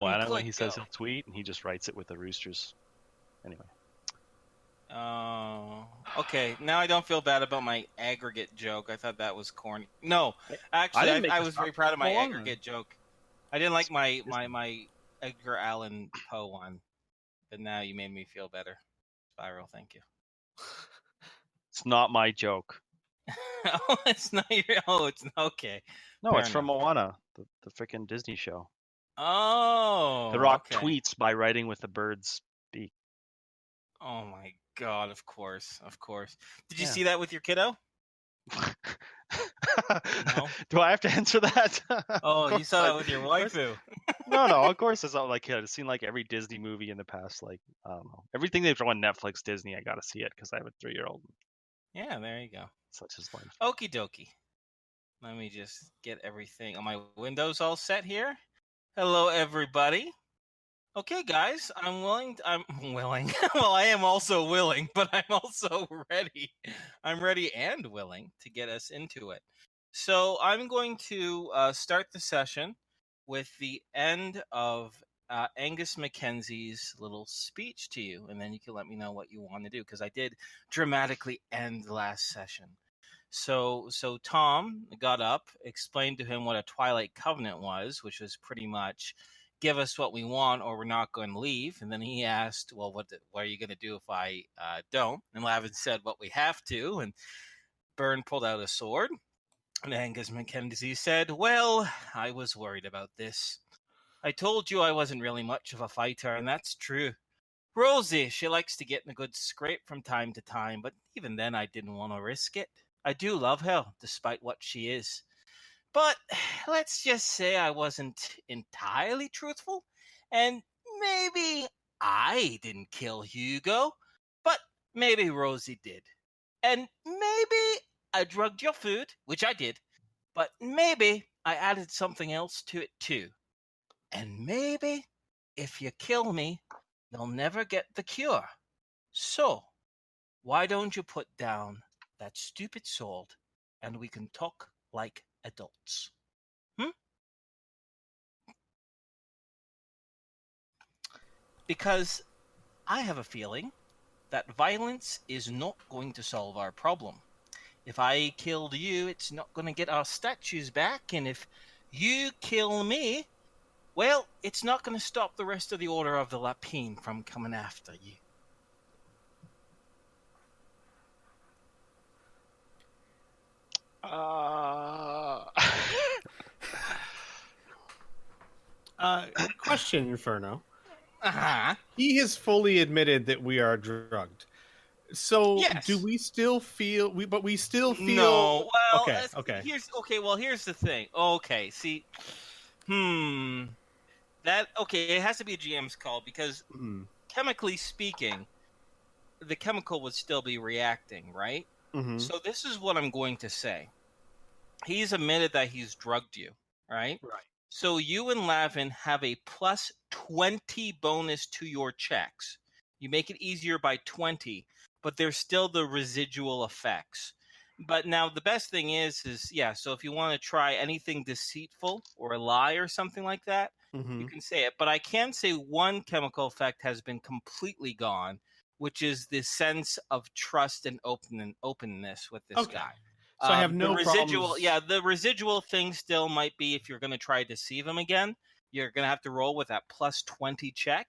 Moana when he Click says go. he'll tweet, and he just writes it with the roosters. Anyway. Oh, okay. Now I don't feel bad about my aggregate joke. I thought that was corny. No, actually, didn't make I this was up. very proud of my Moana. aggregate joke. I didn't like my Edgar Allan Poe one, but now you made me feel better. Spiral, thank you. It's not my joke. Oh, it's not your. Oh, it's okay. No, Fair it's from enough. Moana, the freaking Disney show. Oh, The Rock okay. tweets by writing with the bird's beak. Oh my God! Of course, of course. Did you Yeah. see that with your kiddo? No. Do I have to answer that? Oh, you saw that with your waifu. No, of course it's not like I've seen like every Disney movie in the past. Like I don't know, everything they've drawn on Netflix, Disney. I gotta see it because I have a 3-year-old. Yeah, there you go. Such is life. Okie dokie. Let me just get everything on my windows all set here. Hello, everybody. Okay, guys, I'm willing. I'm willing. Well, I am also willing, but I'm also ready. I'm ready and willing to get us into it. So I'm going to start the session with the end of Angus Mackenzie's little speech to you, and then you can let me know what you want to do because I did dramatically end the last session. So Tom got up, explained to him what a Twilight Covenant was, which was pretty much give us what we want or we're not going to leave. And then he asked, well, what are you going to do if I don't? And Lavin said, what we have to. And Byrne pulled out a sword. And Angus Mackenzie said, well, I was worried about this. I told you I wasn't really much of a fighter, and that's true. Rosie, she likes to get in a good scrape from time to time, but even then I didn't want to risk it. I do love her, despite what she is. But let's just say I wasn't entirely truthful, and maybe I didn't kill Hugo, but maybe Rosie did. And maybe I drugged your food, which I did, but maybe I added something else to it too. And maybe if you kill me, you'll never get the cure. So, why don't you put down that stupid sword and we can talk like adults? Because I have a feeling that violence is not going to solve our problem. If I killed you, it's not going to get our statues back, and if you kill me, well, it's not going to stop the rest of the Order of the Lapine from coming after you. Question, Inferno. Uh-huh. He has fully admitted that we are drugged. So Yes. do we still feel? We still feel. No. Well, Okay. Here's the thing. Okay. See. That okay. It has to be a GM's call because chemically speaking, the chemical would still be reacting, right? Mm-hmm. So this is what I'm going to say. He's admitted that he's drugged you, right? Right. So you and Lavin have a plus 20 bonus to your checks. You make it easier by 20, but there's still the residual effects. But now the best thing is yeah, so if you want to try anything deceitful or a lie or something like that, you can say it. But I can say one chemical effect has been completely gone, which is the sense of trust and openness with this guy. So I have no residual, problems. Yeah, the residual thing still might be if you're going to try to deceive him again, you're going to have to roll with that plus 20 check.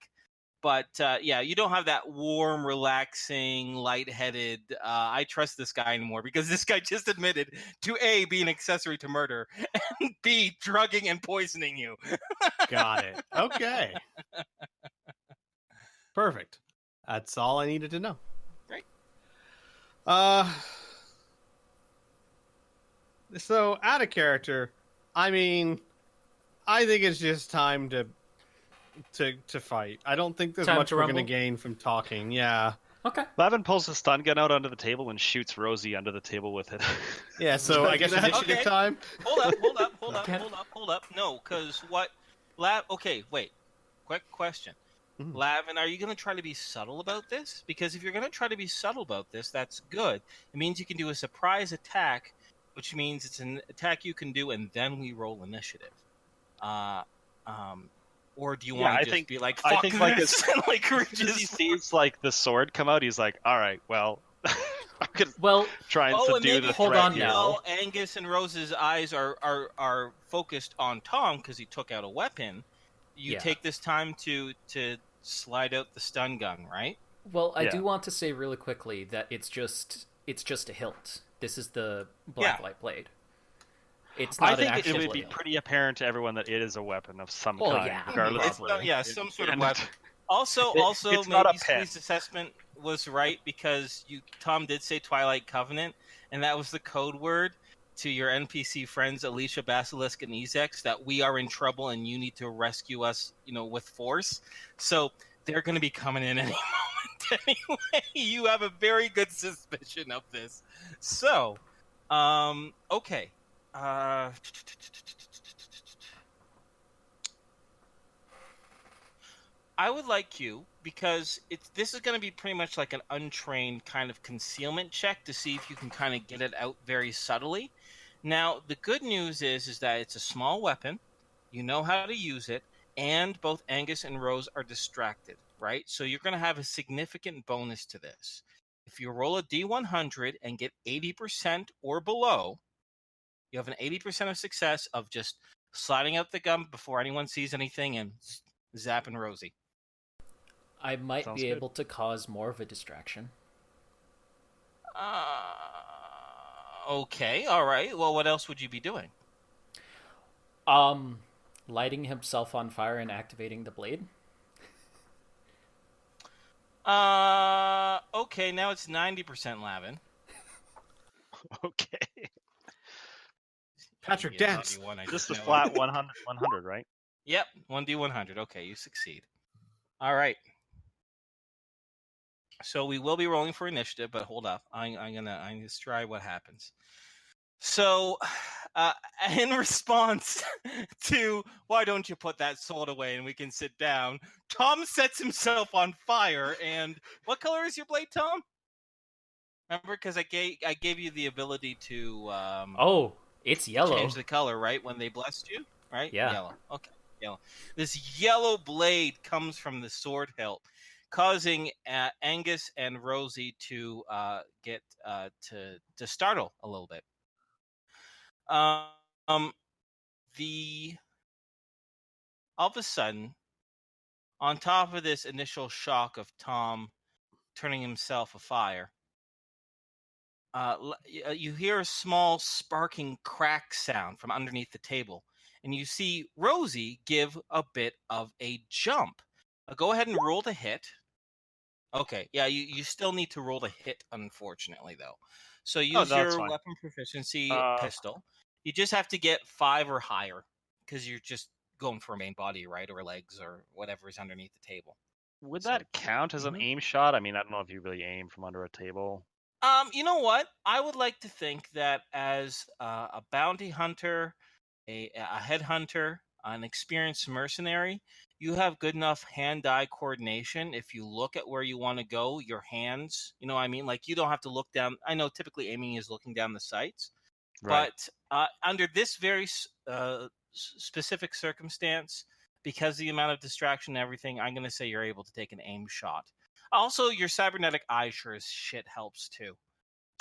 But yeah, you don't have that warm, relaxing, lightheaded, I trust this guy anymore because this guy just admitted to A, being accessory to murder, and B, drugging and poisoning you. Got it. Okay. Perfect. That's all I needed to know. Great. So out of character, I mean, I think it's just time to fight. I don't think there's Time much to we're going to rumble? gain from talking. Yeah. Okay. Lavin pulls the stun gun out under the table and shoots Rosie under the table with it. Yeah, so I guess initiative Okay. time. Hold up. No, because what... Okay, wait. Quick question. Mhm. Lavin, are you going to try to be subtle about this? Because if you're going to try to be subtle about this, that's good. It means you can do a surprise attack, which means it's an attack you can do, and then we roll initiative. Or do you Yeah, want I to just think- be like, I fuck think, like, this, and like As soon as he reaches... sees like the sword come out, he's like, "All right, well, I'm gonna Well, try and Oh, and subdue maybe the hold threat on here." now. while Angus and Rose's eyes are focused on Tom because he took out a weapon, you Yeah. take this time to slide out the stun gun, right? well, I Yeah. do want to say really quickly that it's just a hilt. This is the Yeah. blacklight blade. It's I not an think actual it would be blade. pretty apparent to everyone that it is a weapon of some Oh, kind, yeah, regardless. It's probably. yeah, some sort of And- weapon. Also, it's not a maybe pen. Squeeze's assessment was right because Tom did say Twilight Covenant, and that was the code word to your NPC friends Alicia, Basilisk, and Ezex that we are in trouble and you need to rescue us, with force. So they're going to be coming in any moment anyway. You have a very good suspicion of this. So, okay. I would like you, because this is going to be pretty much like an untrained kind of concealment check to see if you can kind of get it out very subtly. Now, the good news is that it's a small weapon, you know how to use it, and both Angus and Rose are distracted, right? So you're going to have a significant bonus to this. If you roll a D100 and get 80% or below, you have an 80% of success of just sliding out the gun before anyone sees anything and zapping Rosie. I might Sounds be good. able to cause more of a distraction. Okay, all right. Well, what else would you be doing? Lighting himself on fire and activating the blade. Okay, now it's 90% Lavin. Okay, Patrick, Yeah, dance. D1, I just know a it. flat 100, right? Yep, 1D100. Okay, you succeed. All right. So we will be rolling for initiative, but hold up. I'm gonna try what happens. So, in response to why don't you put that sword away and we can sit down, Tom sets himself on fire. And what color is your blade, Tom? Remember, because I gave you the ability to Oh, it's yellow. change the color, right? When they blessed you, right? Yeah. Yellow. Okay, yellow. This yellow blade comes from the sword hilt, causing Angus and Rosie to get to startle a little bit. The all of a sudden, on top of this initial shock of Tom turning himself afire, you hear a small sparking crack sound from underneath the table, and you see Rosie give a bit of a jump. Go ahead and roll to hit. Okay, yeah, you still need to roll to hit, unfortunately, though. So use that's your fine. weapon proficiency Uh, pistol. You just have to get 5 or higher, because you're just going for a main body, right, or legs, or whatever is underneath the table. Would So- that count as an Mhm. aim shot? I mean, I don't know if you really aim from under a table. You know what? I would like to think that as a bounty hunter, a headhunter, an experienced mercenary, you have good enough hand-eye coordination. If you look at where you want to go, your hands, you know what I mean? Like, you don't have to look down. I know typically aiming is looking down the sights, Right. but under this very specific circumstance, because of the amount of distraction and everything, I'm going to say you're able to take an aim shot. Also, your cybernetic eye sure as shit helps too.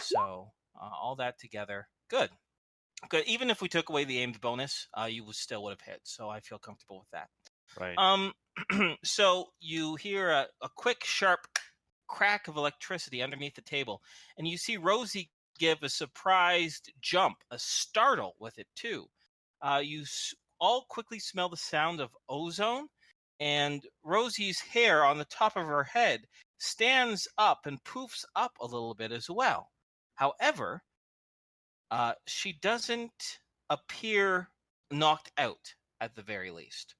So all that together, good. Even if we took away the aimed bonus, you still would have hit. So I feel comfortable with that. Right. So you hear a quick, sharp crack of electricity underneath the table, and you see Rosie give a surprised jump, a startle with it too. You all quickly smell the sound of ozone, and Rosie's hair on the top of her head stands up and poofs up a little bit as well. However, she doesn't appear knocked out at the very least.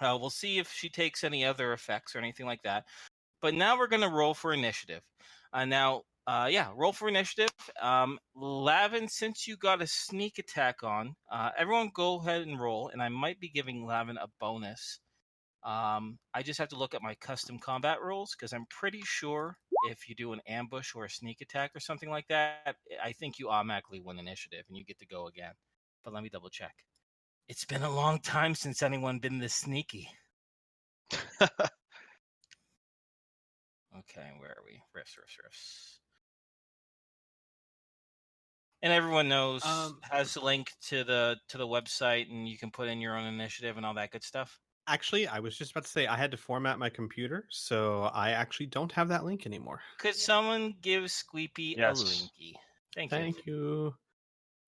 We'll see if she takes any other effects or anything like that. But now we're going to roll for initiative. Roll for initiative. Lavin, since you got a sneak attack on, everyone go ahead and roll. And I might be giving Lavin a bonus. I just have to look at my custom combat rules because I'm pretty sure if you do an ambush or a sneak attack or something like that, I think you automatically win initiative and you get to go again. But let me double check. It's been a long time since anyone been this sneaky. Okay, where are we? Riffs. And everyone knows has a link to the website, and you can put in your own initiative and all that good stuff. Actually, I was just about to say I had to format my computer, so I actually don't have that link anymore. Could someone give Squeepy Yes. a linky? Thank you.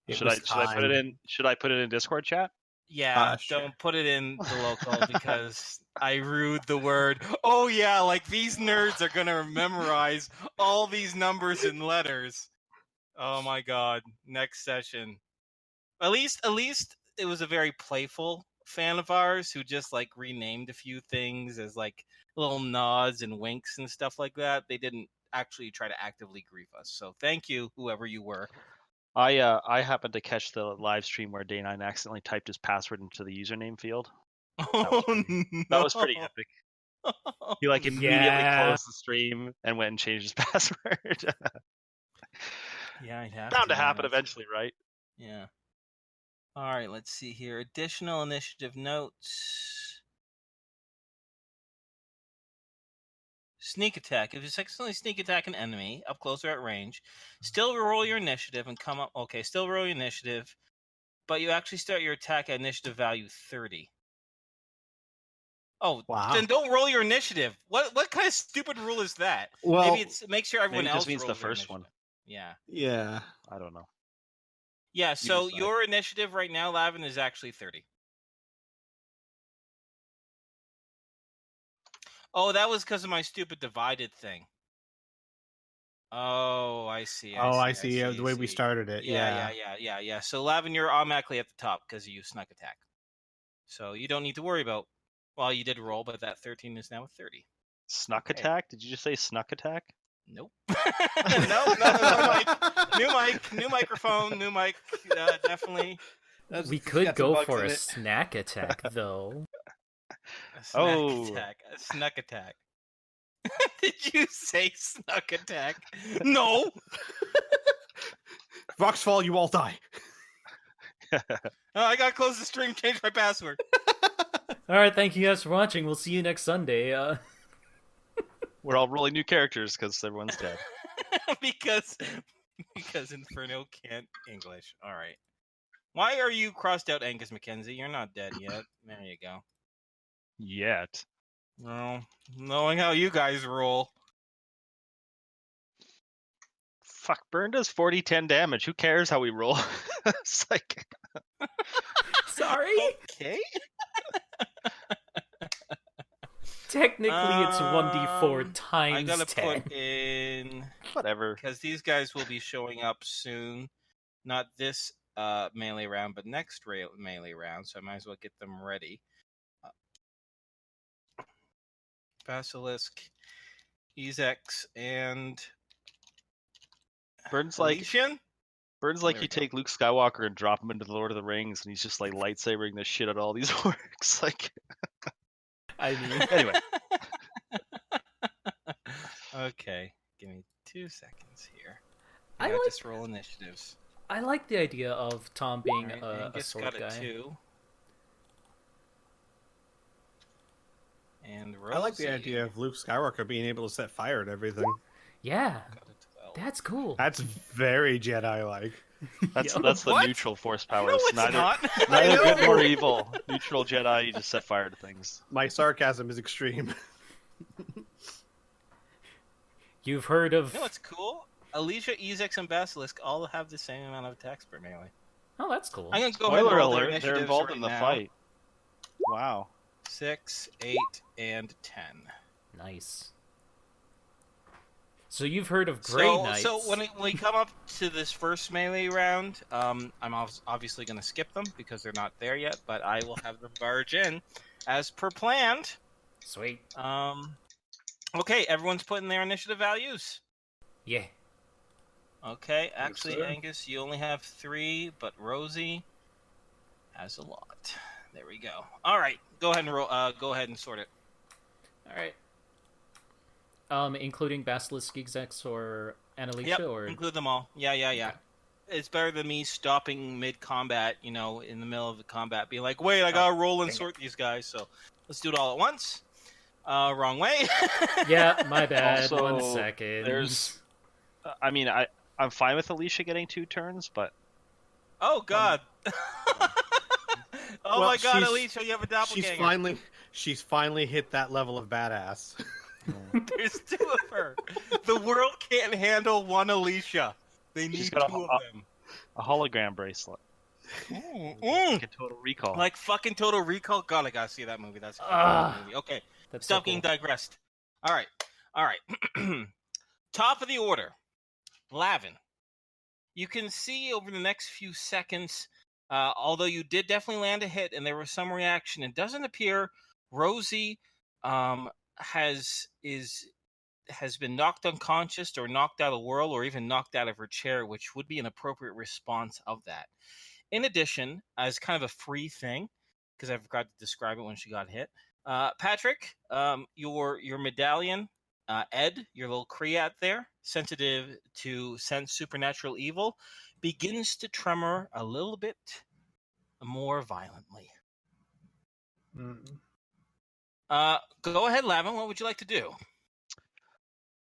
It Should was I put it time. in? Should I put it in Discord chat? Yeah, Sure. don't put it in the local because I rued the word. Oh yeah, like these nerds are gonna memorize all these numbers and letters. Oh my god! Next session. At least it was a very playful fan of ours who just like renamed a few things as like little nods and winks and stuff like that. They didn't actually try to actively grief us. So thank you, whoever you were. I happened to catch the live stream where Day9 accidentally typed his password into the username field. Oh That was pretty epic. He like immediately Yeah. closed the stream and went and changed his password. Yeah, I'd have Bound to man. happen That's- eventually, right? Yeah. All right, let's see here. Additional initiative notes. Sneak attack. If you successfully sneak attack an enemy up close or at range, still roll your initiative and come up. Okay, still roll your initiative, but you actually start your attack at initiative value 30. Oh, Wow. then don't roll your initiative. What kind of stupid rule is that? Well, Maybe it's make sure everyone Maybe it else just means the rolls their first one. initiative. Yeah. yeah. I don't know. Yeah, so decide. your initiative right now, Lavin, is actually 30. Oh, that was because of my stupid divided thing. Oh, I see. I see. The way we started it. Yeah. So, Lavin, you're automatically at the top because you snuck attack. So you don't need to worry about. Well, you did roll, but that 13 is now a 30. Snuck Okay. attack? Did you just say snuck attack? Nope. no, new microphone, new mic. Definitely We could go for a snack attack, though. a snack Oh. attack. A snuck attack. Did you say snuck attack? No. Voxfall, you all die. Oh, I gotta close the stream. Change my password. All right, thank you guys for watching. We'll see you next Sunday. We're all rolling new characters because everyone's dead. because Inferno can't English. All right. Why are you crossed out, Angus Mackenzie? You're not dead yet. There you go. Yet. Well, knowing how you guys roll. Fuck, Burn does 40-10 damage. Who cares how we roll? It's like... Sorry? Okay. Technically, it's 1d4 times I gotta 10. put in Whatever. because these guys will be showing up soon. Not this melee round, but next melee round. So I might as well get them ready. Basilisk, Ezex, and Burns like Elysian? Burns like There you we go. take Luke Skywalker and drop him into the Lord of the Rings, and he's just like lightsabering the shit out of all these orcs. Like, I mean, anyway, Okay, give me 2 seconds here. I I got like- just roll initiatives. I like the idea of Tom being Alright, a Angus sword got guy. a 2. And Rosie I like the idea of Luke Skywalker being able to set fire to everything. Yeah, got a 12. that's cool. That's very Jedi-like. that's Yo, that's the what? neutral force powers. No, it's neither not. neither I good know. nor evil. Neutral Jedi, you just set fire to things. My sarcasm is extreme. You've heard of... You know what's cool? Alicia, Ezex, and Basilisk all have the same amount of attacks per melee. Oh, that's cool. I'm gonna go ahead and Spoiler roll their alert, they're initiatives involved right in the now. fight. Wow. 6, 8, and 10. Nice. So you've heard of Grey Knights. So when we come up to this first melee round, I'm obviously going to skip them because they're not there yet, but I will have them barge in as per planned. Sweet. Okay, everyone's putting their initiative values. Yeah. Okay, actually, sir. Angus, you only have 3, but Rosie has a lot. There we go. All right, go ahead and roll. Go ahead and sort it. All right. Including Basilisk, Exex, or Annalicia, Yep, or... include them all. Yeah. it's better than me stopping mid-combat, in the middle of the combat, being like, wait, I gotta roll and sort these guys, so let's do it all at once. Wrong way. Yeah, my bad. Also, 1 second. I'm fine with Alicia getting 2 turns, but Oh, God. Oh, Well, my God, she's- Alicia, you have a doppelganger. She's finally hit that level of badass. There's 2 of her. The world can't handle one Alicia. They need She's 2 got of them. a hologram bracelet. Mm. Like a Total Recall. Like fucking Total Recall? God, I gotta see that movie. That's a Ah. fucking movie. Okay, That's stop so getting cool. digressed. All right. Top of the order. Lavin. You can see over the next few seconds, although you did definitely land a hit and there was some reaction, it doesn't appear Rosie has been knocked unconscious or knocked out of the world or even knocked out of her chair, which would be an appropriate response of that. In addition, as kind of a free thing, because I forgot to describe it when she got hit, Patrick, your medallion, Ed, your little Kreat there, sensitive to sense supernatural evil, begins to tremor a little bit more violently. Go ahead, Lavin. What would you like to do?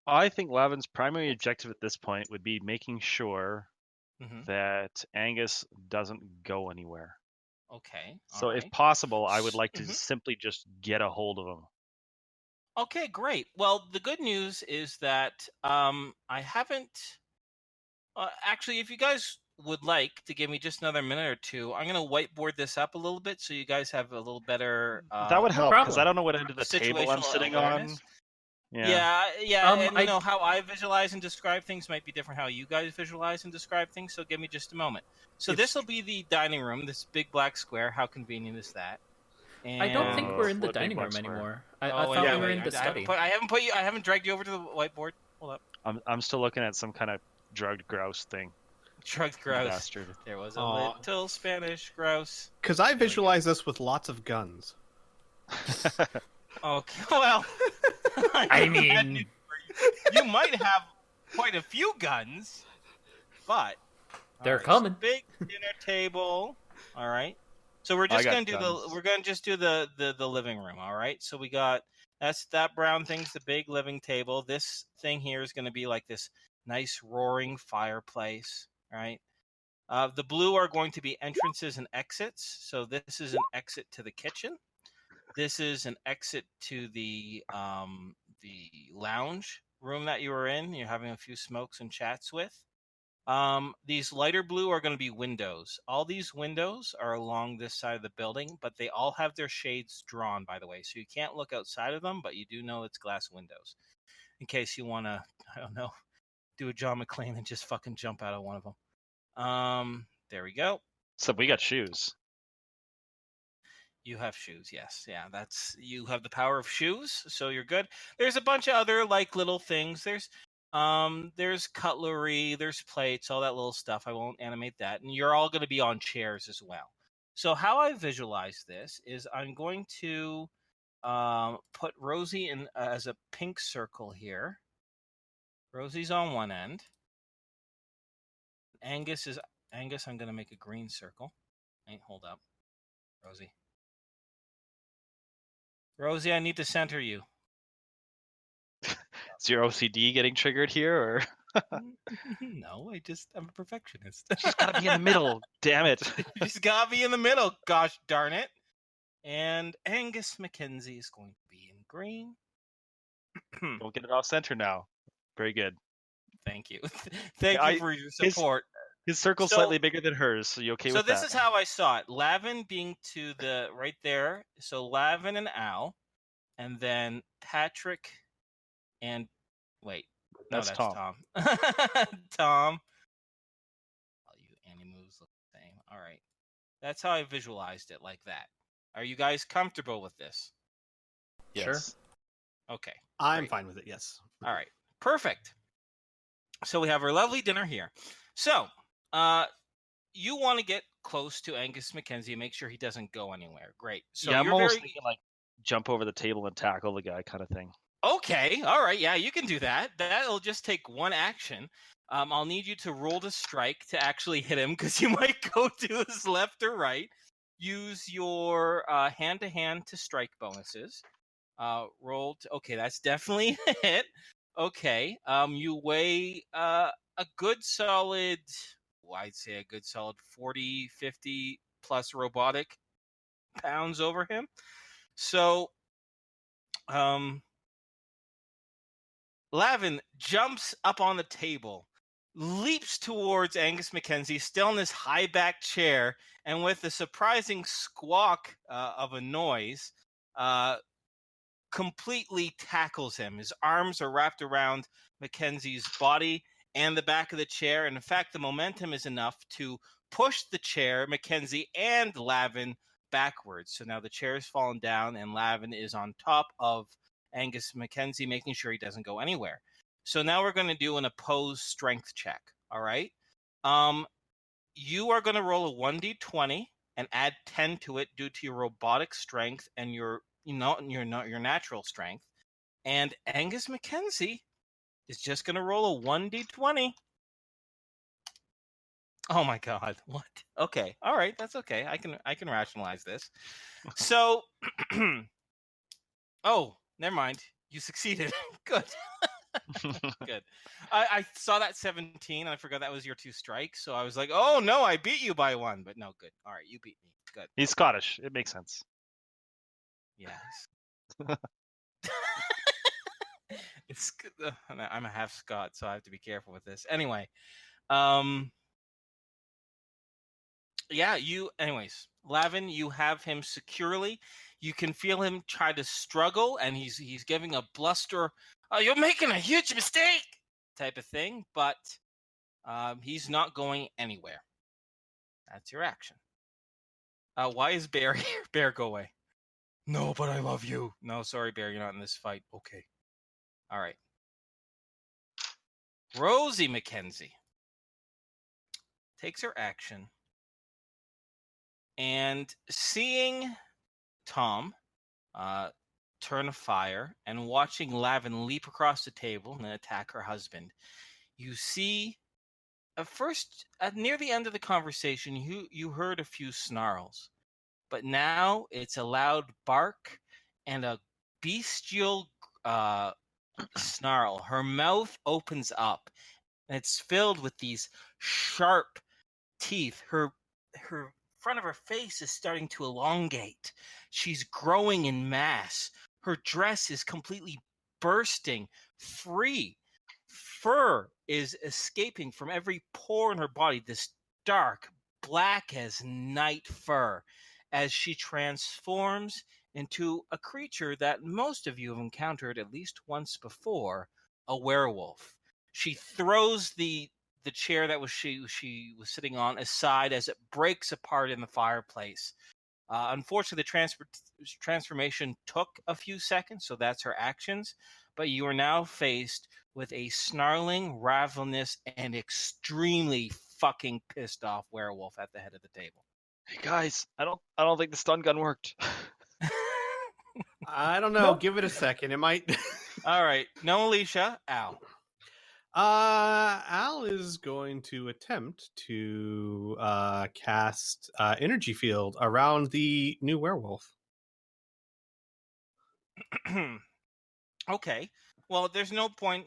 I think Lavin's primary objective at this point would be making sure Mm-hmm. that Angus doesn't go anywhere. Okay. So all if right. possible, I would like to Mhm. simply just get a hold of him. Okay, great. Well, the good news is that I haven't. Actually, if you guys would like to give me just another minute or two, I'm going to whiteboard this up a little bit so you guys have a little better. That would no help because I problem. don't know what end of the table I'm Situational sitting awareness. on. Yeah, and I- how I visualize and describe things might be different how you guys visualize and describe things, so give me just a moment. So It's- this will be the dining room, this big black square. How convenient is that? I don't think And- we're in the What big dining black room square? anymore. I Oh, thought yeah, we were wait, in the I haven't study. I haven't dragged you over to the whiteboard. Hold up. I'm still looking at some kind of drugged grouse thing. Drugged grouse. Bastard. There was a Aw. little Spanish grouse. Because I visualize this with lots of guns. Okay, well, I mean, you might have quite a few guns, but they're all right, coming. so big dinner table. All right. So we're I just got gonna do guns. we're gonna just do the living room. All right. So we got that brown thing's the big living table. This thing here is gonna be like this nice roaring fireplace. All right. The blue are going to be entrances and exits. So this is an exit to the kitchen. This is an exit to the lounge room that you were in. You're having a few smokes and chats with. These lighter blue are going to be windows. All these windows are along this side of the building, but they all have their shades drawn, by the way. So you can't look outside of them, but you do know it's glass windows. In case you want to, I don't know, do a John McClane and just fucking jump out of one of them. There we go. So we got shoes. You have shoes, yes. Yeah, you have the power of shoes, so you're good. There's a bunch of other like little things. There's cutlery, there's plates, all that little stuff. I won't animate that. And you're all going to be on chairs as well. So how I visualize this is I'm going to put Rosie in as a pink circle here. Rosie's on one end. Angus, I'm going to make a green circle. Hold up. Rosie, I need to center you. Is your OCD getting triggered here, or No, I'm a perfectionist. just gotta be in the middle? Damn it! You just gotta be in the middle, gosh darn it. And Angus Mackenzie is going to be in green. Don't get it off center now. Very good. Thank you. Thank you for your support. His circle's So- slightly bigger than hers, so you okay So with that? this is how I saw it. Lavin being to the right there. So Lavin and Al, and then Patrick and wait. No, That's that's Tom. Tom. All you moves look the same. All right. That's how I visualized it, like that. Are you guys comfortable with this? Yes. Okay. I'm Great. fine with it, yes. All right. Perfect. So we have our lovely dinner here. So, you want to get close to Angus Mackenzie and make sure he doesn't go anywhere. Great. So yeah, I'm you're almost very thinking like jump over the table and tackle the guy kind of thing. Okay, all right, yeah, you can do that. That'll just take one action. I'll need you to roll to strike to actually hit him because you might go to his left or right. Use your hand-to-hand to strike bonuses. Okay, that's definitely a hit. Okay, you weigh a good solid, I'd say a good solid 40, 50 plus robotic pounds over him. So, Lavin jumps up on the table, leaps towards Angus Mackenzie, still in this high-back chair, and with a surprising squawk of a noise, completely tackles him. His arms are wrapped around Mackenzie's body and the back of the chair, and in fact, the momentum is enough to push the chair, Mackenzie, and Lavin backwards. So now the chair has fallen down, and Lavin is on top of Angus Mackenzie, making sure he doesn't go anywhere. So now we're going to do an opposed strength check. All right. You are going to roll a 1d20 and add 10 to it due to your robotic strength and your natural strength. And Angus Mackenzie is just going to roll a 1d20. Oh my God! What? Okay. All right. That's okay. I can rationalize this. So, oh, never mind. You succeeded. Good. Good. I saw that 17 and I forgot that was your 2 strikes. So I was like, oh no, I beat you by 1. But no, good. All right, you beat me. Good. He's Scottish. It makes sense. Yes. It's good. I'm a half Scot, so I have to be careful with this. Anyway, yeah, anyways, Lavin, you have him securely. You can feel him try to struggle, and he's giving a bluster, "Oh, you're making a huge mistake," type of thing, but he's not going anywhere. That's your action. Why is Bear here? Bear, go away. No, but I love you. No, sorry, Bear, you're not in this fight. Okay. All right. Rosie Mackenzie takes her action, and seeing Tom turn a fire and watching Lavin leap across the table and attack her husband, you see first near the end of the conversation you heard a few snarls, but now it's a loud bark and a bestial snarl. Her mouth opens up and it's filled with these sharp teeth. Her front of her face is starting to elongate. She's growing in mass. Her dress is completely bursting free. Fur is escaping from every pore in her body, this dark, black as night fur, as she transforms into a creature that most of you have encountered at least once before, a werewolf. She throws the chair that she was sitting on aside as it breaks apart in the fireplace. Unfortunately, the transformation took a few seconds, so that's her actions. But you are now faced with a snarling, ravenous, and extremely fucking pissed off werewolf at the head of the table. Hey guys, I don't think the stun gun worked. I don't know. Give it a second. It might. All right. No, Alicia. Al. Al is going to attempt to cast energy field around the new werewolf. Okay. Well, there's no point.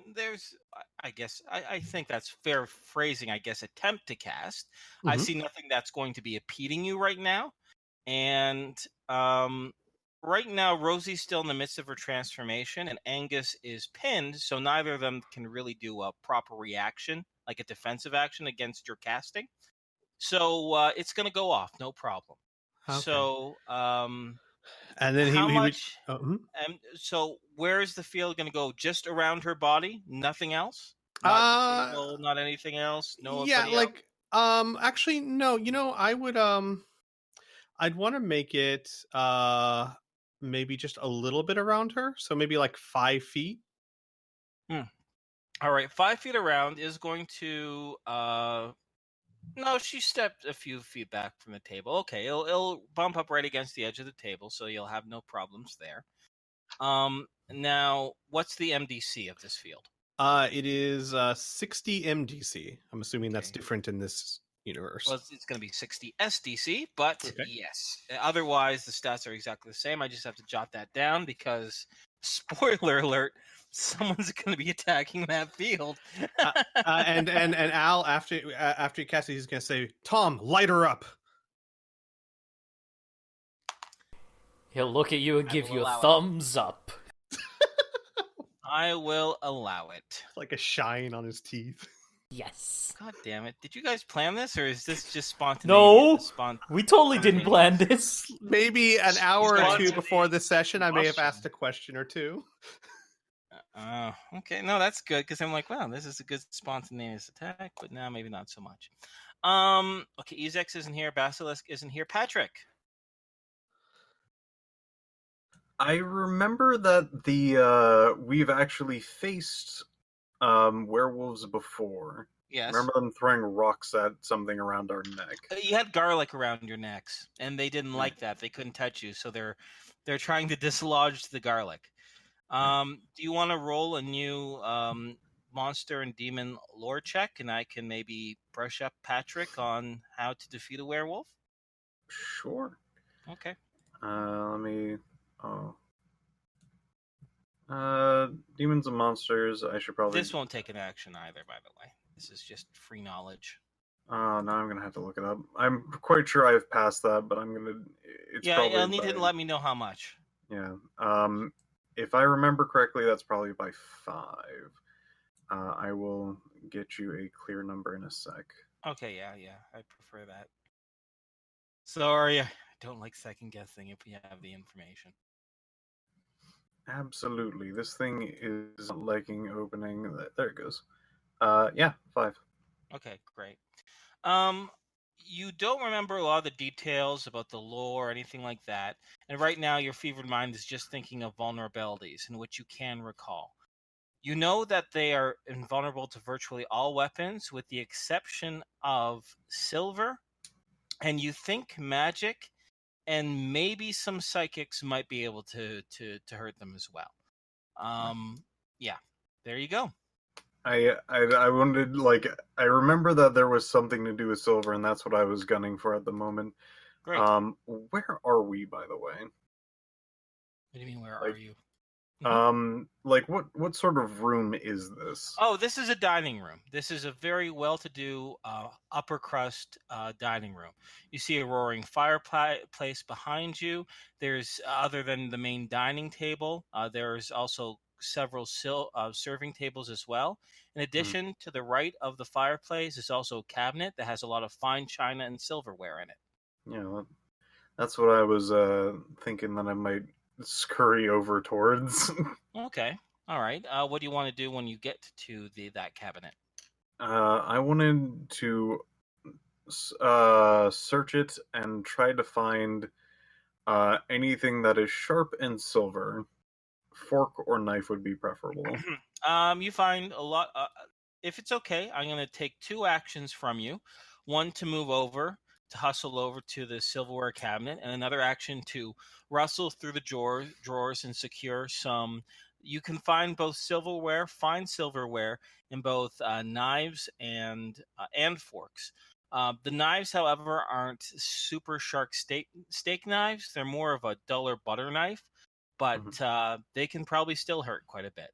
I guess, I think that's fair phrasing, I guess, attempt to cast. Mm-hmm. I see nothing that's going to be impeding you right now. And right now, Rosie's still in the midst of her transformation, and Angus is pinned, so neither of them can really do a proper reaction, like a defensive action against your casting. So it's going to go off, no problem. Okay. So, and then how much? So, where is the field going to go? Just around her body? Nothing else? Not the table, not anything else? No. Yeah, like actually, no. You know, I would I'd want to make it maybe just a little bit around her, so maybe like 5 feet. All right, 5 feet around is going to no, she stepped a few feet back from the table. Okay, it'll bump up right against the edge of the table, so you'll have no problems there. Now, what's the MDC of this field? It is 60 MDC. I'm assuming that's Okay. different in this universe. Well, it's going to be 60 SDC, but Okay. yes. Otherwise, the stats are exactly the same. I just have to jot that down because, spoiler alert, someone's going to be attacking that field. And Al, after he casts it, he's going to say, "Tom, light her up." He'll look at you and I give will you a allow it. thumbs up. I will allow it. Like a shine on his teeth. Yes. God damn it. Did you guys plan this, or is this just No. spontaneous? We totally didn't plan this. Maybe an hour or two Spontaneous before the session, I may have combustion. asked a question or two. Okay. No, that's good, because I'm like, wow, this is a good spontaneous attack, but now maybe not so much. Okay, Ezex isn't here, Basilisk isn't here. Patrick. I remember that the we've actually faced werewolves before. Yes. Remember them throwing rocks at something around our neck. You had garlic around your necks, and they didn't like that. They couldn't touch you, so they're trying to dislodge the garlic. Do you want to roll a new monster and demon lore check, and I can maybe brush up Patrick on how to defeat a werewolf? Sure. Okay. Let me. Demons and monsters. I should probably. This won't take an action either, by the way. This is just free knowledge. Now I'm gonna have to look it up. I'm quite sure I've passed that, but I'm gonna. It's Yeah, probably you'll need to by- let me know how much. Yeah. If I remember correctly, that's probably by 5. I will get you a clear number in a sec. Okay, yeah, I prefer that. Sorry, I don't like second guessing if we have the information. Absolutely. This thing is not liking opening. There it goes. Yeah, 5. Okay, great. You don't remember a lot of the details about the lore or anything like that, and right now your fevered mind is just thinking of vulnerabilities in which you can recall. You know that they are invulnerable to virtually all weapons, with the exception of silver, and you think magic and maybe some psychics might be able to hurt them as well. Yeah, there you go. I wanted, like, I remember that there was something to do with silver, and that's what I was gunning for at the moment. Great. Where are we, by the way? What do you mean, where like, are you? Like, what sort of room is this? Oh, this is a dining room. This is a very well-to-do upper crust dining room. You see a roaring fireplace behind you. There's, other than the main dining table, there's also several serving tables as well. In addition, to the right of the fireplace is also a cabinet that has a lot of fine china and silverware in it. Yeah, that's what I was thinking that I might scurry over towards. Okay. All right. What do you want to do when you get to that cabinet? I wanted to search it and try to find anything that is sharp and silver. Fork or knife would be preferable. You find a lot. If it's okay, I'm going to take 2 actions from you. One to move over, to hustle over to the silverware cabinet, and another action to rustle through the drawers and secure some. You can find both silverware, fine silverware, in both knives and forks. The knives, however, aren't super sharp steak knives. They're more of a duller butter knife, but they can probably still hurt quite a bit.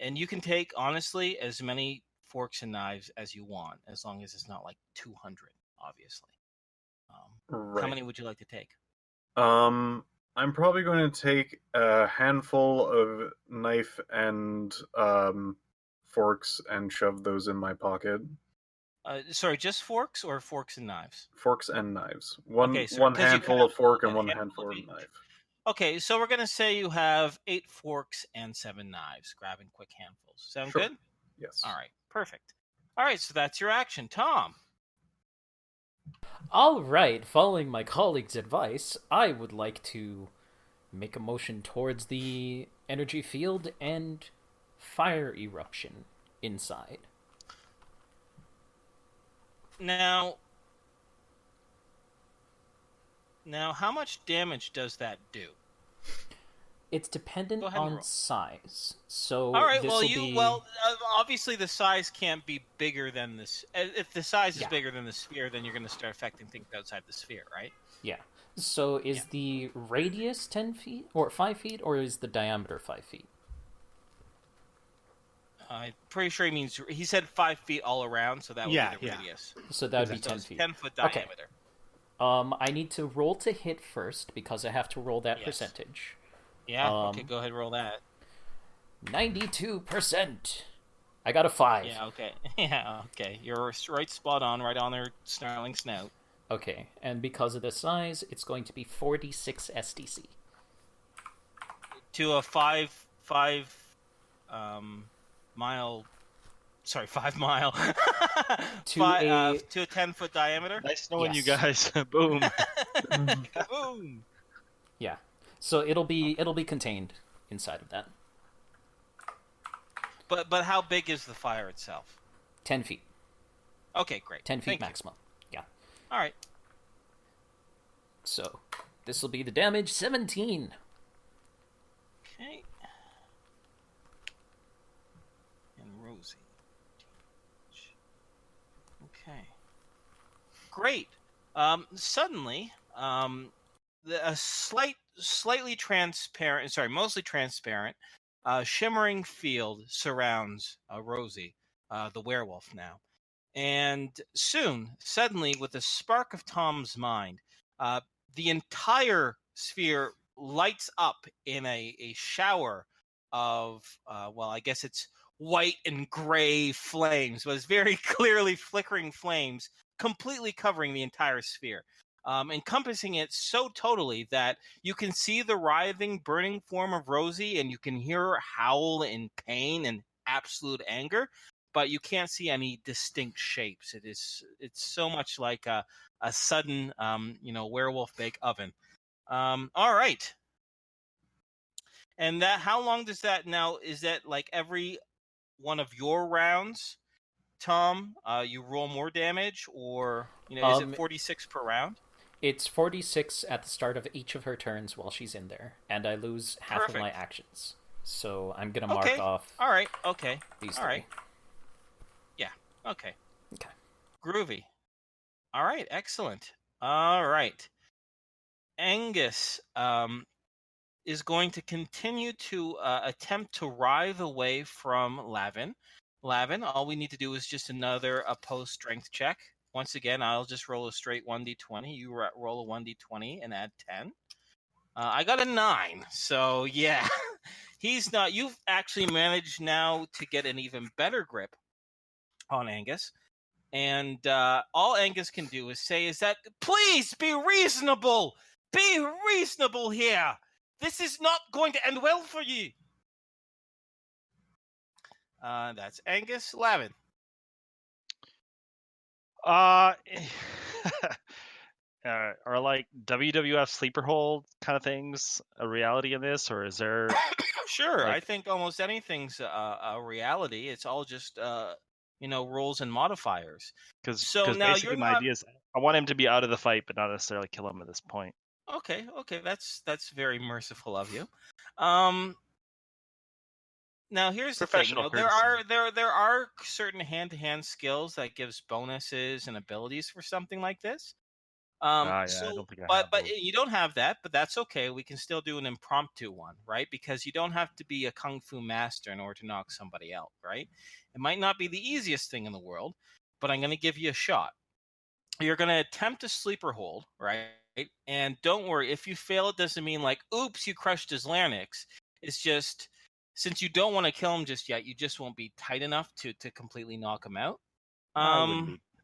And you can take, honestly, as many forks and knives as you want, as long as it's not like 200, obviously. Right. How many would you like to take? I'm probably going to take a handful of knife and forks and shove those in my pocket. Sorry, just forks or forks and knives? Forks and knives. One so, handful of fork and a one handful handful of of each. knife. Okay, so we're going to say you have 8 forks and 7 knives, grabbing quick handfuls. Sound Sure. good? Yes. All right, perfect. All right, so that's your action. Tom. All right, following my colleague's advice, I would like to make a motion towards the energy field and fire eruption inside. Now, how much damage does that do? It's dependent Go ahead and on roll. size. So All right. this Well, will be obviously the size can't be bigger than this. If the size is Yeah. bigger than the sphere, then you're going to start affecting things outside the sphere, right? yeah. So is the radius 10 feet or 5 feet, or is the diameter 5 feet? I'm pretty sure he said 5 feet all around, so that would Yeah, be the yeah. radius. So that would be So 10 it's feet. 10-foot Okay. diameter. I need to roll to hit first because I have to roll that Yes. percentage. Yeah. Okay. Go ahead. Roll that. 92%. I got a 5. Yeah. Okay. Yeah. Okay. You're right. Spot on. Right on her snarling snout. Okay, and because of the size, it's going to be 46 SDC. To a 5 mile. Sorry, 5 mile. To a- to a 10-foot diameter. Nice knowing you Yes. guys. Boom. Boom. Yeah. So it'll be contained inside of that. But how big is the fire itself? 10 feet. Okay, great. 10 feet Thank you. maximum. Yeah. All right. So this will be the damage 17. Okay. And Rosie. Okay. Great. Suddenly, a slightly transparent, mostly transparent, shimmering field surrounds Rosie, the werewolf now. And soon, suddenly, with a spark of Tom's mind, the entire sphere lights up in a shower of, I guess it's white and gray flames, but it's very clearly flickering flames, completely covering the entire sphere, encompassing it so totally that you can see the writhing, burning form of Rosie, and you can hear her howl in pain and absolute anger, but you can't see any distinct shapes. It's so much like a sudden, werewolf bake oven. All right. And how long does that now? Is that like every one of your rounds, Tom? You roll more damage, or is it 46 per round? It's 46 at the start of each of her turns while she's in there, and I lose half of my Perfect. actions. So I'm gonna mark off. All right. Okay. These All three. right. Yeah. Okay. Okay. Groovy. All right. Excellent. All right. Angus is going to continue to attempt to writhe away from Lavin. Lavin, all we need to do is just another opposed strength check. Once again, I'll just roll a straight 1d20. You roll a 1d20 and add 10. I got a 9, so yeah. He's not. You've actually managed now to get an even better grip on Angus. And all Angus can do is say is that, please be reasonable! Be reasonable here! This is not going to end well for you! That's Angus. Lavin. Are like WWF sleeper hold kind of things a reality in this, or is there? Sure, I Like- think almost anything's a reality. It's all just rules and modifiers. Because So now basically you're my not- idea is I want him to be out of the fight, but not necessarily kill him at this point. Okay, that's very merciful of you. Now here's the thing. Professional There courtesy. are certain hand-to-hand skills that gives bonuses and abilities for something like this. I don't think I have but those. you don't have that, but that's okay. We can still do an impromptu one, right? Because you don't have to be a kung fu master in order to knock somebody out, right? It might not be the easiest thing in the world, but I'm going to give you a shot. You're going to attempt a sleeper hold, right? And don't worry, if you fail, it doesn't mean like, oops, you crushed his larynx. It's just, since you don't want to kill him just yet, you just won't be tight enough to completely knock him out.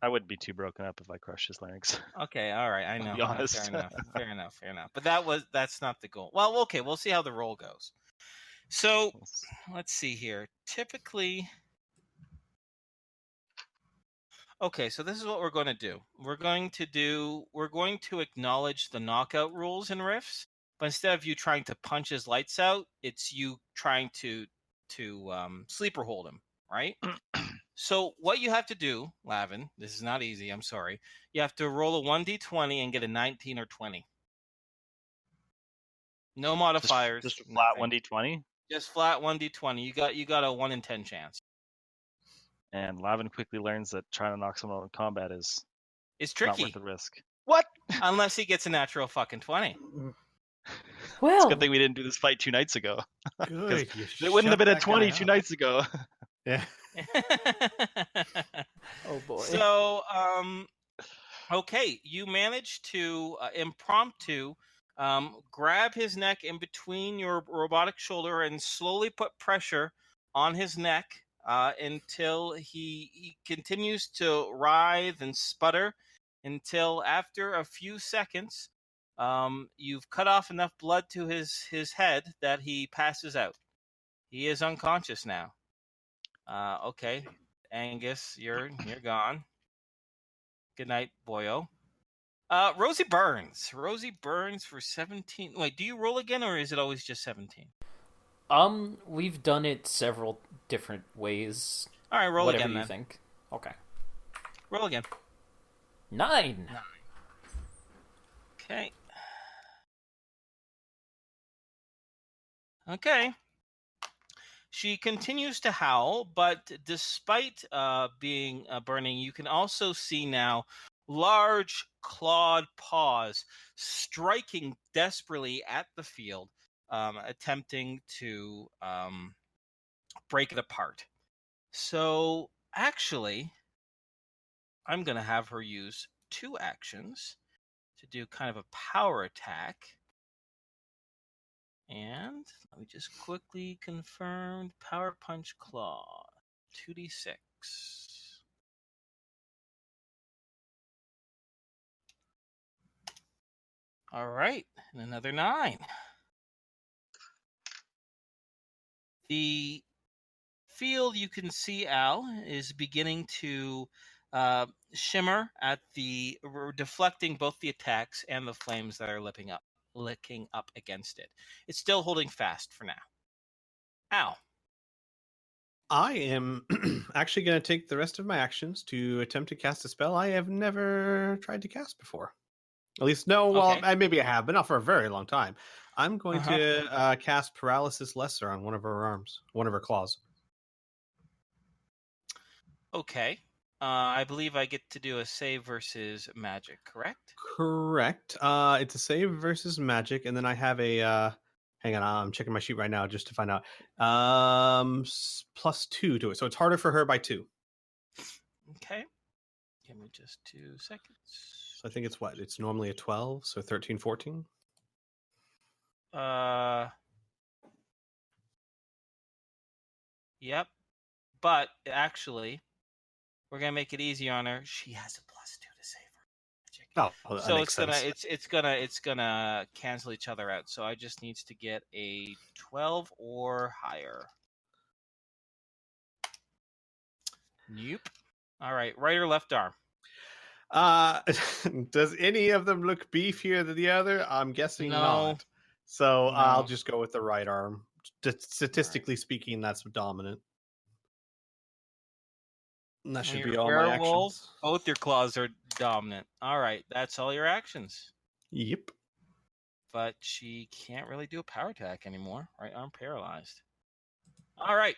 I wouldn't be too broken up if I crushed his larynx. Okay, all right, I know. be honest. Fair enough. But that's not the goal. Well, okay, we'll see how the roll goes. So let's see here. Typically, okay, so this is what we're going to do. We're going to acknowledge the knockout rules in Rifts, but instead of you trying to punch his lights out, it's you trying to sleeper hold him, right? So what you have to do, Lavin, this is not easy, I'm sorry. You have to roll a 1d20 and get a 19 or 20. No modifiers. Just a flat nothing. 1d20. Just flat 1d20. You got a 1 in 10 chance. And Lavin quickly learns that trying to knock someone out in combat is It's not tricky worth the risk. What? unless he gets a natural fucking 20. It's Well, a good thing we didn't do this fight 2 nights ago. Good. It wouldn't have been a 20 2 nights ago. Yeah. oh boy. So, okay, you managed to impromptu grab his neck in between your robotic shoulder and slowly put pressure on his neck until he continues to writhe and sputter until after a few seconds you've cut off enough blood to his head that he passes out. He is unconscious now. Okay, Angus, you're gone. Good night, boyo. Rosie burns. Rosie burns for 17. Wait, do you roll again, or is it always just 17? We've done it several different ways. All right, roll Whatever again you then. think. Okay. Roll again. 9. Okay. Okay. She continues to howl, but despite being burning, you can also see now large clawed paws striking desperately at the field, attempting to break it apart. So, actually, I'm going to have her use 2 actions to do kind of a power attack. And let me just quickly confirm Power Punch Claw, 2d6. All right, and another 9. The field, you can see, Al, is beginning to shimmer at deflecting both the attacks and the flames that are licking up against it. It's still holding fast for now. Al. I am actually going to take the rest of my actions to attempt to cast a spell I have never tried to cast before. At least, no, well, Okay. maybe I have, but not for a very long time. I'm going to cast Paralysis Lesser on one of her arms, one of her claws. Okay. I believe I get to do a save versus magic, correct? Correct. It's a save versus magic, and then I have a hang on, I'm checking my sheet right now just to find out. +2 to it, so it's harder for her by 2. Okay. Give me just 2 seconds. So I think it's what? It's normally a 12, so 13, 14. Yep. But actually, we're gonna make it easy on her. She has a +2 to save her magic. Oh, that so makes sense. it's gonna cancel each other out. So I just needs to get a 12 or higher. Nope. All right, right or left arm? Does any of them look beefier than the other? I'm guessing No. not. So No. I'll just go with the right arm. Statistically speaking, that's dominant. And that should be all my actions. Both your claws are dominant. All right, that's all your actions. Yep. But she can't really do a power attack anymore. Right arm paralyzed. All right.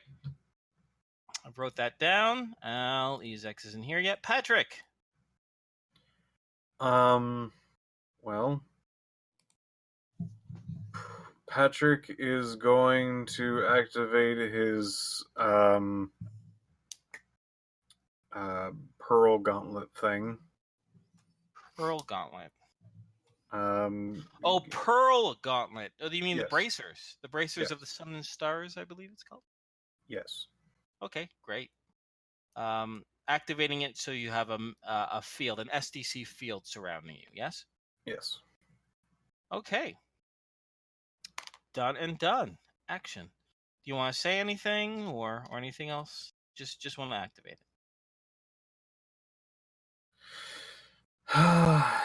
I wrote that down. Al Ezex isn't here yet. Patrick. Well, Patrick is going to activate his Pearl Gauntlet thing. Pearl Gauntlet. Oh, Pearl Gauntlet. Oh, do you mean Yes. the bracers? The bracers Yes. of the Sun and Stars, I believe it's called. Yes. Okay, great. Activating it so you have a field, an SDC field surrounding you. Yes. Yes. Okay. Done and done. Action. Do you want to say anything or anything else? Just want to activate it.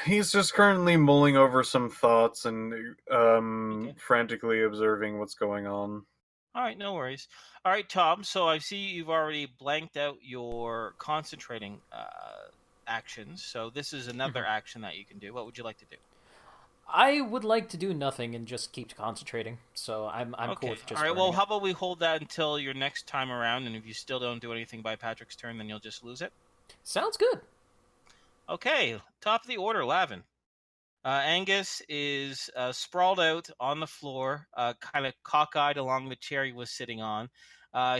He's just currently mulling over some thoughts and Okay. frantically observing what's going on. All right, no worries. All right, Tom. So I see you've already blanked out your concentrating actions. So this is another action that you can do. What would you like to do? I would like to do nothing and just keep concentrating. So I'm cool Okay. with just. All right. burning Well, it. how about we hold that until your next time around, and if you still don't do anything by Patrick's turn, then you'll just lose it. Sounds good. Okay. Top of the order, Lavin. Angus is sprawled out on the floor, kind of cockeyed along the chair he was sitting on.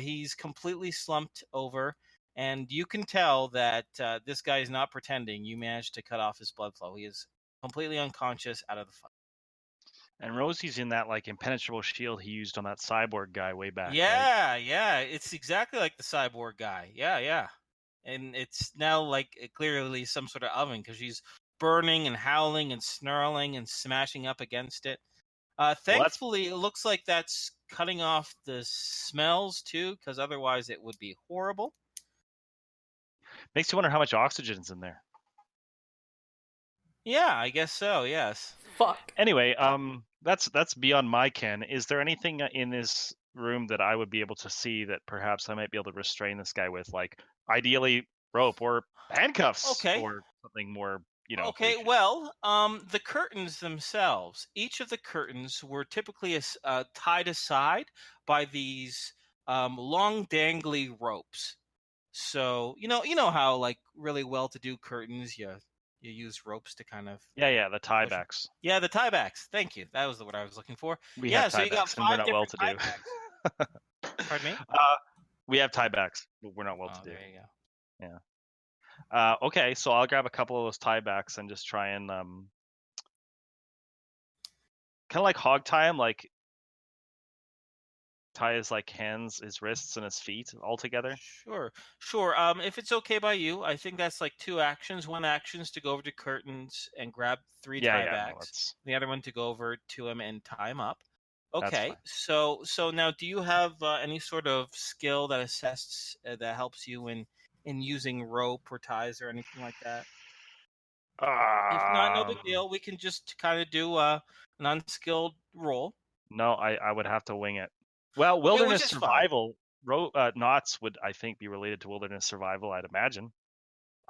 He's completely slumped over, and you can tell that this guy is not pretending. You managed to cut off his blood flow. He is completely unconscious, out of the fight. And Rosie's in that like impenetrable shield he used on that cyborg guy way back. Right? Yeah, it's exactly like the cyborg guy. Yeah. And it's now like clearly some sort of oven because she's burning and howling and snarling and smashing up against it. Thankfully, it looks like that's cutting off the smells too, because otherwise it would be horrible. Makes you wonder how much oxygen's in there. Yeah, I guess so. Yes. Fuck. Anyway, that's beyond my ken. Is there anything in this room that I would be able to see that perhaps I might be able to restrain this guy with, like ideally rope or handcuffs, Okay. or something more, Okay, efficient? well, the curtains themselves, each of the curtains were typically tied aside by these long dangly ropes. So you know how like really well-to-do curtains, you use ropes to kind of Yeah, the push 'em. tiebacks. Yeah, the tiebacks. Thank you. That was the word I was looking for. We Yeah, have so you got tiebacks, and we're 5 not well different to do. tiebacks. Pardon me? We have tiebacks, but we're not well Oh, to do. there you go. Okay, so I'll grab a couple of those tiebacks and just try and kind of like hog tie him, like tie his like hands, his wrists, and his feet all together. Sure. If it's okay by you, I think that's like 2 actions. One action is to go over to curtains and grab 3 Yeah, tiebacks. no, that's The other one to go over to him and tie him up. That's Okay. fine. So now, do you have any sort of skill that assists that helps you in using rope or ties or anything like that? If not, no big deal. We can just kind of do an unskilled roll. No, I would have to wing it. Well, Okay, which wilderness is fine. survival knots would, I think, be related to wilderness survival. I'd imagine.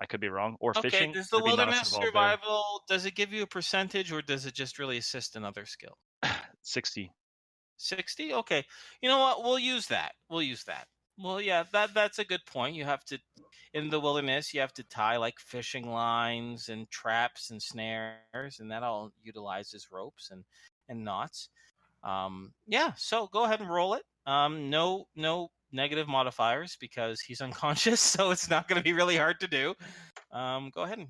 I could be wrong. Or Okay, fishing. does the There'd be knots wilderness involved there. survival, does it give you a percentage or does it just really assist another skill? 60. 60? Okay. You know what? We'll use that. Well, yeah, that's a good point. You have to, in the wilderness, you have to tie like fishing lines and traps and snares, and that all utilizes ropes and knots. Yeah, so go ahead and roll it. No negative modifiers because he's unconscious, so it's not going to be really hard to do. Go ahead and.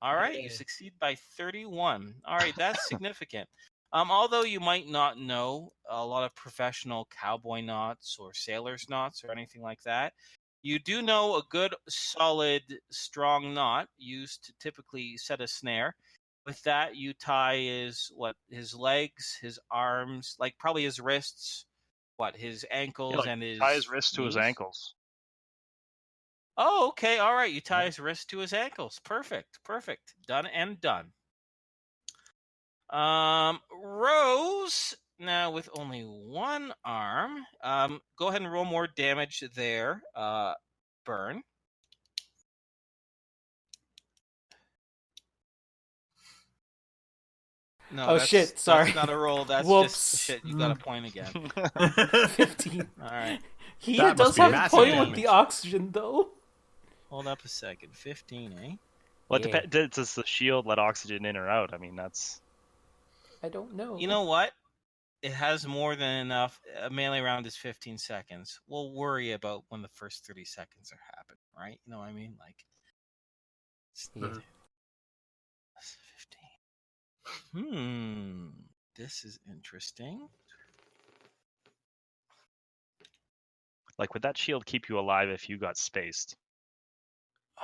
All right, you succeed by 31. All right, that's significant. Although you might not know a lot of professional cowboy knots or sailor's knots or anything like that, you do know a good, solid, strong knot used to typically set a snare. With that, you tie his legs, his arms, like probably his wrists, his ankles and his tie his wrist to his knees? ankles. Oh, okay, all right. You tie his wrist to his ankles. Perfect. Done and done. Rose, now with only 1 arm, go ahead and roll more damage there. Burn. No, Oh, shit, sorry. That's not a roll. That's Whoops. just shit. You got a point again. 15. All right. He That does must be have a massive point with damage. the oxygen, though. Hold up a second. 15, eh? Well, Yeah. does the shield let oxygen in or out? I mean, that's. I don't know. You know what? It has more than enough. A melee round is 15 seconds. We'll worry about when the first 30 seconds are happening, right? You know what I mean? Like, Yeah. 15. This is interesting. Like, would that shield keep you alive if you got spaced?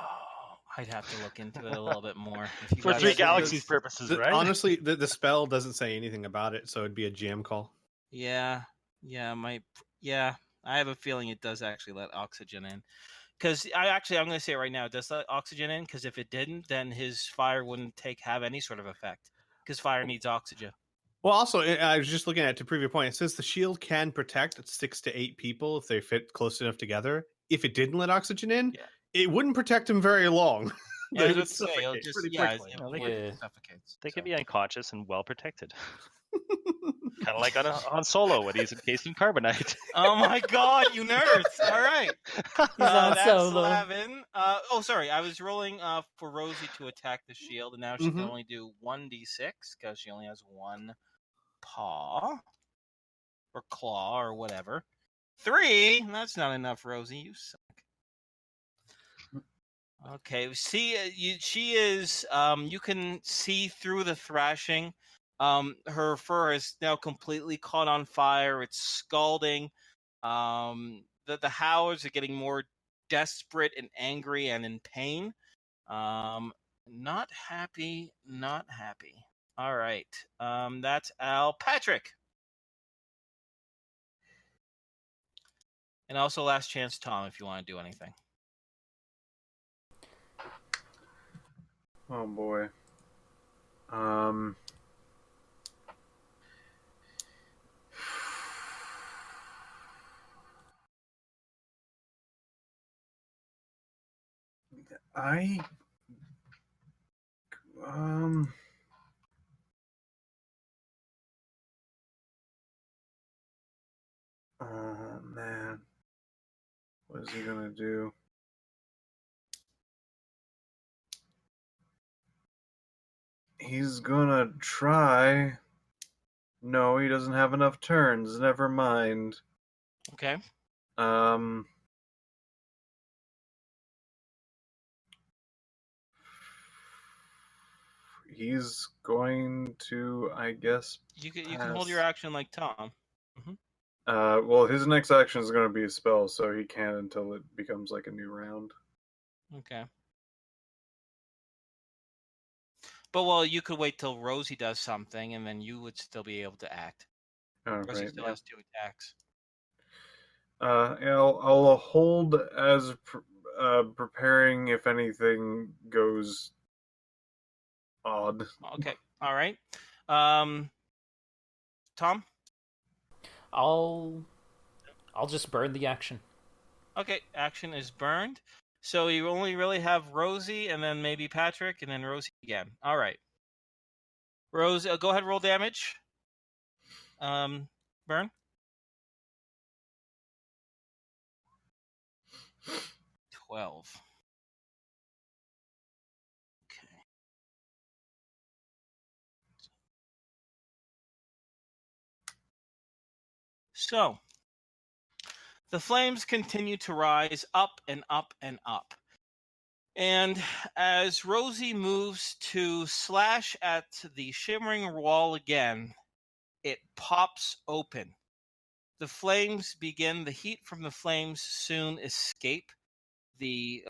Oh, I'd have to look into it a little bit more. If you For guys- 3 galaxies purposes, right? Honestly, the spell doesn't say anything about it, so it'd be a jam call. Yeah, I have a feeling it does actually let oxygen in. Because I'm going to say it right now, it does let oxygen in, because if it didn't, then his fire wouldn't have any sort of effect. Because fire needs oxygen. Well, also, I was just looking at it to prove your point. It says the shield can protect 6 to 8 people if they fit close enough together. If it didn't let oxygen in, Yeah. it wouldn't protect them very long. Yeah, I They was would about to say, it'll suffocate just pretty yeah, quickly. it Yeah. suffocates. They could so. be unconscious and well protected. Kind of like on Solo when he's encased in carbonite. Oh my god, you nerds! All right. He's on That's Solo. 11. Oh, sorry. I was rolling for Rosie to attack the shield, and now she can only do 1d6 because she only has one paw or claw or whatever. 3. That's not enough, Rosie. You suck. Okay. See, she is. You can see through the thrashing. Her fur is now completely caught on fire. It's scalding. The howlers are getting more desperate and angry and in pain. Not happy, not happy. All right. That's Al Patrick. And also last chance, Tom, if you want to do anything. Oh boy. I oh man. What is he gonna do? He's gonna try. No, he doesn't have enough turns. Never mind. Okay. He's going to, I guess. You can hold your pass. action like Tom. Well, his next action is going to be a spell, so he can't until it becomes like a new round. Okay. But well, you could wait till Rosie does something, and then you would still be able to act. Oh, Rosie right. still Yeah. has 2 attacks. Yeah, I'll hold as preparing if anything goes odd. Okay. All right. Tom. I'll just burn the action. Okay. Action is burned. So you only really have Rosie, and then maybe Patrick, and then Rosie again. All right. Rose, go ahead. Roll damage. Burn. 12. Okay. So, the flames continue to rise up and up and up. And as Rosie moves to slash at the shimmering wall again, it pops open. The flames begin, the heat from the flames soon escape the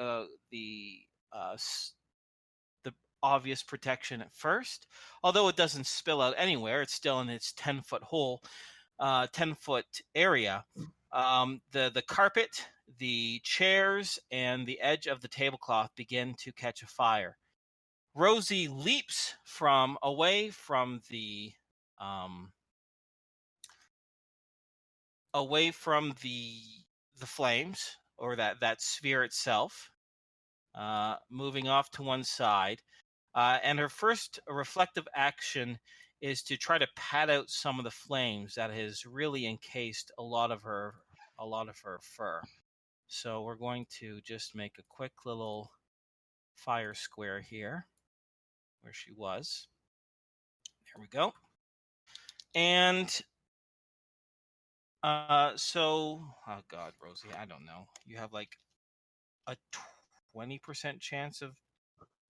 obvious protection at first. Although it doesn't spill out anywhere, it's still in its 10-foot hole, 10-foot area. The carpet, the chairs, and the edge of the tablecloth begin to catch a fire. Rosie leaps away from the flames, or that sphere itself, moving off to one side. And her first reflective action is to try to pat out some of the flames that has really encased a lot of her fur. So we're going to just make a quick little fire square here where she was. There we go. And so, oh God, Rosie, I don't know. You have like a 20% chance of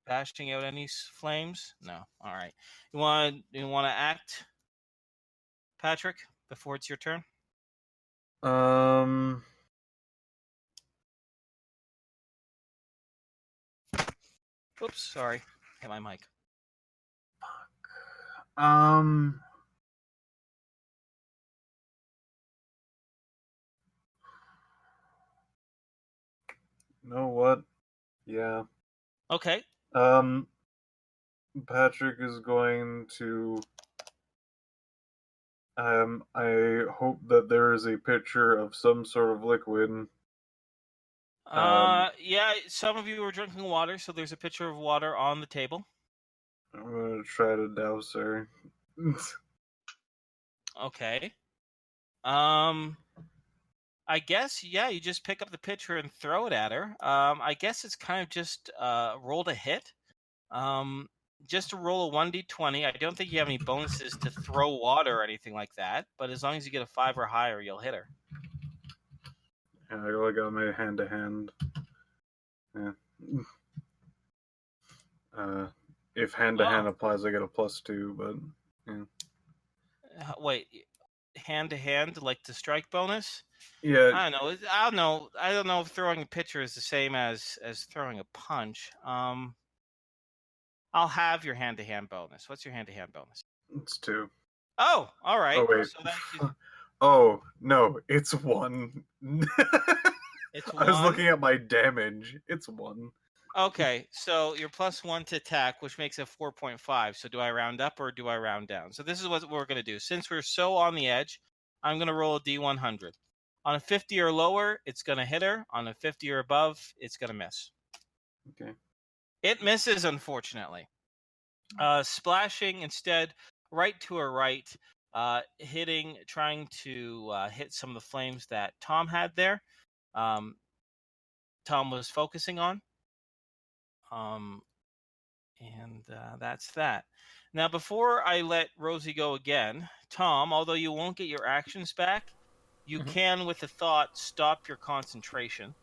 bashing out any flames? No. All right. You want to act, Patrick, before it's your turn? Oops, sorry. Hit my mic. Know what? Yeah. Okay. Patrick is going to. I hope that there is a pitcher of some sort of liquid. Yeah, some of you are drinking water, so there's a pitcher of water on the table. I'm gonna try to douse her. Okay. I guess, yeah, you just pick up the pitcher and throw it at her. I guess it's kind of just roll to hit. Just to roll a 1d20. I don't think you have any bonuses to throw water or anything like that, but as long as you get a 5 or higher, you'll hit her. Yeah, I got my hand to hand. Yeah. If hand to hand applies, I get a +2, but yeah. Wait, hand to hand, like the strike bonus? Yeah. I don't know. I don't know if throwing a pitcher is the same as throwing a punch. I'll have your hand to hand bonus. What's your hand to hand bonus? It's 2. Oh, all right. Oh wait. So that Oh no, it's 1. It's I was 1? looking at my damage. It's 1. Okay, so you're +1 to attack, which makes it 4.5. So do I round up or do I round down? So this is what we're going to do. Since we're so on the edge, I'm going to roll a D100. On a 50 or lower, it's going to hit her. On a 50 or above, it's going to miss. Okay. It misses, unfortunately. Splashing instead right to her right, trying to hit some of the flames that Tom had there. Tom was focusing on. And that's that. Now, before I let Rosie go again, Tom, although you won't get your actions back, you can, with a thought, stop your concentration.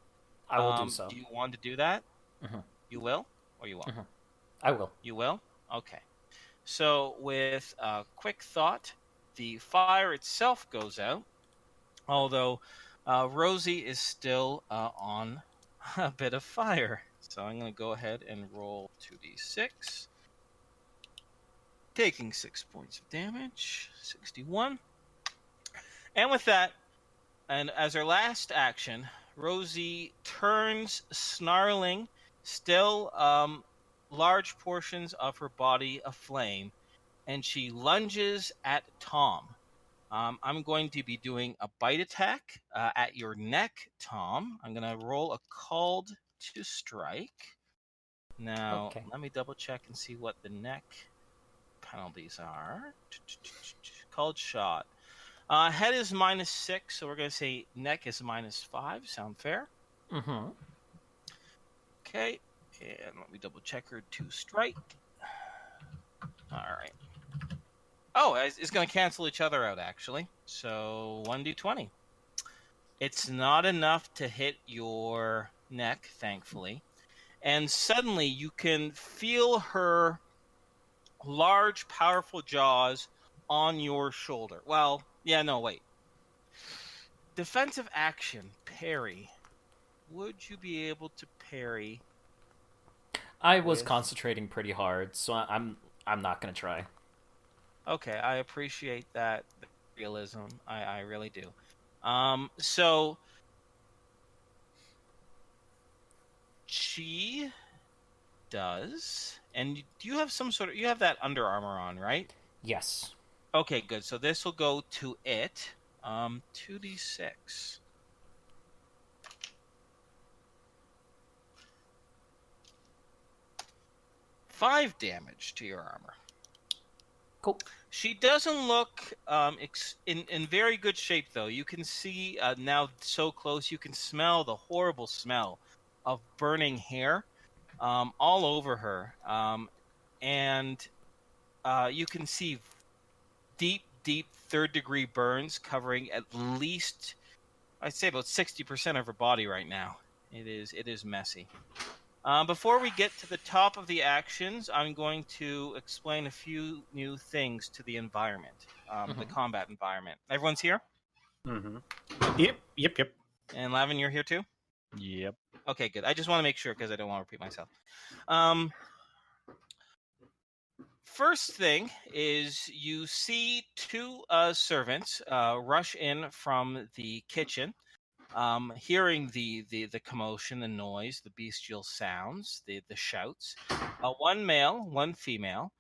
I will do so. Do you want to do that? You will, or you won't? I will. You will? Okay. So, with a quick thought, the fire itself goes out, although Rosie is still on a bit of fire. So I'm going to go ahead and roll 2d6. Taking 6 points of damage. 61. And with that, and as her last action, Rosie turns, snarling, still large portions of her body aflame, and she lunges at Tom. I'm going to be doing a bite attack at your neck, Tom. I'm going to roll a called to strike. Now, Let me double check and see what the neck penalties are. Called shot. Head is -6, so we're going to say neck is -5. Sound fair? Okay, and let me double check her to strike. All right. Oh, it's going to cancel each other out, actually. So 1d20. It's not enough to hit your neck, thankfully. And suddenly you can feel her large, powerful jaws on your shoulder. Well, yeah, no, wait. Defensive action, parry. Would you be able to parry? I was concentrating pretty hard, so I'm not going to try. Okay, I appreciate that realism. I really do. So she does, and do you have some sort of, you have that Under Armour on, right? Yes. Okay, good. So this will go to it. 2d6. Five damage to your armor. Cool. She doesn't look in very good shape, though. You can see now so close, you can smell the horrible smell of burning hair all over her. And you can see deep, third-degree burns covering at least, I'd say, about 60% of her body right now. It is messy. Before we get to the top of the actions, I'm going to explain a few new things to the environment, the combat environment. Everyone's here? Yep. And Lavin, you're here too? Yep. Okay, good. I just want to make sure because I don't want to repeat myself. First thing is you see two servants rush in from the kitchen. Hearing the commotion, the noise, the bestial sounds, the shouts. One male, one female,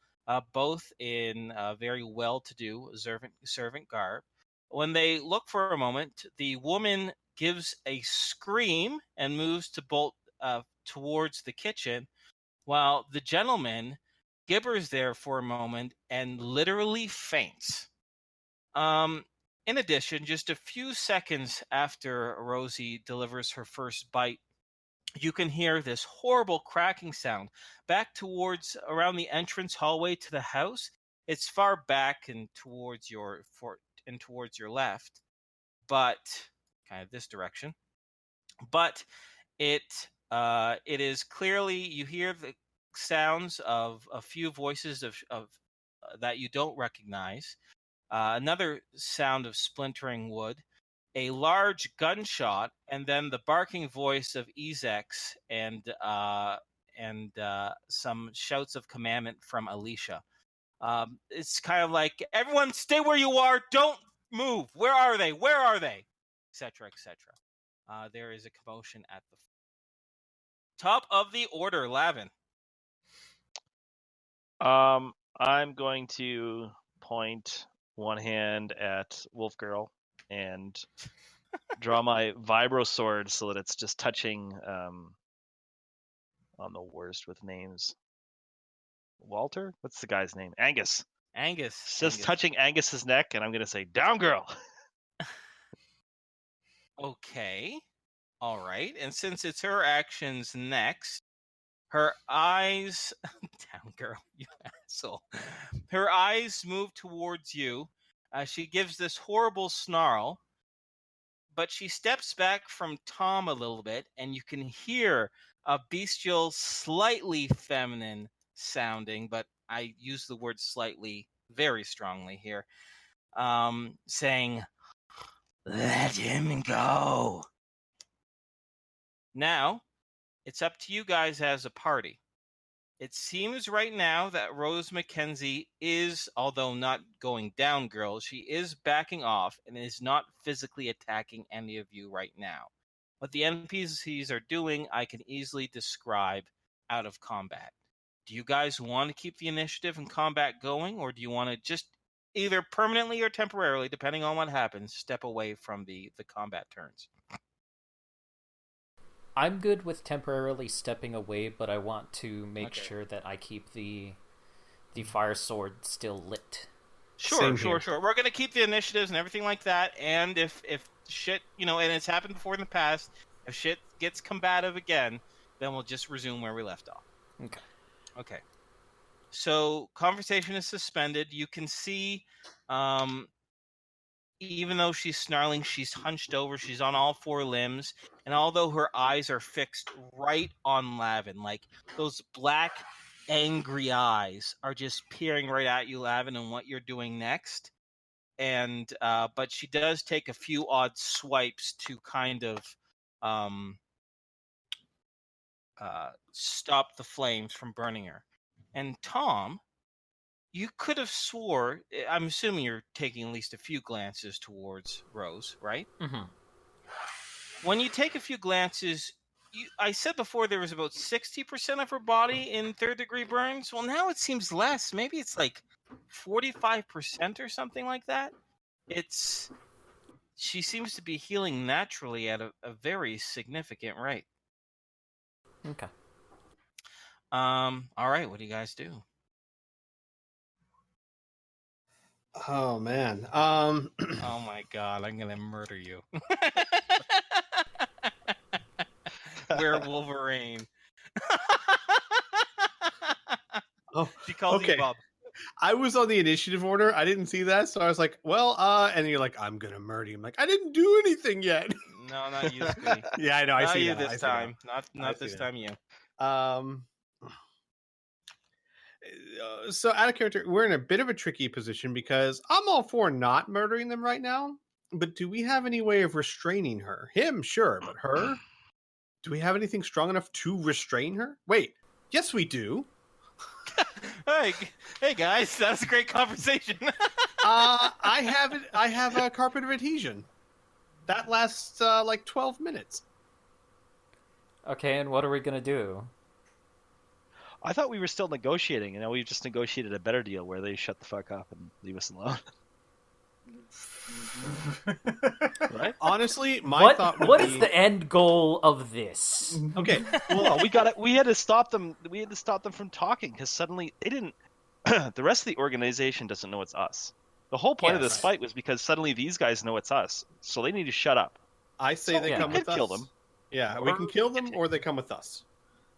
both in very well-to-do servant garb. When they look for a moment, the woman gives a scream and moves to bolt towards the kitchen, while the gentleman gibbers there for a moment and literally faints. In addition, just a few seconds after Rosie delivers her first bite, you can hear this horrible cracking sound back towards around the entrance hallway to the house. It's far back and towards your left, but kind of this direction. But it is clearly, you hear the sounds of a few voices of that you don't recognize. Another sound of splintering wood, a large gunshot, and then the barking voice of Ezex and some shouts of commandment from Alicia. It's kind of like, everyone stay where you are, don't move. Where are they? Where are they? Etc. etc. There is a commotion at the top of the order. Lavin. I'm going to point one hand at Wolf Girl and draw my vibro sword so that it's just touching on the worst with names. Walter? What's the guy's name? Angus. Angus. It's just Angus. touching Angus's neck, and I'm going to say, down, girl. Okay. All right. And since it's her actions next, her eyes... Down, girl, you asshole. Her eyes move towards you. She gives this horrible snarl, but she steps back from Tom a little bit, and you can hear a bestial, slightly feminine sounding, but I use the word slightly very strongly here, saying, "Let him go." Now, it's up to you guys as a party. It seems right now that Rose Mackenzie is, although not going down, girls, she is backing off and is not physically attacking any of you right now. What the NPCs are doing, I can easily describe out of combat. Do you guys want to keep the initiative and combat going, or do you want to just either permanently or temporarily, depending on what happens, step away from the combat turns? I'm good with temporarily stepping away, but I want to make Okay. sure that I keep the fire sword still lit. Sure. We're going to keep the initiatives and everything like that, and if shit, and it's happened before in the past, if shit gets combative again, then we'll just resume where we left off. Okay. So, conversation is suspended. You can see, even though she's snarling, she's hunched over, she's on all four limbs, and although her eyes are fixed right on Lavin, like those black, angry eyes are just peering right at you, Lavin, and what you're doing next. And but she does take a few odd swipes to kind of stop the flames from burning her. And Tom, you could have swore, I'm assuming you're taking at least a few glances towards Rose, right? Mm-hmm. When you take a few glances, I said before there was about 60% of her body in third-degree burns. Well, now it seems less. Maybe it's like 45% or something like that. She seems to be healing naturally at a very significant rate. Okay. All right, what do you guys do? Oh man. Oh my god, I'm gonna murder you. We're Wolverine. Oh, She calls okay. you Bob. I was on the initiative order. I didn't see that, so I was like, "Well, and you're like, I'm gonna murder you." I'm like, I didn't do anything yet. No, not you, Squiddy. Yeah, I know. I Not see you that. this I see time. Not see this that. time, you. that. So out of character, we're in a bit of a tricky position because I'm all for not murdering them right now. But do we have any way of restraining her? Him, sure, but her? Do we have anything strong enough to restrain her? Wait, yes, we do. Hey guys, that was a great conversation. I have it. I have a carpet of adhesion. That lasts like 12 minutes. Okay, and what are we gonna do? I thought we were still negotiating, and now we've just negotiated a better deal where they shut the fuck up and leave us alone. Right? Honestly, my thought would what be... is the end goal of this? Okay, Well, we had to stop them. We had to stop them from talking because suddenly they didn't. The rest of the organization doesn't know it's us. The whole point of this Yes. fight was because suddenly these guys know it's us, so they need to shut up. I say So they yeah. come we with could us. kill them. Yeah, we can kill them, or they come with us.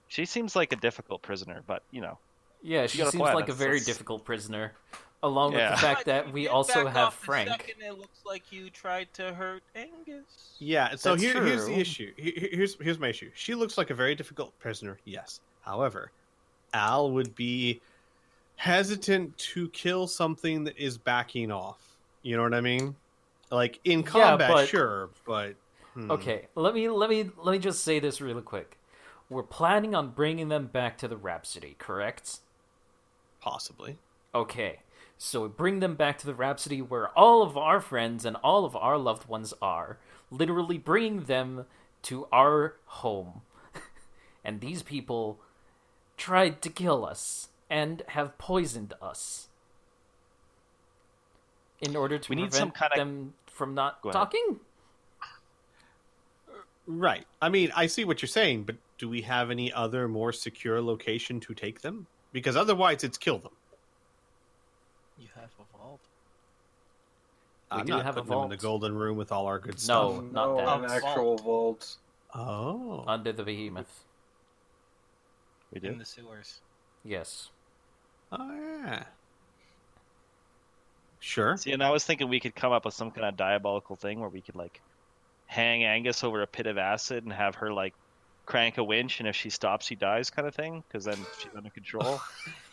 She seems like a difficult prisoner, but you know, Yeah, she got a seems plan. like a very That's- difficult prisoner. Along with Yeah. the fact that You we did also back have off the Frank. second it looks like you tried to hurt Angus. Yeah, so That's here's the true. issue. Here's my issue. She looks like a very difficult prisoner, yes. However, Al would be hesitant to kill something that is backing off. You know what I mean? Like in combat, but- sure, but Okay, let me just say this really quick. We're planning on bringing them back to the Rhapsody, correct? possibly. Okay, so we bring them back to the Rhapsody where all of our friends and all of our loved ones are, literally bringing them to our home. And these people tried to kill us and have poisoned us in order to We need prevent some kinda- them from not Go ahead. talking. Right. I mean, I see what you're saying, but do we have any other more secure location to take them? Because otherwise, it's kill them. You have evolved. We I'm do not have a putting them in the vault. golden room with all our good No. stuff. not that. An actual vault. Oh. Under the behemoth. we In do. the sewers. Yes. Oh, yeah. Sure. See, and I was thinking we could come up with some kind of diabolical thing where we could like hang Angus over a pit of acid and have her like crank a winch, and if she stops, she dies, kind of thing. Because then she's under control.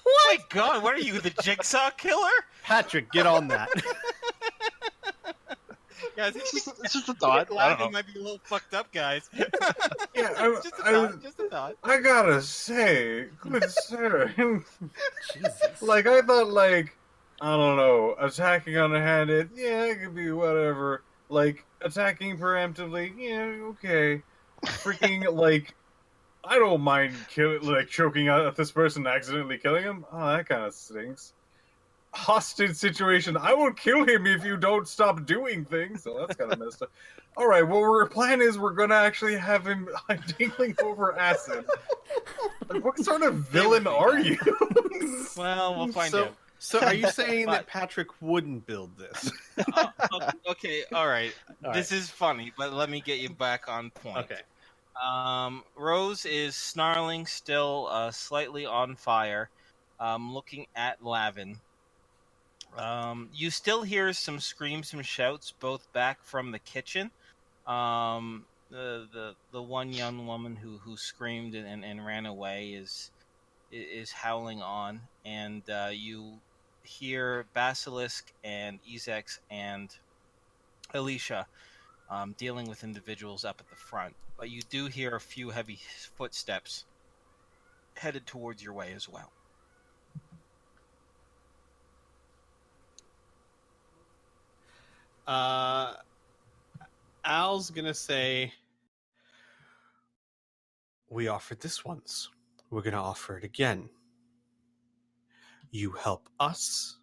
Oh my god, what are you, the Jigsaw Killer? Patrick, get on that. Guys, It's just a thought. I don't know. He might be a little fucked up, guys. Yeah, Just a thought. Just a thought. I gotta say, good sir. Jesus. Like, I thought, like, I don't know, attacking unhanded, yeah, it could be whatever. Like, attacking preemptively, yeah, okay. Freaking, like, I don't mind choking out this person and accidentally killing him. Oh, that kind of stinks. Hostage situation. I will kill him if you don't stop doing things. So that's kind of messed up. All right, well, our plan is we're gonna actually have him dangling over acid. Like, what sort of villain are you? Well, we'll find so, out. so are you saying that But- Patrick wouldn't build this? Okay, all right. All This is funny, but let me get you back on point. Okay. Rose is snarling, still slightly on fire, looking at Lavin. You still hear some screams and shouts, both back from the kitchen. The one young woman who screamed and ran away is howling on, and you hear Basilisk and Ezex and Alicia dealing with individuals up at the front. But you do hear a few heavy footsteps headed towards your way as well. Al's gonna say, "We offered this once. We're gonna offer it again. You help us,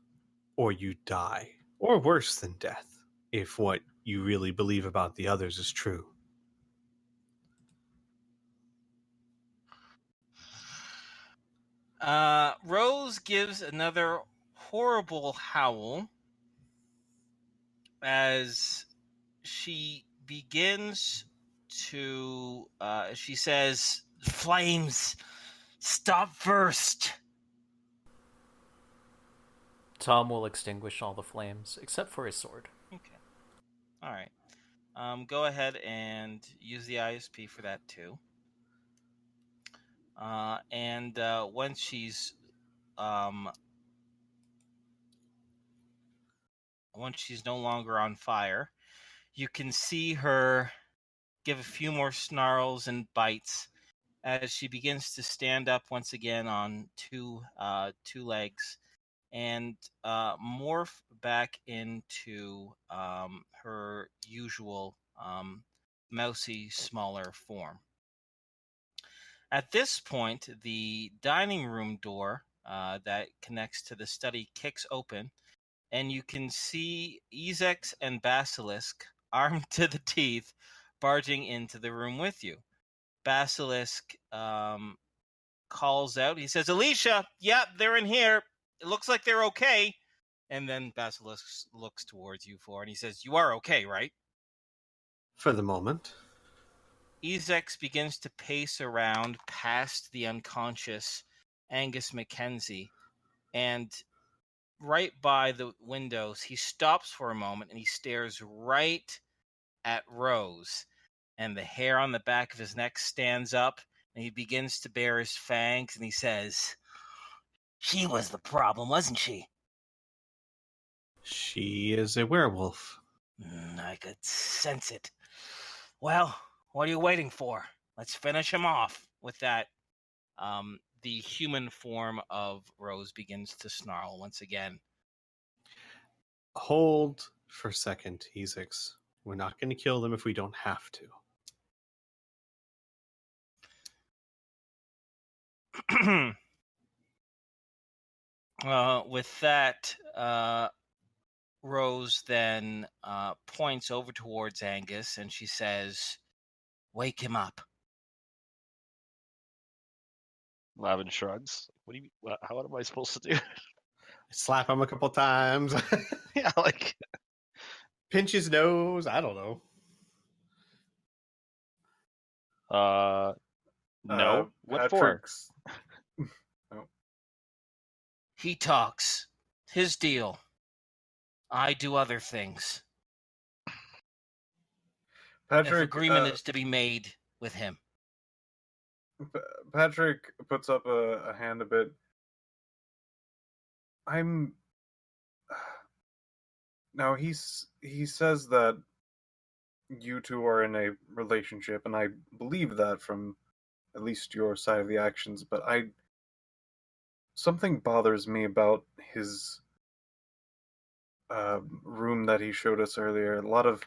or you die, or worse than death, if what you really believe about the others is true." Rose gives another horrible howl as she begins to. She says, "Flames, stop first." Tom will extinguish all the flames, except for his sword. Okay. All right. Go ahead and use the ISP for that too. And once she's no longer on fire, you can see her give a few more snarls and bites as she begins to stand up once again on two legs and morph back into her usual mousy, smaller form. At this point, the dining room door that connects to the study kicks open, and you can see Ezex and Basilisk, armed to the teeth, barging into the room with you. Basilisk calls out. He says, Alicia, yep, they're in here. It looks like they're okay. And then Basilisk looks towards you four, and he says, you are okay, right? For the moment. Ezex begins to pace around past the unconscious Angus Mackenzie, and right by the windows, he stops for a moment and he stares right at Rose, and the hair on the back of his neck stands up, and he begins to bare his fangs, and he says, she was the problem, wasn't she? She is a werewolf. I could sense it. Well, what are you waiting for? Let's finish him off. With that, the human form of Rose begins to snarl once again. Hold for a second, Ezex. We're not going to kill them if we don't have to. With that, Rose then points over towards Angus and she says, wake him up. Lavin shrugs. What do you? How am I supposed to do? Slap him a couple times. Yeah, like pinch his nose. I don't know. No. What Patrick's... for? No. He talks. His deal. I do other things. Patrick, if agreement is to be made with him. Patrick puts up a hand a bit. Now he says that you two are in a relationship, and I believe that from at least your side of the actions, but something bothers me about his room that he showed us earlier. A lot of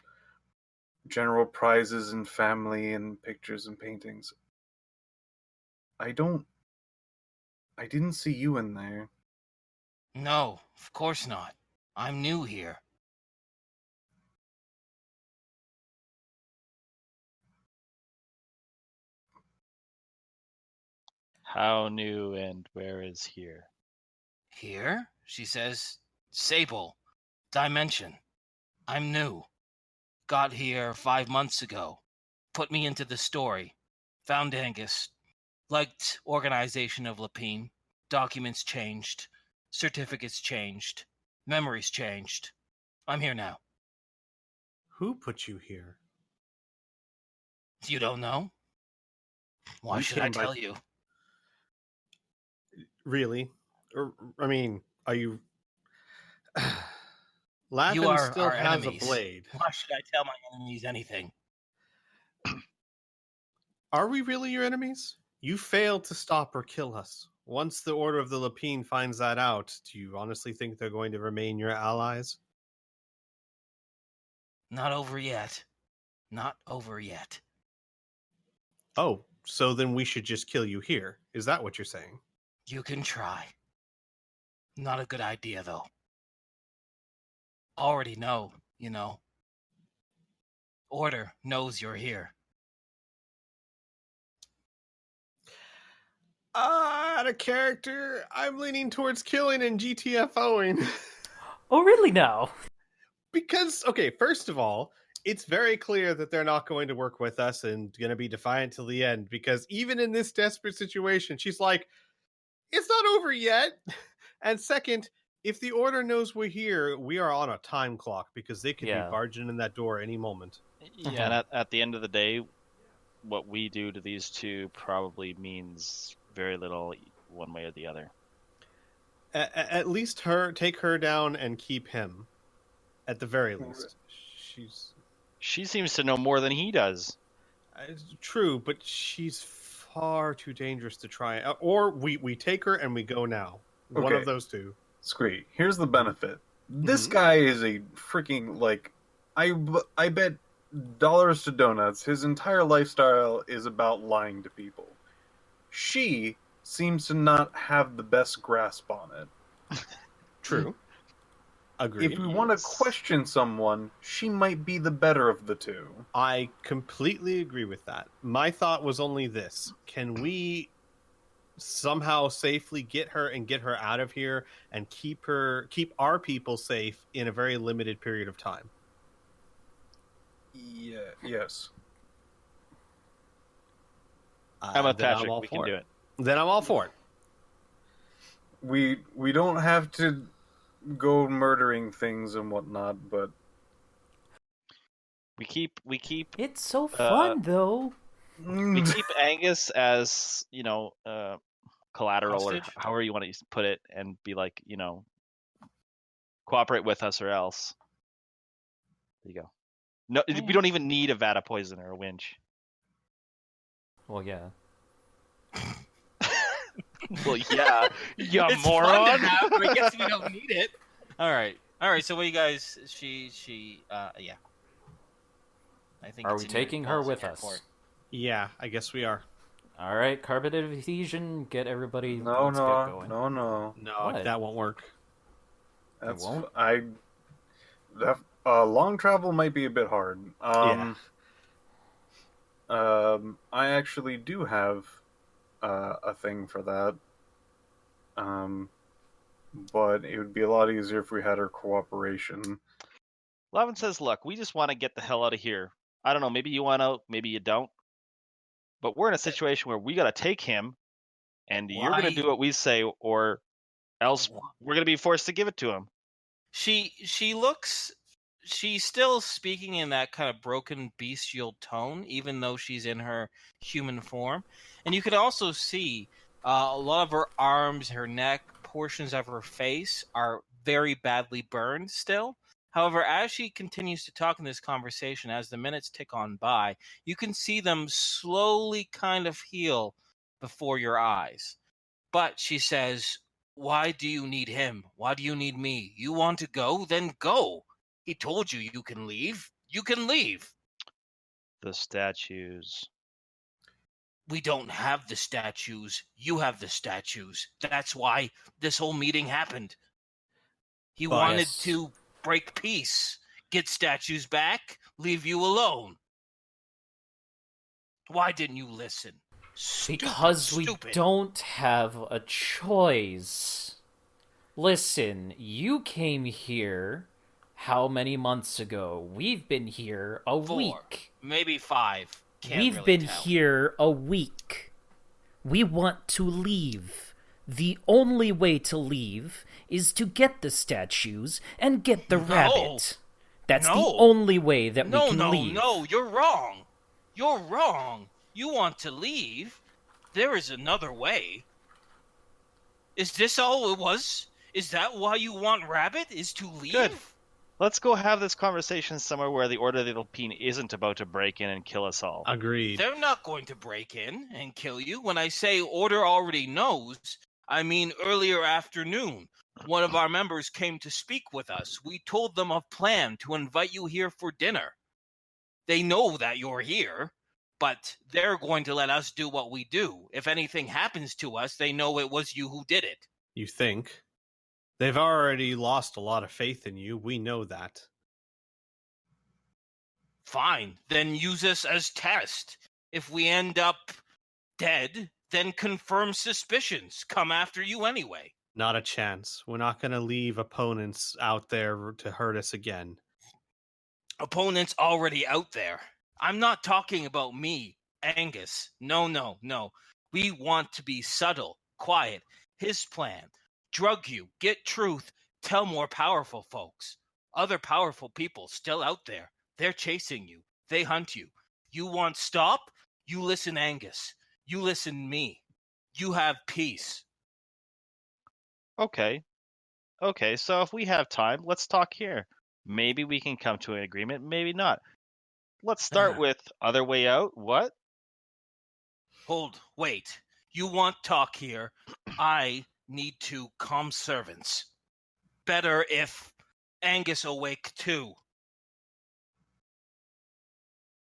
general prizes and family and pictures and paintings. I didn't see you in there. No, of course not. I'm new here. How new and where is here? Here? She says, Sable, Dimension. I'm new. Got here 5 months ago. Put me into the story. Found Angus. Liked organization of Lapine. Documents changed. Certificates changed. Memories changed. I'm here now. Who put you here? You don't know? Why should I tell you? Really? I mean, are you... Laughin You are still our has enemies. a blade. Why should I tell my enemies anything? Are we really your enemies? You failed to stop or kill us. Once the Order of the Lapine finds that out, do you honestly think they're going to remain your allies? Not over yet. Not over yet. Oh, so then we should just kill you here. Is that what you're saying? You can try. Not a good idea, though. Already know, you know. Order knows you're here. Out of character, I'm leaning towards killing and GTFOing. Oh, really now? Because, okay, first of all, it's very clear that they're not going to work with us and going to be defiant till the end. Because even in this desperate situation, she's like, it's not over yet. And second, if the Order knows we're here, we are on a time clock because they could be barging in that door any moment. Yeah, and at the end of the day, what we do to these two probably means very little one way or the other. At least take her down and keep him. At the very least. She seems to know more than he does. True, but she's far too dangerous to try. Or we take her and we go now. Okay. One of those two. Scree, here's the benefit. This guy is a freaking, like, I bet dollars to donuts, his entire lifestyle is about lying to people. She seems to not have the best grasp on it. True. Agreed. If we want to Yes. question someone, she might be the better of the two. I completely agree with that. My thought was only this: can we somehow safely get her out of here and keep our people safe in a very limited period of time? Yeah. Yes. I'm with Then Patrick. all We for can do it. Then I'm all for it. We don't have to go murdering things and whatnot, but We keep It's so fun, though. we keep Angus as collateral Hostage? or however you want to put it, and be like, cooperate with us or else. There you go. No, we don't even need a vat of poison or a winch. Well, yeah. Well, yeah, you It's moron. fun to have, but I guess we don't need it. All right. So what you guys? Yeah. I think. Are it's we in your taking her policy with report. us? Yeah, I guess we are. All right, carpet adhesion. Get everybody. no, let's get no, going. no. No, What? that won't work. That's won't? long travel might be a bit hard. Yeah. I actually do have a thing for that. But it would be a lot easier if we had her cooperation. Lavin says, "Look, we just want to get the hell out of here. I don't know. Maybe you want out. Maybe you don't. But we're in a situation where we got to take him, and you're going to Why? do what we say, or else we're going to be forced to give it to him." She looks. She's still speaking in that kind of broken bestial tone, even though she's in her human form. And you can also see a lot of her arms, her neck, portions of her face are very badly burned still. However, as she continues to talk in this conversation, as the minutes tick on by, you can see them slowly kind of heal before your eyes. But she says, "Why do you need him? Why do you need me? You want to go? Then go. He told you you can leave. You can leave. The statues. We don't have the statues. You have the statues. That's why this whole meeting happened. He But- wanted Yes. to break peace, get statues back, leave you alone. Why didn't you listen? Because we Stupid. don't have a choice. Listen, you came here how many months ago? We've been here a 4, week. maybe 5. Can't We've really been tell. here a week. We want to leave. The only way to leave is to get the statues and get the rabbit. That's the No. only way that we No, can no, leave. no, you're wrong. You're wrong. You want to leave? There is another way. Is this all it was? Is that why you want Rabbit? Is to leave? Good. Let's go have this conversation somewhere where the Order of the Little Peen isn't about to break in and kill us all. Agreed. They're not going to break in and kill you. When I say Order already knows, I mean earlier afternoon. One of our members came to speak with us. We told them a plan to invite you here for dinner. They know that you're here, but they're going to let us do what we do. If anything happens to us, they know it was you who did it. You think? They've already lost a lot of faith in you. We know that. Fine, then use us as test. If we end up dead, then confirm suspicions. Come after you anyway. Not a chance. We're not going to leave opponents out there to hurt us again. Opponents already out there. I'm not talking about me, Angus. No. We want to be subtle, quiet. His plan. Drug you, get truth, tell more powerful folks. Other powerful people still out there. They're chasing you. They hunt you. You want stop? You listen, Angus. You listen, me. You have peace. Okay, so if we have time, let's talk here. Maybe we can come to an agreement, maybe not. Let's start with other way out. What? Hold, wait. You want talk here. I need to calm servants. Better if Angus awake too.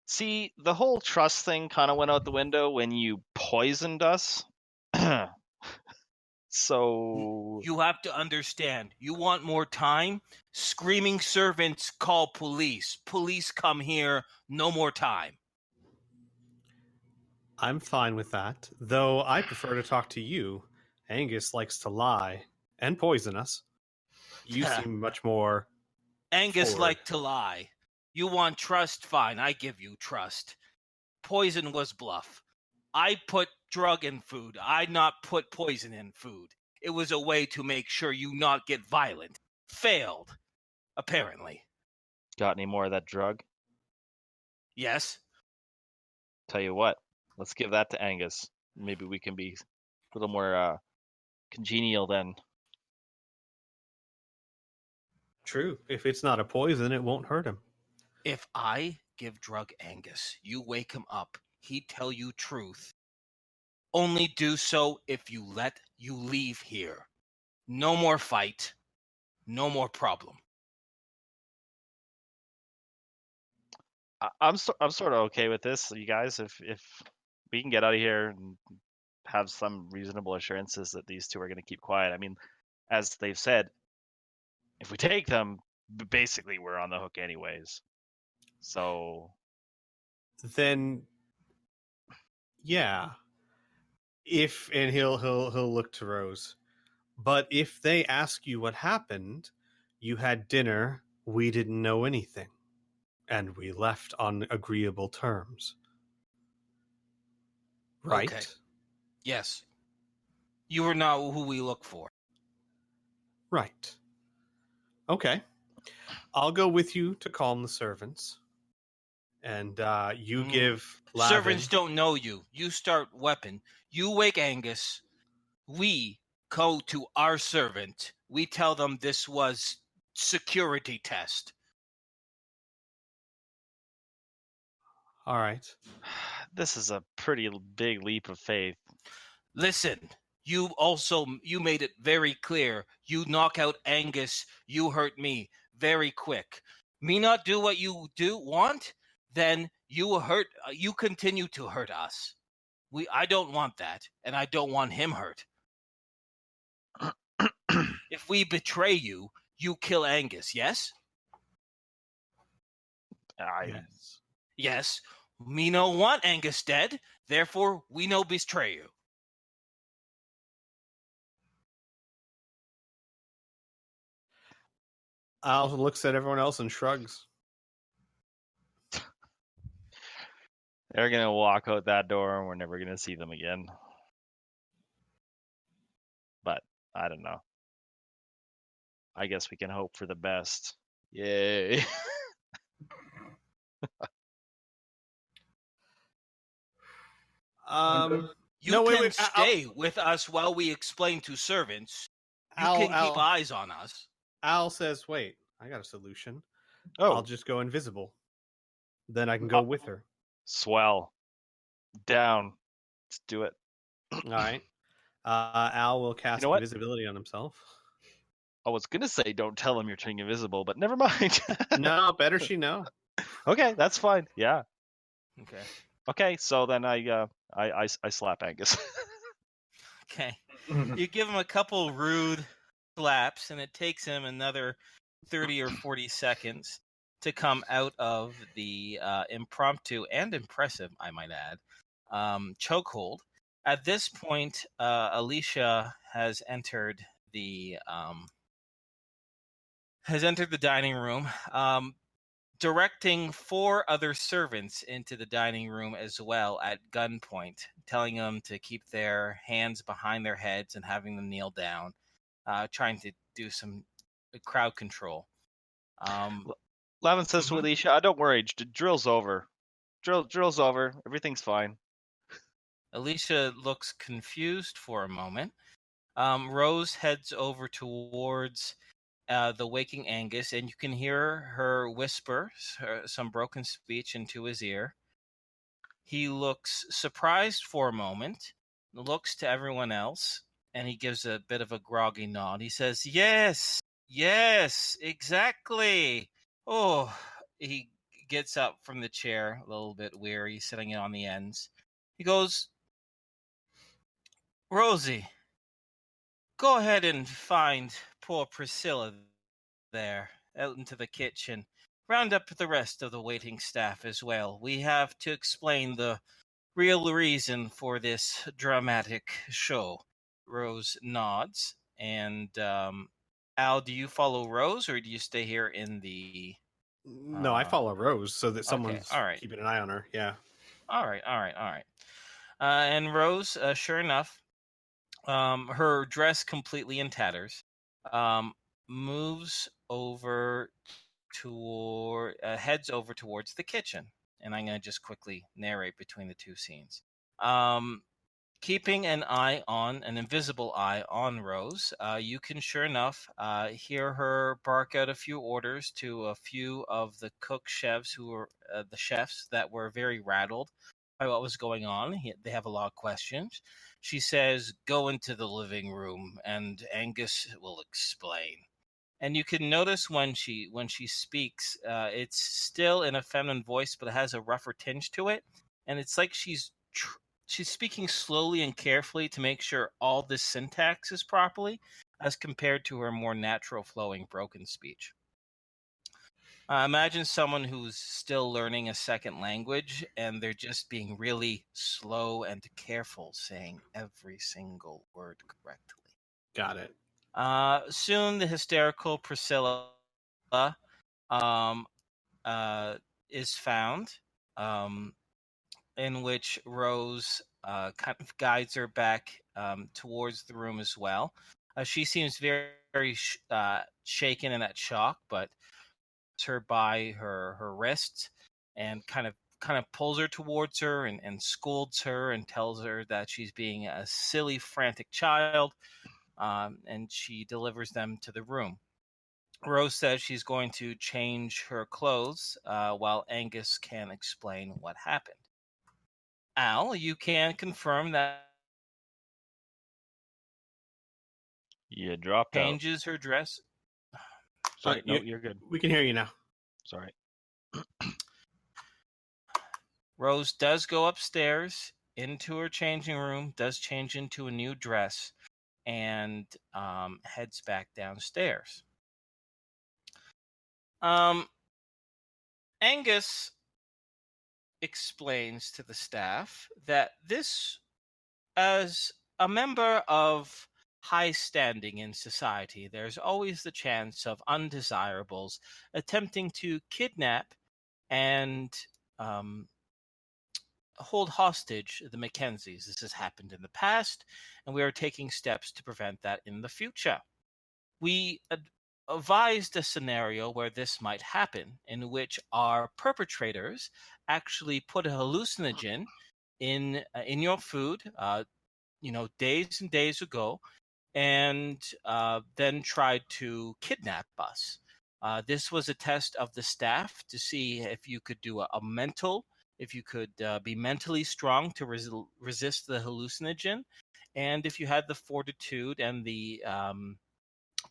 See, the whole trust thing kind of went out the window when you poisoned us. So You have to understand. You want more time? Screaming servants call police. Police come here. No more time. I'm fine with that, though I prefer to talk to you. Angus likes to lie and poison us. You seem much more Angus forward. liked to lie. You want trust? Fine, I give you trust. Poison was bluff. I put drug in food. I not put poison in food. It was a way to make sure you not get violent. Failed, apparently. got any more of that drug? Yes. Tell you what, let's give that to Angus. Maybe we can be a little more congenial then. True. If it's not a poison, it won't hurt him. If I give drug Angus, you wake him up. He'd tell you truth. Only do so if you let you leave here. No more fight. No more problem. I'm sort of okay with this, you guys. If we can get out of here and have some reasonable assurances that these two are going to keep quiet. I mean, as they've said, if we take them, basically we're on the hook anyways. So Then, yeah. If and he'll look to Rose. But if they ask you what happened, you had dinner, we didn't know anything, and we left on agreeable terms. Right? Okay. Yes. You are not who we look for. Right. Okay. I'll go with you to calm the servants. And you give Lavin... Servants don't know you. You start weapon. You wake Angus. We go to our servant. We tell them this was security test. All right. this is a pretty big leap of faith. Listen, you made it very clear. You knock out Angus, you hurt me very quick. Me not do what you want, then you continue to hurt us. I don't want that, and I don't want him hurt. If we betray you, you kill Angus, yes? Yes. Yes. Me no want Angus dead, therefore we no betray you. Al looks at everyone else and shrugs. They're going to walk out that door and we're never going to see them again. But I don't know. I guess we can hope for the best. Yay. You can stay with us while we explain to servants. You can keep eyes on us. Al says, wait, I got a solution. Oh, I'll just go invisible. Then I can go with her. swell. Down. Let's do it. All right. Al will cast know what? invisibility on himself. I was going to say don't tell him you're turning invisible, but never mind. No, better she know. Okay, that's fine. Yeah. Okay. Okay, so then I slap Angus. Okay. You give him a couple rude slaps, and it takes him another 30 or 40 seconds to come out of the impromptu and impressive, I might add, chokehold. At this point, Alicia has entered the dining room, directing 4 other servants into the dining room as well at gunpoint, telling them to keep their hands behind their heads and having them kneel down, trying to do some crowd control. Lavin says to Alicia, don't worry, drill's over. Drill's over. Everything's fine. Alicia looks confused for a moment. Rose heads over towards the waking Angus, and you can hear her whisper some broken speech into his ear. He looks surprised for a moment, looks to everyone else, and he gives a bit of a groggy nod. He says, yes, exactly. Oh, he gets up from the chair, a little bit weary, sitting on the ends. He goes, Rosie, go ahead and find poor Priscilla there out into the kitchen. Round up the rest of the waiting staff as well. We have to explain the real reason for this dramatic show. Rose nods. And Al, do you follow Rose or do you stay here in the. No, I follow Rose so that okay, someone's all right. keeping an eye on her. Yeah. All right. And Rose, sure enough, her dress completely in tatters, moves over heads over towards the kitchen. And I'm going to just quickly narrate between the two scenes. Keeping an invisible eye on Rose, you can sure enough hear her bark out a few orders to a few of the cook chefs who were the chefs that were very rattled by what was going on. They have a lot of questions. She says, "Go into the living room, and Angus will explain." And you can notice when she speaks, it's still in a feminine voice, but it has a rougher tinge to it, and it's like she's speaking slowly and carefully to make sure all the syntax is properly, as compared to her more natural flowing broken speech. Imagine someone who's still learning a second language and they're just being really slow and careful, saying every single word correctly. Got it. Soon the hysterical Priscilla is found, in which Rose kind of guides her back towards the room as well. She seems very, very shaken and at shock, but her by her wrist and kind of pulls her towards her and scolds her and tells her that she's being a silly, frantic child, and she delivers them to the room. Rose says she's going to change her clothes while Angus can explain what happened. Al, you can confirm that You dropped out. changes her dress. Sorry, no, you're good. We can hear you now. Sorry. Rose does go upstairs into her changing room, does change into a new dress, and heads back downstairs. Angus explains to the staff that this, as a member of high standing in society, there's always the chance of undesirables attempting to kidnap and hold hostage the Mackenzies. This has happened in the past, and we are taking steps to prevent that in the future. We advised a scenario where this might happen, in which our perpetrators actually put a hallucinogen in your food, days and days ago, and then tried to kidnap us. This was a test of the staff to see if you could do if you could be mentally strong to resist the hallucinogen, and if you had the fortitude and the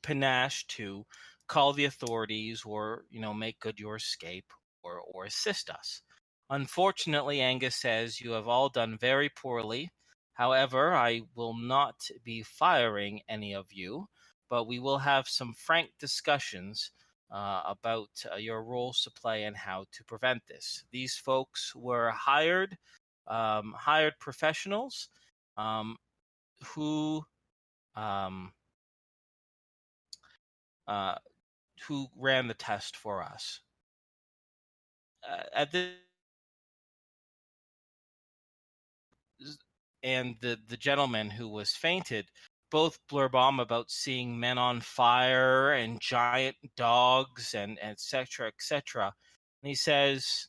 panache to call the authorities or make good your escape or assist us. Unfortunately, Angus says you have all done very poorly. However, I will not be firing any of you, but we will have some frank discussions about your roles to play and how to prevent this. These folks were hired professionals who ran the test for us. At this, and the gentleman who was fainted both blurb on about seeing men on fire and giant dogs and et cetera, et cetera. And he says,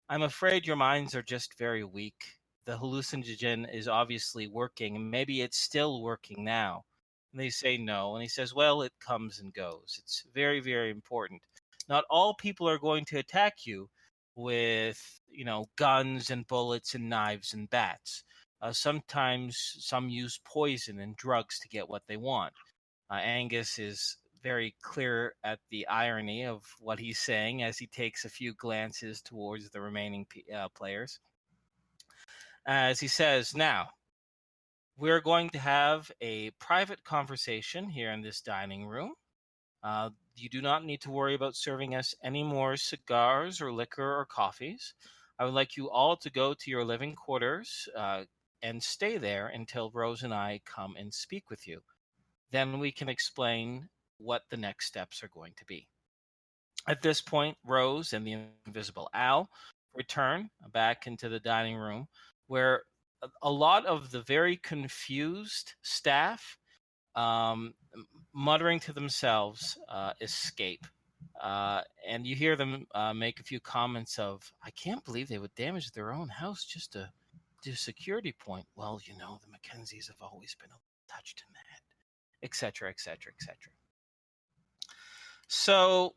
"I'm afraid your minds are just very weak. The hallucinogen is obviously working, and maybe it's still working now." And they say no. And he says, "Well, it comes and goes. It's very, very important. Not all people are going to attack you with, guns and bullets and knives and bats. Sometimes some use poison and drugs to get what they want." Angus is very clear at the irony of what he's saying as he takes a few glances towards the remaining players. As he says, "Now, we're going to have a private conversation here in this dining room. You do not need to worry about serving us any more cigars or liquor or coffees. I would like you all to go to your living quarters and stay there until Rose and I come and speak with you. Then we can explain what the next steps are going to be. At this point, Rose and the invisible owl return back into the dining room where a lot of the very confused staff, muttering to themselves, escape. And you hear them make a few comments of, I can't believe they would damage their own house just to do a security point. Well, you know, the Mackenzies have always been touched in the head, etc., etc., etc. So,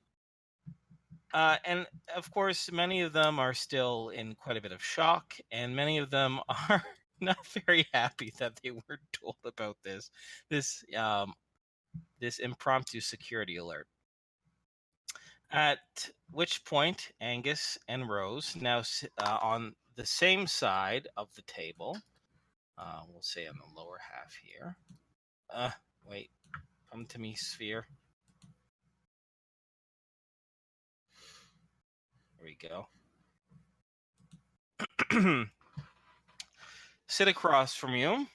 and of course, many of them are still in quite a bit of shock, and many of them are not very happy that they were told about this impromptu security alert. At which point, Angus and Rose now sit on the same side of the table. We'll say on the lower half here. Wait, come to me, Sphere. There we go. Sit across from you.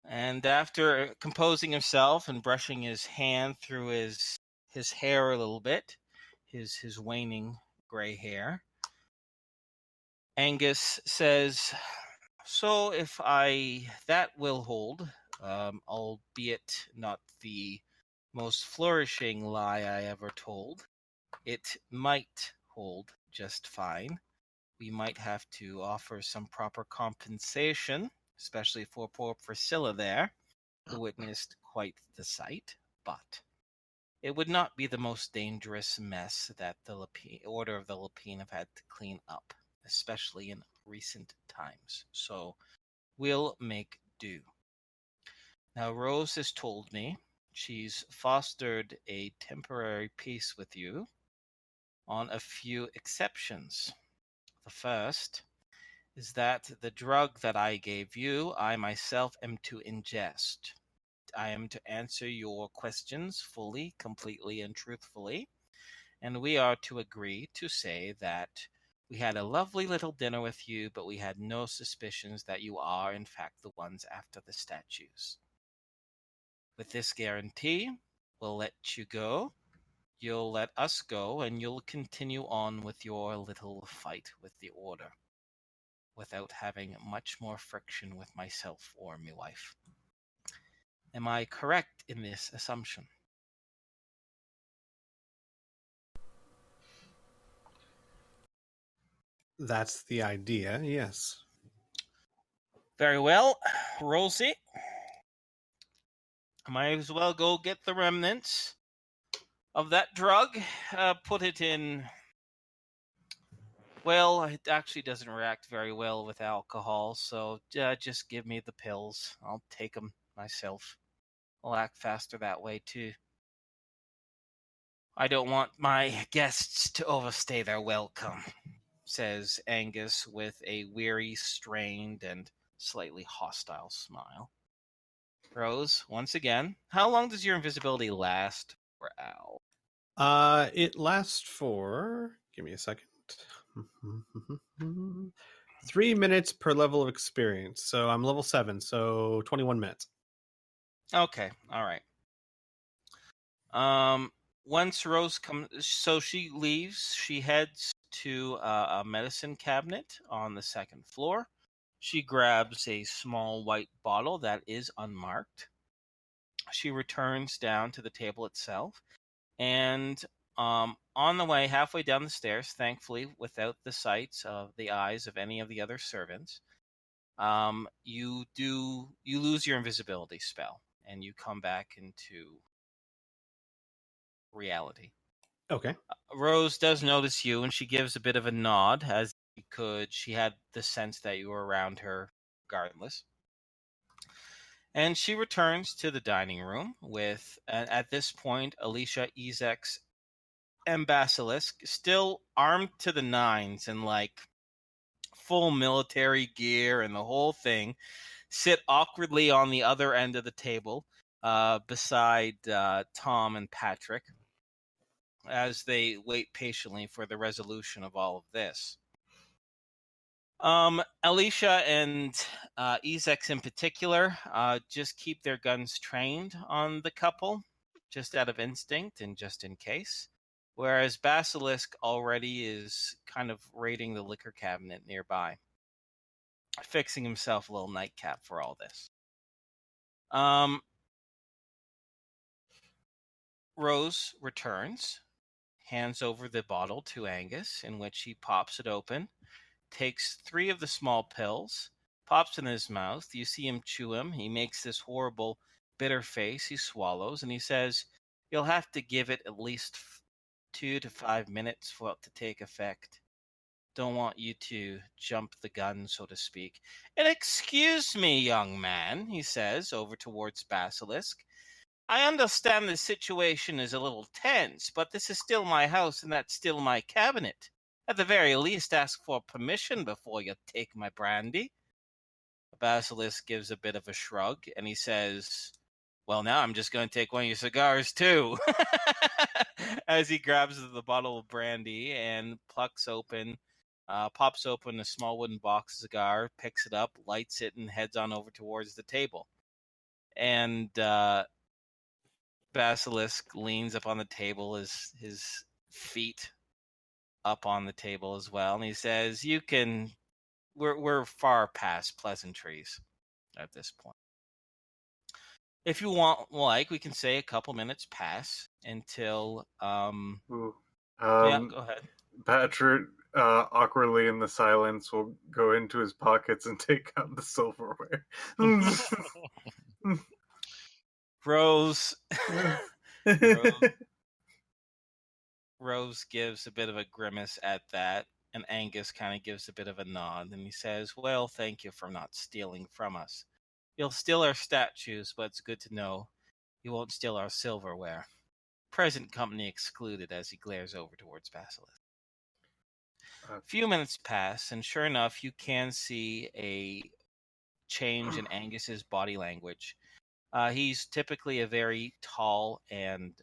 And after composing himself and brushing his hand through his hair a little bit, his waning gray hair, Angus says, so if that will hold, albeit not the most flourishing lie I ever told, it might hold just fine. We might have to offer some proper compensation, especially for poor Priscilla there, who witnessed quite the sight, but it would not be the most dangerous mess that the Order of the Lapine have had to clean up, especially in recent times. So we'll make do. Now, Rose has told me she's fostered a temporary peace with you on a few exceptions. The first is that the drug that I gave you, I myself am to ingest. I am to answer your questions fully, completely, and truthfully. And we are to agree to say that we had a lovely little dinner with you, but we had no suspicions that you are, in fact, the ones after the statues. With this guarantee, we'll let you go. You'll let us go, and you'll continue on with your little fight with the Order, without having much more friction with myself or my wife. Am I correct in this assumption? That's the idea, yes. Very well, Rosie. I might as well go get the remnants of that drug. Put it in. Well, it actually doesn't react very well with alcohol, so just give me the pills. I'll take them myself. I'll act faster that way, too. I don't want my guests to overstay their welcome, says Angus with a weary, strained, and slightly hostile smile. Rose, once again, how long does your invisibility last for Al? It lasts for, give me a second. 3 minutes per level of experience. So I'm level 7, so 21 minutes. Okay, all right. Once Rose comes, so she leaves, she heads to a medicine cabinet on the second floor. She grabs a small white bottle that is unmarked. She returns down to the table itself, and on the way, halfway down the stairs, thankfully without the sights of the eyes of any of the other servants, you lose your invisibility spell, and you come back into reality. Okay. Rose does notice you, and she gives a bit of a nod, as she had the sense that you were around her regardless. And she returns to the dining room with, at this point, Alicia, Ezex, and Basilisk still armed to the nines and full military gear and the whole thing, sit awkwardly on the other end of the table beside Tom and Patrick as they wait patiently for the resolution of all of this. Alicia and Ezex in particular just keep their guns trained on the couple, just out of instinct and just in case. Whereas Basilisk already is kind of raiding the liquor cabinet nearby, fixing himself a little nightcap for all this. Rose returns, hands over the bottle to Angus, in which he pops it open, takes 3 of the small pills, pops it in his mouth. You see him chew him. He makes this horrible, bitter face. He swallows, and he says, "You'll have to give it at least 2 to 5 minutes for it to take effect. Don't want you to jump the gun, so to speak." "And excuse me, young man," he says, over towards Basilisk. "I understand the situation is a little tense, but this is still my house and that's still my cabinet. At the very least, ask for permission before you take my brandy." Basilisk gives a bit of a shrug, and he says, "Well, now I'm just going to take one of your cigars, too." As he grabs the bottle of brandy and pops open a small wooden box cigar, picks it up, lights it, and heads on over towards the table. And Basilisk leans up on the table, his feet up on the table as well, and he says, we're far past pleasantries at this point. If you like, we can say a couple minutes pass until yeah, go ahead. Patrick awkwardly in the silence will go into his pockets and take out the silverware. Rose Rose gives a bit of a grimace at that, and Angus kind of gives a bit of a nod, and he says, "Well, thank you for not stealing from us. You'll steal our statues, but it's good to know you won't steal our silverware. Present company excluded," as he glares over towards Basilisk. A few minutes pass, and sure enough, you can see a change in Angus's body language. He's typically a very tall and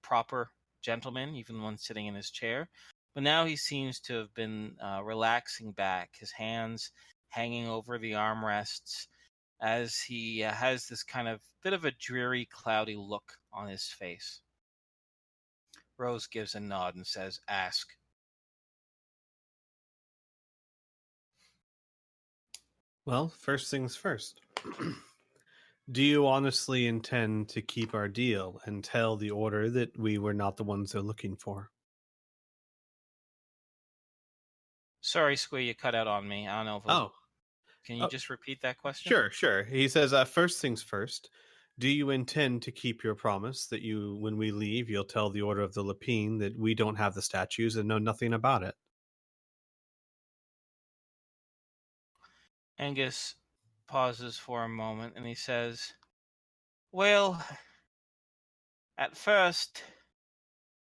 proper gentleman, even when sitting in his chair. But now he seems to have been relaxing back, his hands hanging over the armrests, as he has this kind of bit of a dreary, cloudy look on his face. Rose gives a nod and says, "Ask." Well, first things first. Do you honestly intend to keep our deal and tell the order that we were not the ones they're looking for? Sorry, Squee, you cut out on me. I don't know if it was... Can you just repeat that question? Sure. He says, first things first. Do you intend to keep your promise that when we leave, you'll tell the Order of the Lapine that we don't have the statues and know nothing about it? Angus pauses for a moment, and he says, "Well, at first,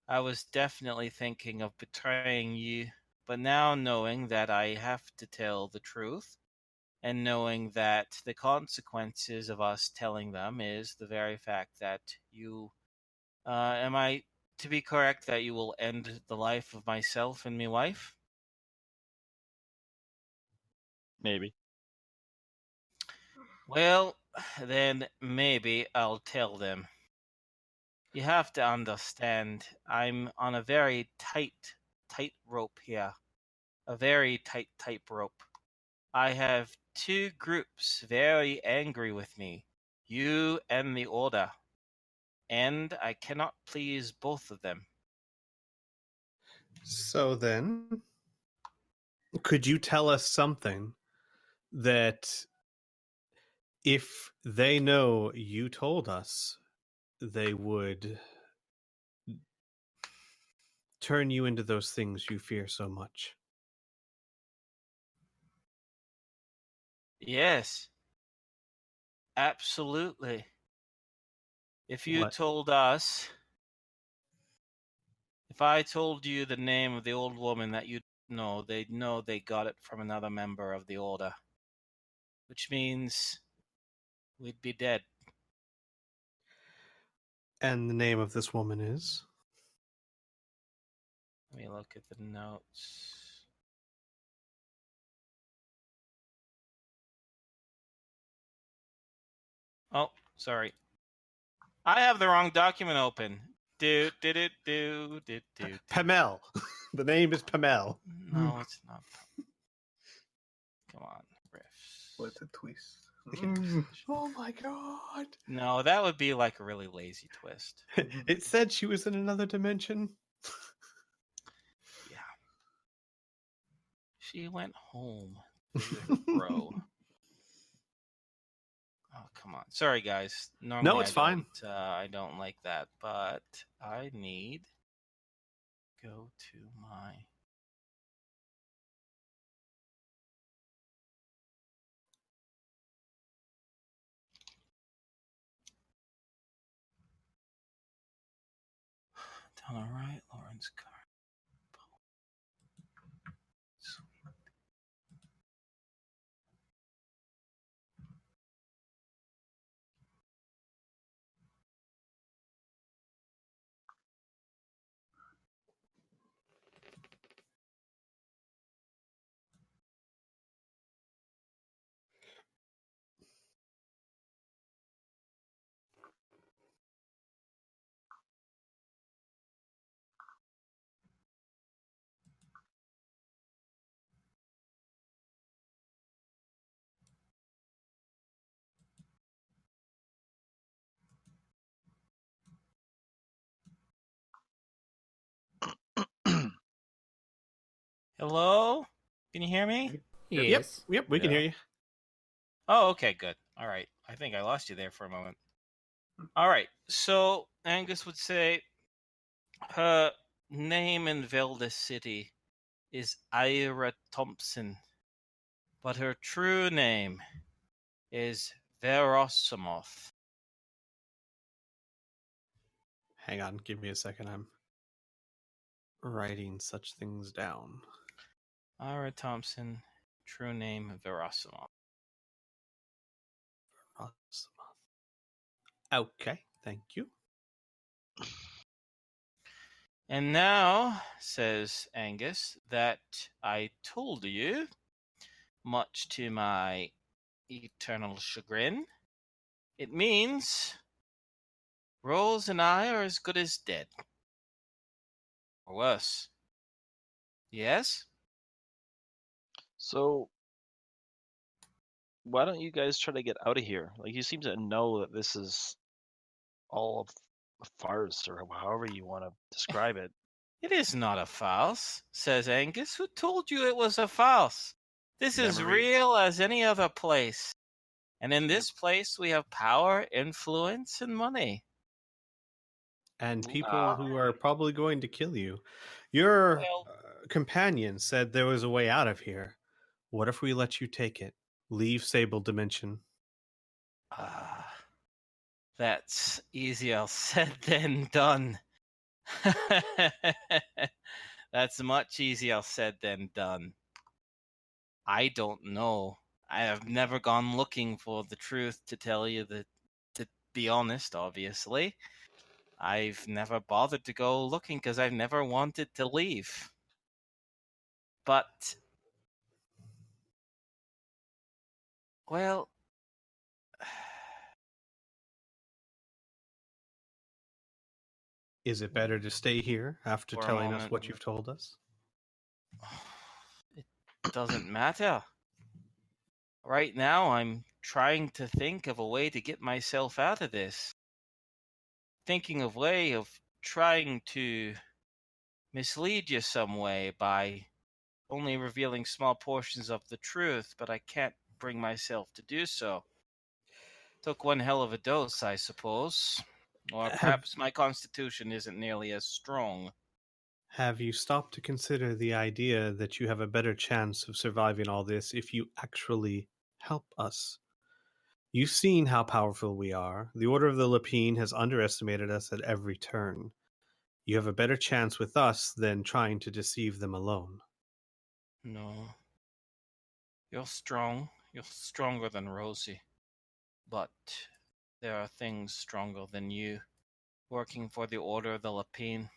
I was definitely thinking of betraying you, but now knowing that I have to tell the truth, and knowing that the consequences of us telling them is the very fact that you, am I to be correct that you will end the life of myself and my wife?" Maybe. "Well, then maybe I'll tell them. You have to understand, I'm on a very tight rope here. A very tight rope. I have 2 groups very angry with me, you and the Order, and I cannot please both of them." So then, could you tell us something that if they know you told us, they would turn you into those things you fear so much? Yes, absolutely. If you What? told us, if I told you the name of the old woman that you No, they know they got it from another member of the Order. Which means we'd be dead. And the name of this woman is? Let me look at the notes. Oh, sorry. I have the wrong document open. Do. Pamel. The name is Pamel. No, it's not. Come on, riffs. What's a twist? Oh my god. No, that would be like a really lazy twist. It said she was in another dimension. Yeah. She went home. Bro. Oh, come on. Sorry, guys. Normally it's fine. I don't like that, but I need go to my down the right, Lawrence car. Sweet. Hello? Can you hear me? Yes. Yep, we can Yeah. hear you. Oh, okay, good. All right. I think I lost you there for a moment. All right. So Angus would say her name in Velda City is Ira Thompson, but her true name is Verosimoth. Hang on, give me a second. I'm writing such things down. Ira Thompson, true name Verosimoth. Okay, thank you. And now, says Angus, that I told you, much to my eternal chagrin, it means Rose and I are as good as dead. Or worse. Yes? So, why don't you guys try to get out of here? Like, you seem to know that this is all a farce, or however you want to describe it. It is not a farce, says Angus. Who told you it was a farce? This is Memories. real as any other place. And in this place, we have power, influence, and money. And people who are probably going to kill you. Your Well- companion said there was a way out of here. What if we let you take it? Leave Sable Dimension. That's easier said than done. That's much easier said than done. I don't know. I have never gone looking for the truth, to tell you to be honest, obviously. I've never bothered to go looking because I've never wanted to leave. But, well, Is it better to stay here after For a telling us moment. what you've told us? it doesn't matter. Right now, I'm trying to think of a way to get myself out of this. Thinking of way of trying to mislead you some way by only revealing small portions of the truth, but I can't bring myself to do so. Took one hell of a dose, I suppose. Or perhaps my constitution isn't nearly as strong. Have you stopped to consider the idea that you have a better chance of surviving all this if you actually help us? You've seen how powerful we are. The Order of the Lapine has underestimated us at every turn. You have a better chance with us than trying to deceive them alone. No. You're strong. You're stronger than Rosie. But there are things stronger than you working for the Order of the Lapine.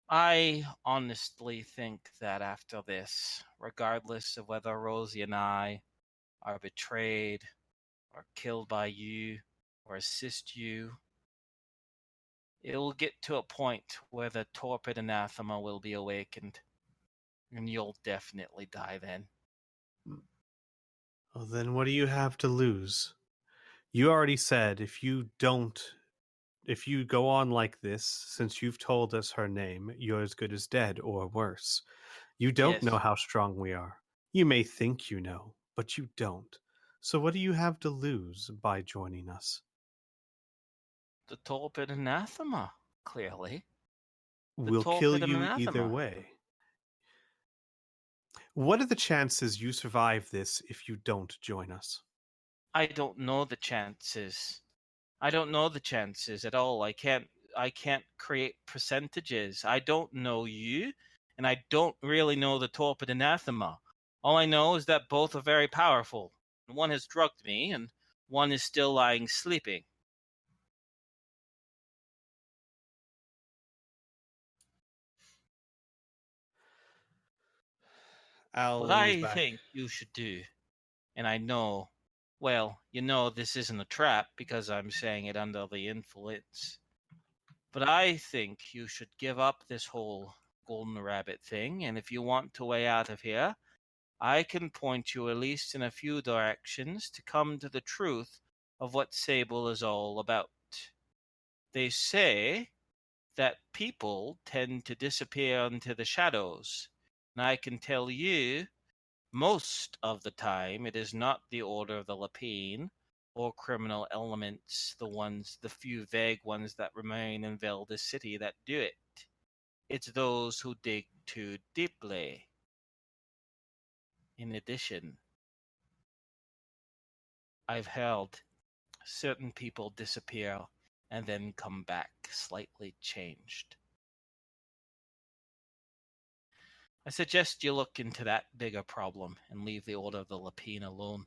I honestly think that after this, regardless of whether Rosie and I are betrayed or killed by you or assist you, it will get to a point where the torpid anathema will be awakened, and you'll definitely die then. Well, then what do you have to lose? You already said if you go on like this, since you've told us her name, you're as good as dead or worse. You don't know Yes. how strong we are. You may think you know, but you don't. So what do you have to lose by joining us? The torpid anathema, clearly. We'll kill torpid you either anathema. way. What are the chances you survive this if you don't join us? I don't know the chances. I don't know the chances at all. I can't create percentages. I don't know you, and I don't really know the torpid anathema. All I know is that both are very powerful. One has drugged me, and one is still lying sleeping. Al What leans I back. think you should do, and I know, well, you know this isn't a trap because I'm saying it under the influence. But I think you should give up this whole golden rabbit thing, and if you want to way out of here, I can point you at least in a few directions to come to the truth of what Sable is all about. They say that people tend to disappear into the shadows, and I can tell you most of the time it is not the Order of the Lapine or criminal elements, the few vague ones that remain in Velda City that do it. It's those who dig too deeply. In addition, I've held certain people disappear and then come back slightly changed. I suggest you look into that bigger problem and leave the Order of the Lapine alone.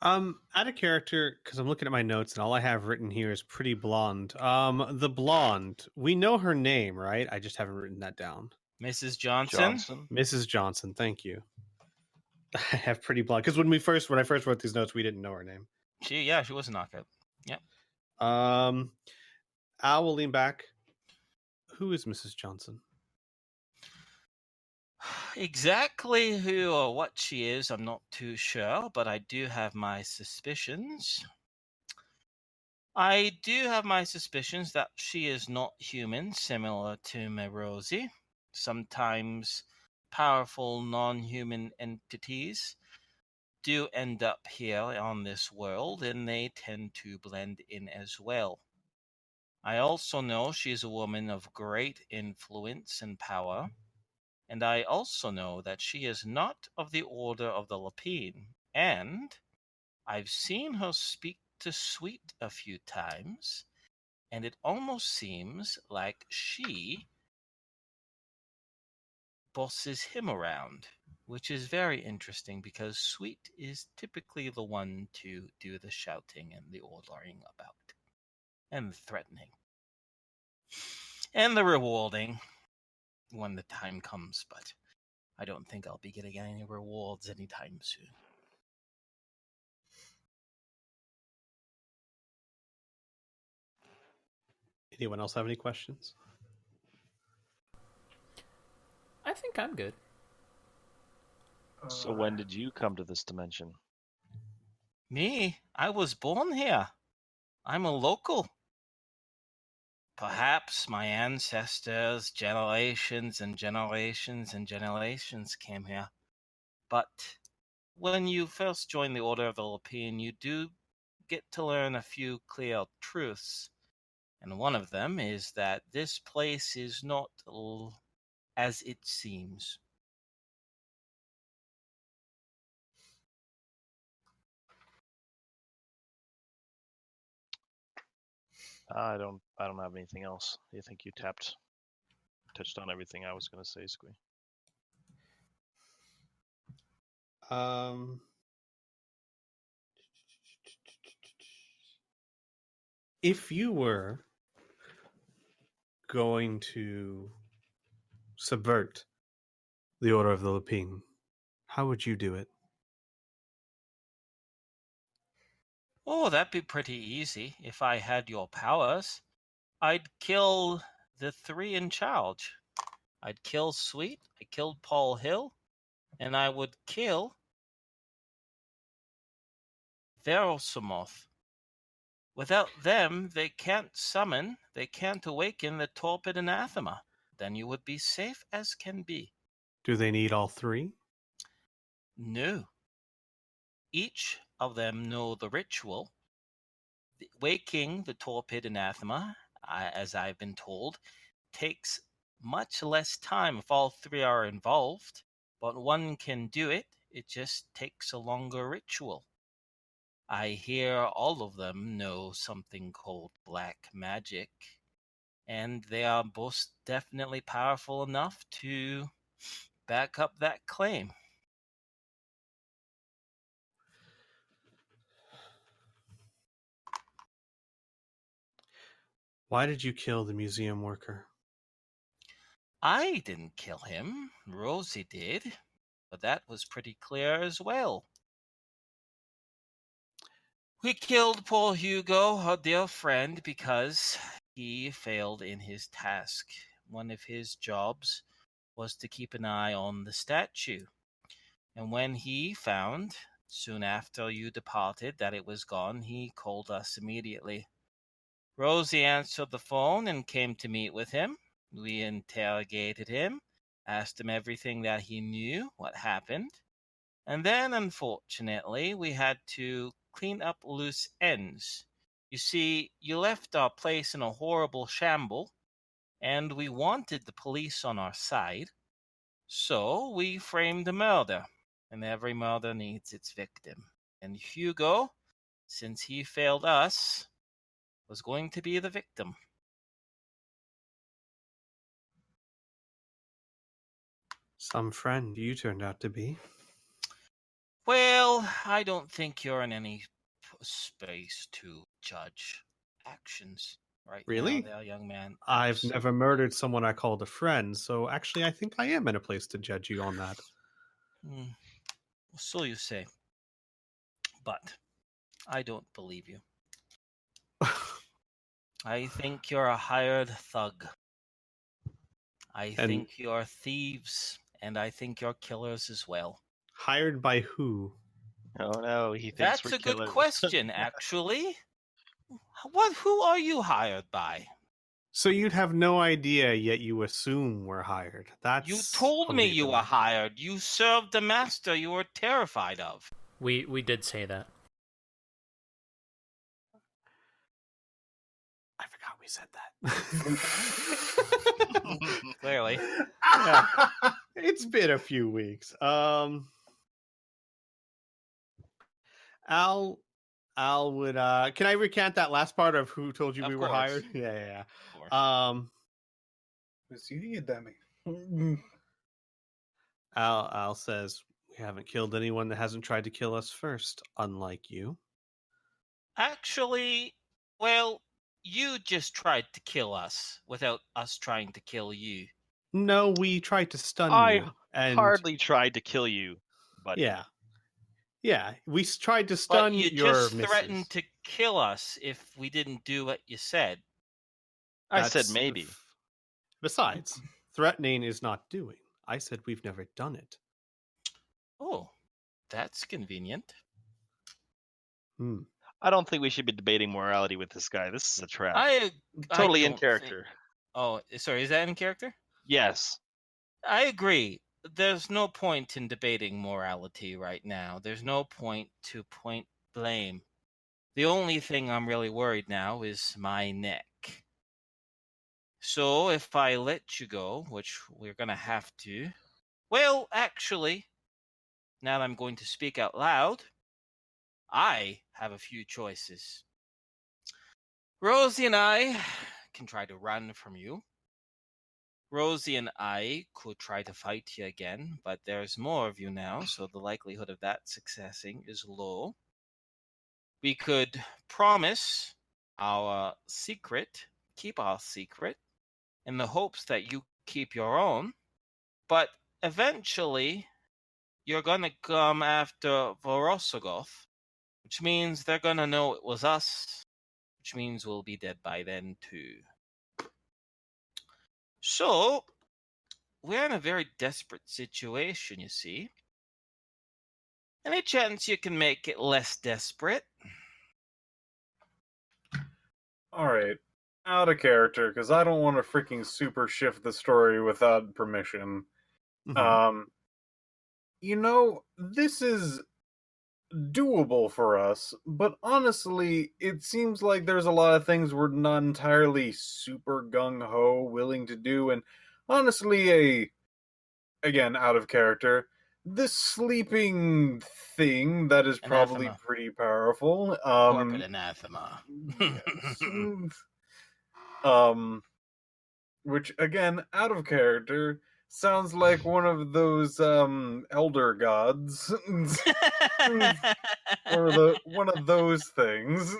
Out of character, because I'm looking at my notes and all I have written here is pretty blonde. The blonde, we know her name, right? I just haven't written that down. Mrs. Johnson? Johnson. Mrs. Johnson, thank you. I have pretty blonde because when I first wrote these notes, we didn't know her name. She was a knockout. Yep. Al will lean back. Who is Mrs. Johnson? Exactly who or what she is, I'm not too sure, but I do have my suspicions. I do have my suspicions that she is not human, similar to my Rosie. Sometimes powerful non-human entities do end up here on this world, and they tend to blend in as well. I also know she is a woman of great influence and power, and I also know that she is not of the Order of the Lapine, and I've seen her speak to Sweet a few times, and it almost seems like she bosses him around, which is very interesting because Sweet is typically the one to do the shouting and the ordering about, and the threatening, and the rewarding when the time comes, but I don't think I'll be getting any rewards anytime soon. Anyone else have any questions? I think I'm good. So when did you come to this dimension? Me? I was born here. I'm a local. Perhaps my ancestors, generations and generations and generations came here. But when you first join the Order of the Lapine, you do get to learn a few clear truths. And one of them is that this place is not as it seems. I don't have anything else. You think you tapped touched on everything I was going to say, Squee. If you were going to subvert the Order of the Lapine, how would you do it? Oh, that'd be pretty easy if I had your powers. I'd kill the three in charge. I'd kill Sweet, I killed Paul Hill, and I would kill Verosamoth. Without them, they can't awaken the torpid anathema. Then you would be safe as can be. Do they need all three? No. Each of them know the ritual. Waking the torpid anathema, as I've been told, takes much less time if all three are involved, but one can do it. It just takes a longer ritual. I hear all of them know something called black magic, and they are both definitely powerful enough to back up that claim. Why did you kill the museum worker? I didn't kill him. Rosie did, but that was pretty clear as well. We killed poor Hugo, our dear friend, because he failed in his task. One of his jobs was to keep an eye on the statue. And when he found, soon after you departed, that it was gone, he called us immediately. Rosie answered the phone and came to meet with him. We interrogated him, asked him everything that he knew, what happened. And then, unfortunately, we had to clean up loose ends. You see, you left our place in a horrible shamble, and we wanted the police on our side. So we framed a murder, and every murder needs its victim. And Hugo, since he failed us, was going to be the victim. Some friend you turned out to be. Well, I don't think you're in any space to judge actions right Really? now, there, young man. I've never murdered someone I called a friend, so actually I think I am in a place to judge you on that. So you say. But I don't believe you. I think you're a hired thug. I think you're thieves, and I think you're killers as well. Hired by who? Oh no, he thinks That's we're a good killers. question, actually. Who are you hired by? So you'd have no idea, yet you assume we're hired. That's You told me you were hired. You served the master you were terrified of. We did say that. I forgot we said that. Clearly. Yeah. It's been a few weeks. Al would can I recant that last part of who told you Of we were course. hired? Yeah. Of course. Was he a dummy? Al says we haven't killed anyone that hasn't tried to kill us first, unlike you. Actually, well, you just tried to kill us without us trying to kill you. No, we tried to stun I you. And hardly tried to kill you, but yeah, we tried to But stun you your just missus. threatened to kill us if we didn't do what you said. I said That's- maybe. Besides, threatening is not doing. I said we've never done it. Oh, that's convenient. I don't think we should be debating morality with this guy. This is a trap. I Totally in don't character. think- Oh, sorry, is that in character? Yes. I agree. There's no point in debating morality right now. There's no point to point blame. The only thing I'm really worried now is my neck. So if I let you go, which we're going to have to, well, actually, now that I'm going to speak out loud, I have a few choices. Rosie and I can try to run from you. Rosie and I could try to fight you again, but there's more of you now, so the likelihood of that successing is low. We could promise our secret, keep our secret, in the hopes that you keep your own, but eventually you're gonna come after Vorosogoth, which means they're gonna know it was us, which means we'll be dead by then too. So, we're in a very desperate situation, you see. Any chance you can make it less desperate? Alright. Out of character, because I don't want to freaking super shift the story without permission. Mhm. This is doable for us, but honestly, it seems like there's a lot of things we're not entirely super gung-ho willing to do, and honestly, again, out of character, this sleeping thing that is probably Anathema. pretty powerful. Corporate anathema. Yes. Which again, out of character, sounds like one of those elder gods. Or one of those things.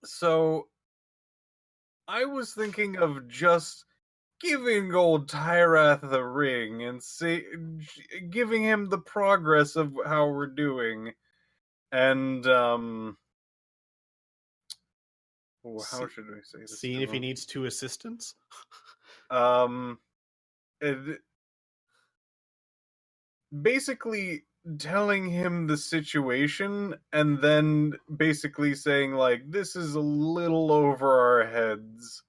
So I was thinking of just giving old Tyrath the ring and giving him the progress of how we're doing. And how should we say this? Seeing to if he him? needs 2 assistants. Basically telling him the situation and then basically saying like, this is a little over our heads.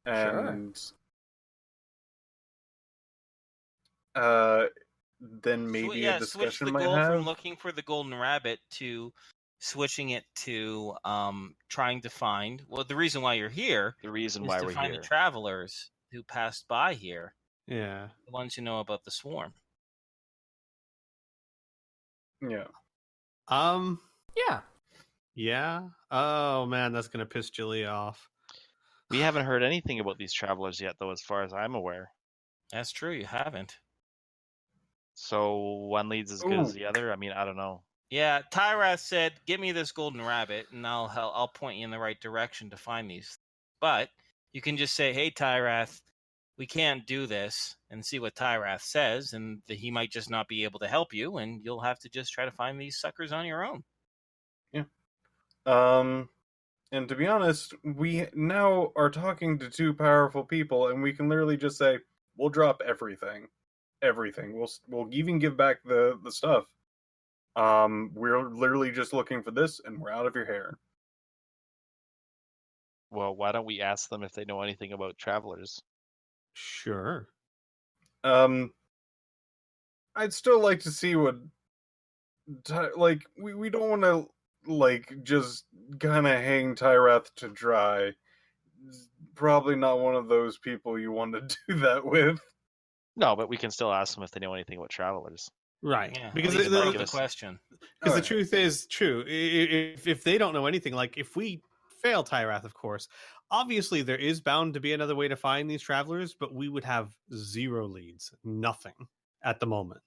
And then maybe a Switch discussion the might goal from have. looking for the golden rabbit to switching it to trying to find. Well, the reason why you're here The reason is why to we're find here. the travelers who passed by here, Yeah. the ones who know about the swarm. Yeah. Yeah. Yeah. Oh man, that's gonna piss Julia off. We haven't heard anything about these travelers yet, though, as far as I'm aware. That's true. You haven't. So one lead's as good as the other. I mean, I don't know. Yeah, Tyrath said, "Give me this golden rabbit, and I'll point you in the right direction to find these." But you can just say, "Hey, Tyrath, we can't do this," and see what Tyrath says, and he might just not be able to help you, and you'll have to just try to find these suckers on your own. And to be honest, we now are talking to 2 powerful people, and we can literally just say, "We'll drop everything. We'll even give back the stuff. We're literally just looking for this, and we're out of your hair." Well, why don't we ask them if they know anything about travelers? Sure. I'd still like to see what, we don't want to just kind of hang Tyrath to dry. Probably not one of those people you want to do that with. No, but we can still ask them if they know anything about travelers. Right. Yeah, Because at least they might probe give the us- question. Because Oh, the yeah. truth is true. If they don't know anything, like if we fail Tyrath, of course, obviously there is bound to be another way to find these travelers, but we would have 0 leads, nothing at the moment.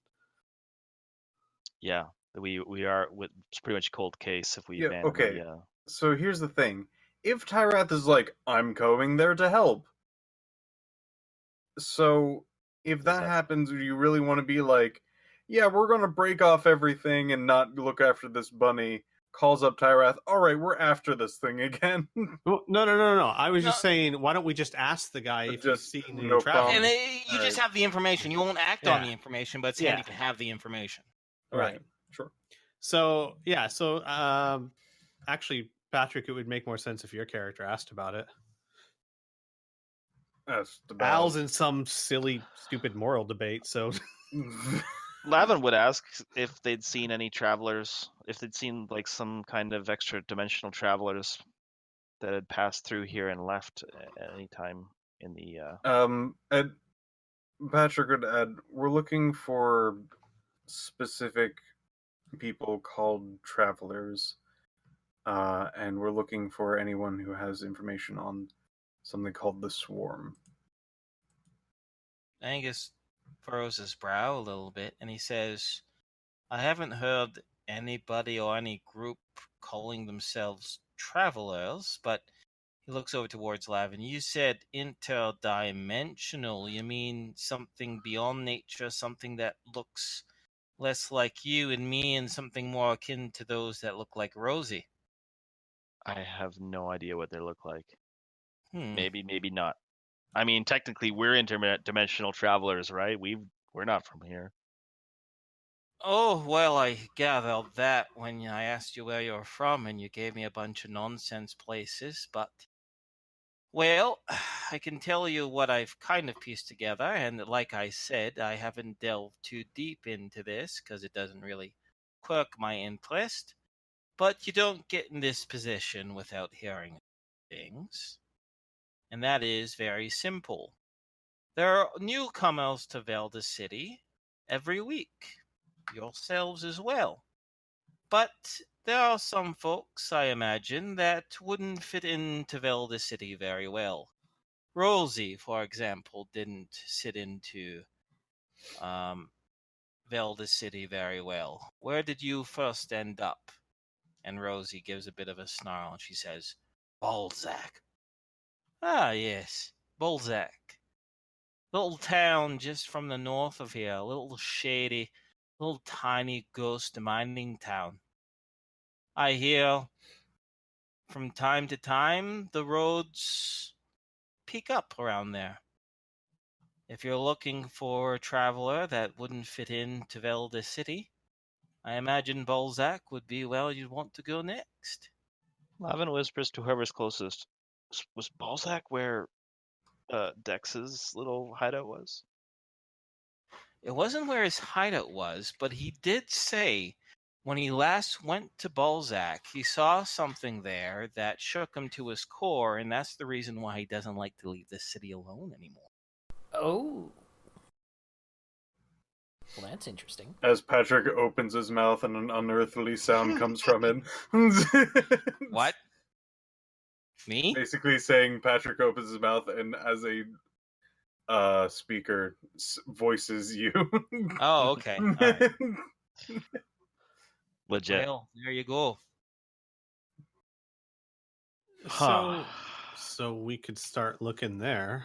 Yeah, we are with it's pretty much cold case if we Yeah, abandon okay. the. So here's the thing. If Tyrath is like, "I'm going there to help," so if that that- happens, do you really want to be like, "Yeah, we're going to break off everything and not look after this bunny," calls up Tyrath, "All right, we're after this thing again." Well, no. I was just No. saying, why don't we just ask the guy if Just he's seen any no travelers? problem. And you just Alright. have the information. You won't act on Yeah. the information, but it's Yeah. handy to have the information. Right. Sure. So yeah. So actually, Patrick, it would make more sense if your character asked about it. That's the Al's in some silly, stupid moral debate. So Lavin would ask if they'd seen any travelers, if they'd seen like some kind of extra dimensional travelers that had passed through here and left at any time in the. Patrick would add, we're looking for specific people called travelers. and we're looking for anyone who has information on something called the Swarm. Angus furrows his brow a little bit, and he says, I haven't heard anybody or any group calling themselves travelers, but he looks over towards Lavin. You said interdimensional. You mean something beyond nature, something that looks less like you and me, and something more akin to those that look like Rosie? I have no idea what they look like. Hmm. Maybe, maybe not. I mean, technically, we're interdimensional travelers, right? We're not from here. Oh, well, I gathered that when I asked you where you're from, and you gave me a bunch of nonsense places, but... Well, I can tell you what I've kind of pieced together, and like I said, I haven't delved too deep into this, because it doesn't really quirk my interest. But you don't get in this position without hearing things. And that is very simple. There are newcomers to Velda City every week. Yourselves as well. But there are some folks, I imagine, that wouldn't fit into Velda City very well. Rosie, for example, didn't sit into Velda City very well. Where did you first end up? And Rosie gives a bit of a snarl and she says, Balzac. Ah, yes, Balzac. Little town just from the north of here, a little shady, little tiny ghost mining town. I hear from time to time the roads peak up around there. If you're looking for a traveler that wouldn't fit into Velda City, I imagine Balzac would be where you'd want to go next. Lavin whispers to whoever's closest. Was Balzac where Dex's little hideout was? It wasn't where his hideout was, but he did say when he last went to Balzac, he saw something there that shook him to his core, and that's the reason why he doesn't like to leave the city alone anymore. Oh. Well, that's interesting. As Patrick opens his mouth and an unearthly sound comes from it. What? Me? Basically saying Patrick opens his mouth and as a speaker voices you. Oh, okay. All right. Legit. Well, there you go. So we could start looking there,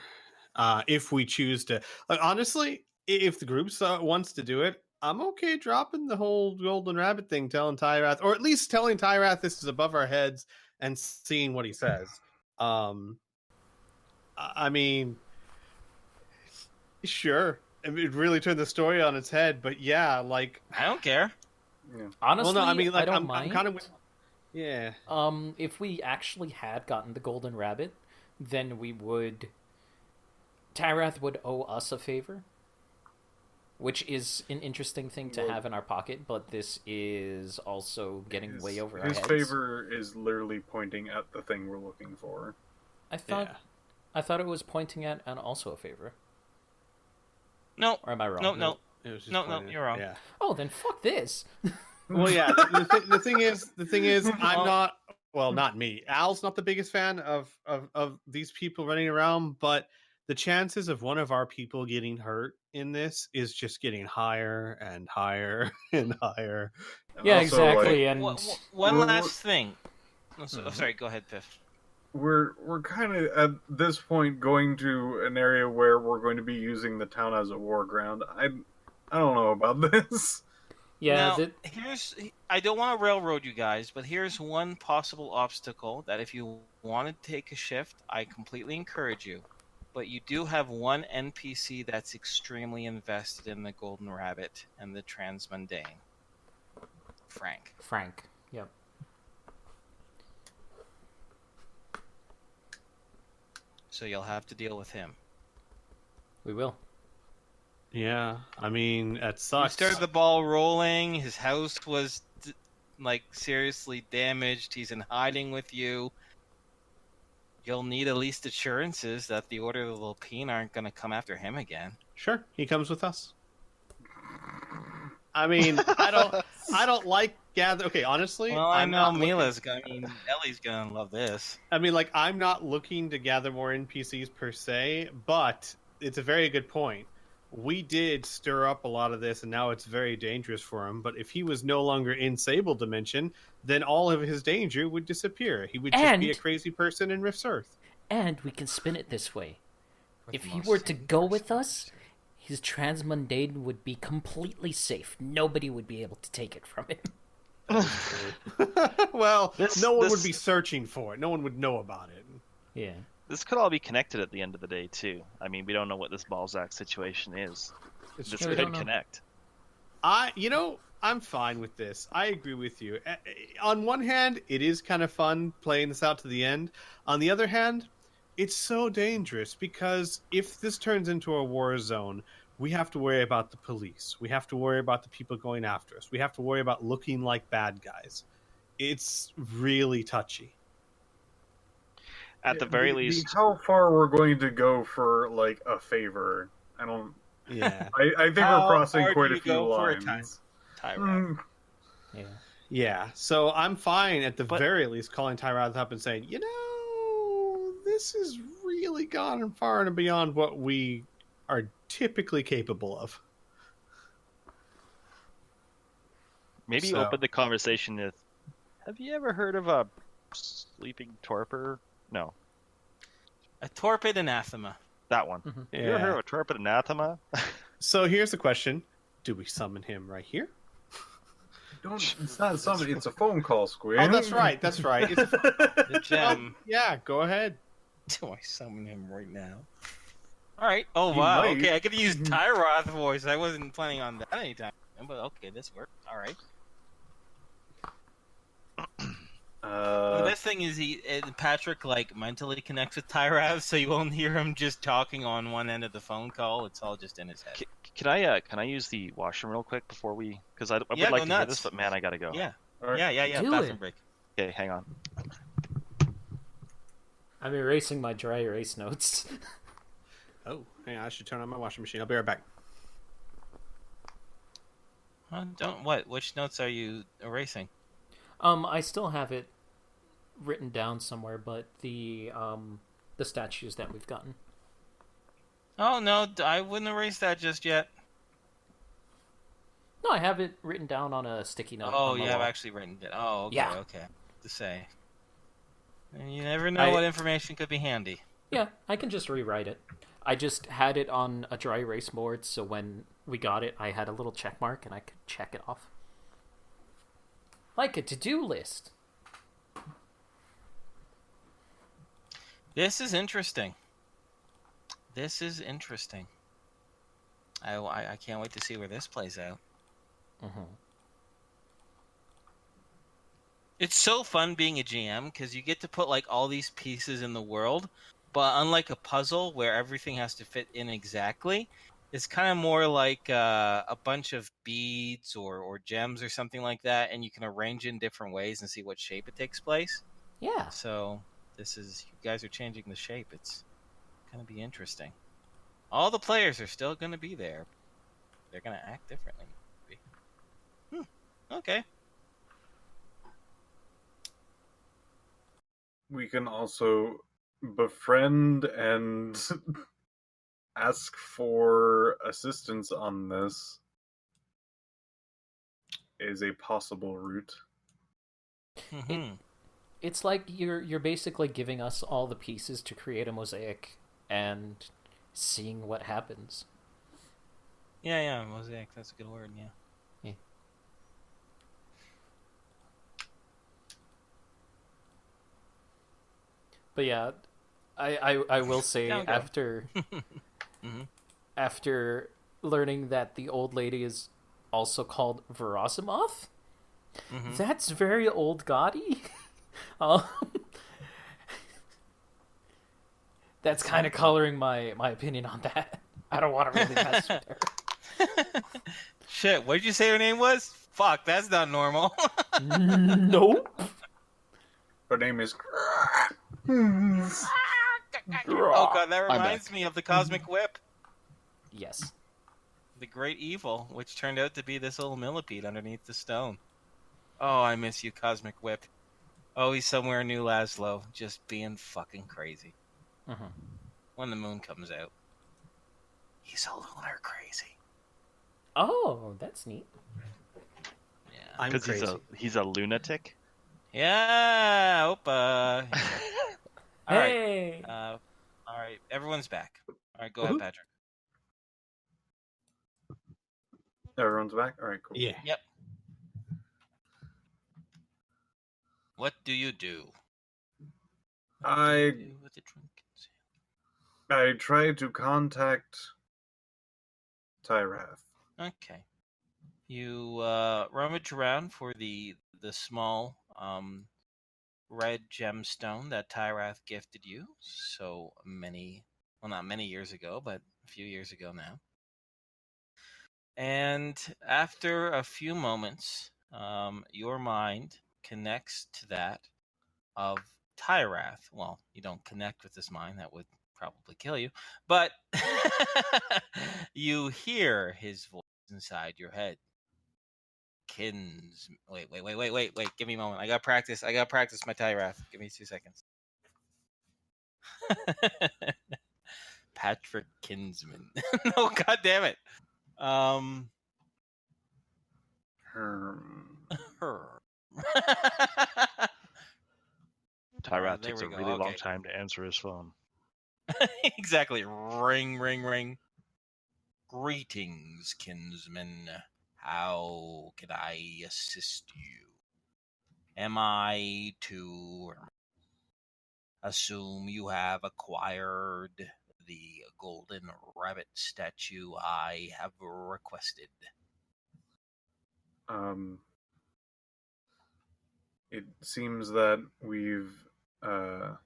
if we choose to. Like, honestly, if the group wants to do it, I'm okay dropping the whole golden rabbit thing, telling Tyrath, or at least telling Tyrath this is above our heads and seeing what he says. I mean, sure, it really turned the story on its head, but yeah, like I don't care. Yeah. Honestly, well, no, I mean, like, don't I'm mind. kind of, yeah. If we actually had gotten the golden rabbit, then we would... Tyrath would owe us a favor, which is an interesting thing to have in our pocket, but this is also getting way over our heads. His favor is literally pointing at the thing we're looking for. I thought it was pointing at and also a favor. No. Or am I wrong? No. It was just No, pointing- you're wrong. Yeah. Oh, then fuck this. Well, yeah. The thing is, I'm not. Well, not me. Al's not the biggest fan of these people running around, but the chances of one of our people getting hurt in this is just getting higher and higher and higher. Yeah, Also, exactly. like, And One Well, last thing. Oh, sorry, go ahead, Piff. We're kind of at this point going to an area where we're going to be using the town as a war ground. I don't know about this. yeah, Now, I don't want to railroad you guys, but here's one possible obstacle that if you want to take a shift, I completely encourage you. But you do have one NPC that's extremely invested in the Golden Rabbit and the Transmundane. Frank. Yep. So you'll have to deal with him. We will. Yeah, I mean, it You sucks. started the ball rolling. His house was seriously damaged. He's in hiding with you. You'll need at least assurances that the Order of the Lupine aren't going to come after him again. Sure, he comes with us. I mean, I don't like gather. Okay, honestly, Well, I I'm know not looking- Ellie's gonna love this. I mean, like, I'm not looking to gather more NPCs per se, but it's a very good point. We did stir up a lot of this, and now it's very dangerous for him. But if he was no longer in Sable Dimension, then all of his danger would disappear. He would just be a And- crazy person in Rift's Earth. And we can spin it this way. We're If the he most were to saving go person with in us, history. his transmundane would be completely safe. Nobody would be able to take it from him. Well, no one would this- be searching for it. No one would know about it. Yeah. This could all be connected at the end of the day too. I mean, we don't know what this Balzac situation is. It's This true. We could don't know. connect. I'm fine with this. I agree with you. On one hand, it is kind of fun playing this out to the end. On the other hand, it's so dangerous because if this turns into a war zone, we have to worry about the police. We have to worry about the people going after us. We have to worry about looking like bad guys. It's really touchy. At the very least, how far we're going to go for like a favor. I don't. Yeah. I think How we're crossing far quite do a you few go for a lines. Tyrant. Mm, Yeah. Yeah. So I'm fine at the But- very least calling Tyrath up and saying, this is really gone far and beyond what we are typically capable of. maybe So- open the conversation with, have you ever heard of a sleeping torpor? No, A torpid anathema. that one. Mhm. Have you ever heard of a torpid anathema? So here's the question. Do we summon him right here? it's not something. It's a phone call, Squid. Oh, that's right. That's right. It's The gem. yeah, go ahead. Do I summon him right now? All right. Oh You wow. might. Okay, I could use Tyroth voice. I wasn't planning on that anytime, but okay, this worked. All right. The best thing is Patrick like mentally connects with Tyrath, so you won't hear him just talking on one end of the phone call. It's all just in his head. Can I use the washroom real quick before we? Because I would Yeah, like go to hear nuts. this, but man, I gotta go. Yeah. All right. Yeah. Do Bathroom it. break. Okay, hang on. I'm erasing my dry erase notes. Oh, yeah, I should turn on my washing machine. I'll be right back. Don't what? Which notes are you erasing? I still have it written down somewhere, but the statues that we've gotten. Oh no, I wouldn't erase that just yet. No, I have it written down on a sticky note. Oh, on the you have wall. actually written it. Oh, okay, Yeah. okay. To say. And you never know I- what information could be handy. Yeah, I can just rewrite it. I just had it on a dry erase board, so when we got it, I had a little check mark and I could check it off. Like a to-do list. This is interesting. This is interesting. I can't wait to see where this plays out. Mm-hmm. It's so fun being a GM because you get to put like all these pieces in the world, but unlike a puzzle where everything has to fit in exactly, it's kind of more like a bunch of beads or gems or something like that, and you can arrange it in different ways and see what shape it takes place. Yeah. So this is, you guys are changing the shape. It's going to be interesting. All the players are still going to be there. They're going to act differently. Okay. We can also befriend and ask for assistance on this. Is a possible route. Mhm. It's like you're basically giving us all the pieces to create a mosaic and seeing what happens. Yeah, mosaic. That's a good word. Yeah. But yeah, I will say Down go. after Mhm. after learning that the old lady is also called Verosimoth, Mhm. that's very old gaudy. um, that's kind of coloring my opinion on that. I don't want to really mess with her. Shit, what did you say her name was? Fuck, that's not normal. Nope. Her name is. Oh god, that I'm reminds me of the Cosmic Whip. Yes. The great evil, which turned out to be this little millipede underneath the stone. Oh, I miss you, Cosmic Whip. Oh, he's somewhere in New Laszlo, just being fucking crazy. Mhm. When the moon comes out, he's a lunar crazy. Oh, that's neat. Yeah. I'm Because crazy. he's a lunatic. Yeah. Opa. All right. Hey! All right. Everyone's back. All right. Go ahead, Woohoo. Patrick. Everyone's back. All right, cool. Yeah. Yep. What do you do? I Do with the drunken sailor? I tried to contact Rath. Okay. You rummage around for the small red gemstone that Tyrath gifted you so many, well, not many years ago, but a few years ago now. And after a few moments, your mind connects to that of Tyrath. Well, you don't connect with this mind, that would probably kill you, but you hear his voice inside your head. Wait, give me a moment. I gotta practice my Tyrath. Give me 2 seconds. Patrick Kinsman. No, god damn it. Her. Tyrath There takes we a go. really long Okay. time to answer his phone. Exactly. Ring, ring, ring. Greetings, kinsman. How can I assist you? Am I to assume you have acquired the golden rabbit statue I have requested? It seems that we've come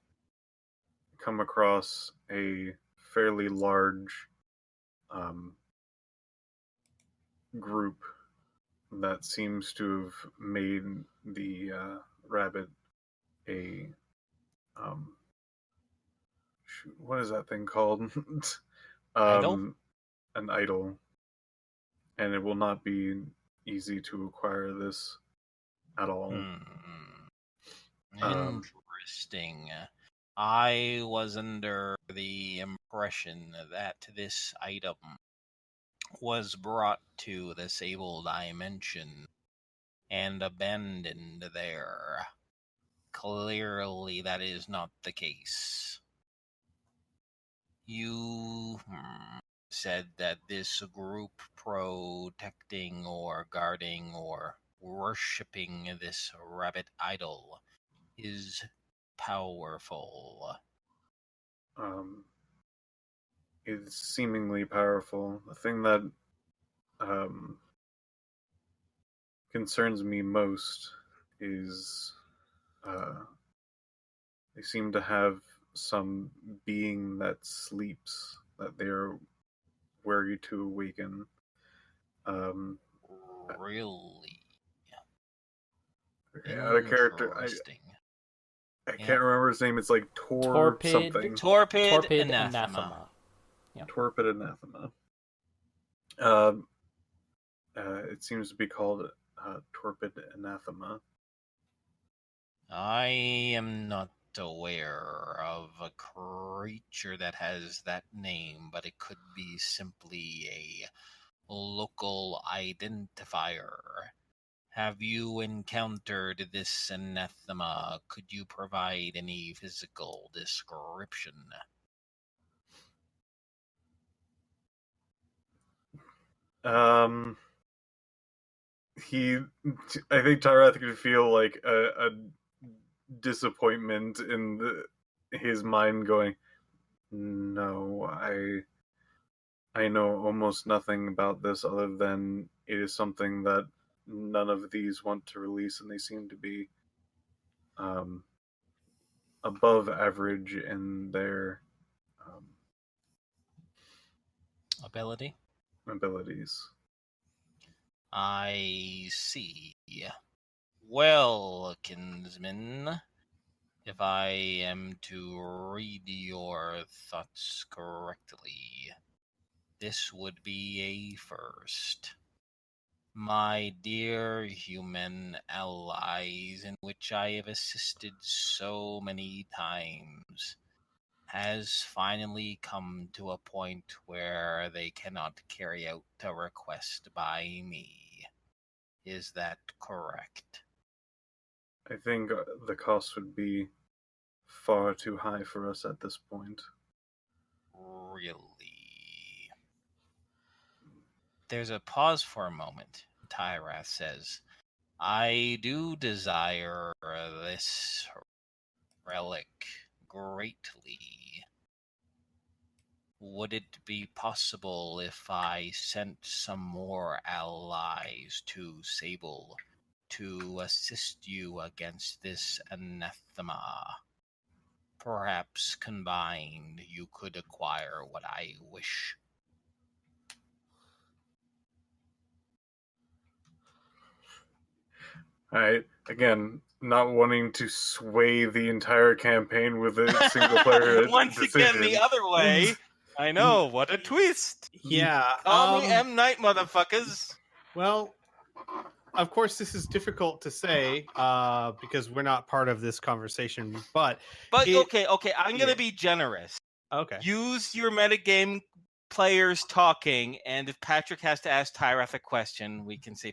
across a fairly large group that seems to have made the rabbit a what is that thing called? Idol? An idol, and it will not be easy to acquire this at all. Interesting. I was under the impression that this item was brought to this able dimension and abandoned there. Clearly, that is not the case. You said that this group protecting or guarding or worshipping this rabbit idol is powerful. It's seemingly powerful. The thing that concerns me most is they seem to have some being that sleeps that they're wary to awaken. Really Okay, out of character, interesting. I can't remember his name. It's like Torpid. something. Torpid Anathema. anathema. Torpid anathema. It seems to be called torpid anathema. I am not aware of a creature that has that name, but it could be simply a local identifier. Have you encountered this anathema? Could you provide any physical description? I think Tyrath could feel like a disappointment in his mind, going, "No, I know almost nothing about this other than it is something that none of these want to release, and they seem to be above average in their Ability? abilities." I see. Well, kinsman, if I am to read your thoughts correctly, this would be a first. my dear human allies, in which I have assisted so many times, has finally come to a point where they cannot carry out a request by me. Is that correct? I think the cost would be far too high for us at this point. Really? There's a pause for a moment. Tyrath says, I do desire this relic greatly. Would it be possible if I sent some more allies to Sable to assist you against this anathema? Perhaps combined you could acquire what I wish. Alright, again, not wanting to sway the entire campaign with a single player Once decision. again, the other way. I know, what a twist. Yeah. Call me M. Night, motherfuckers. Well, of course, this is difficult to say because we're not part of this conversation. But okay, I'm gonna yeah. be generous. Okay. Use your metagame players talking, and if Patrick has to ask Tyrath a question, we can say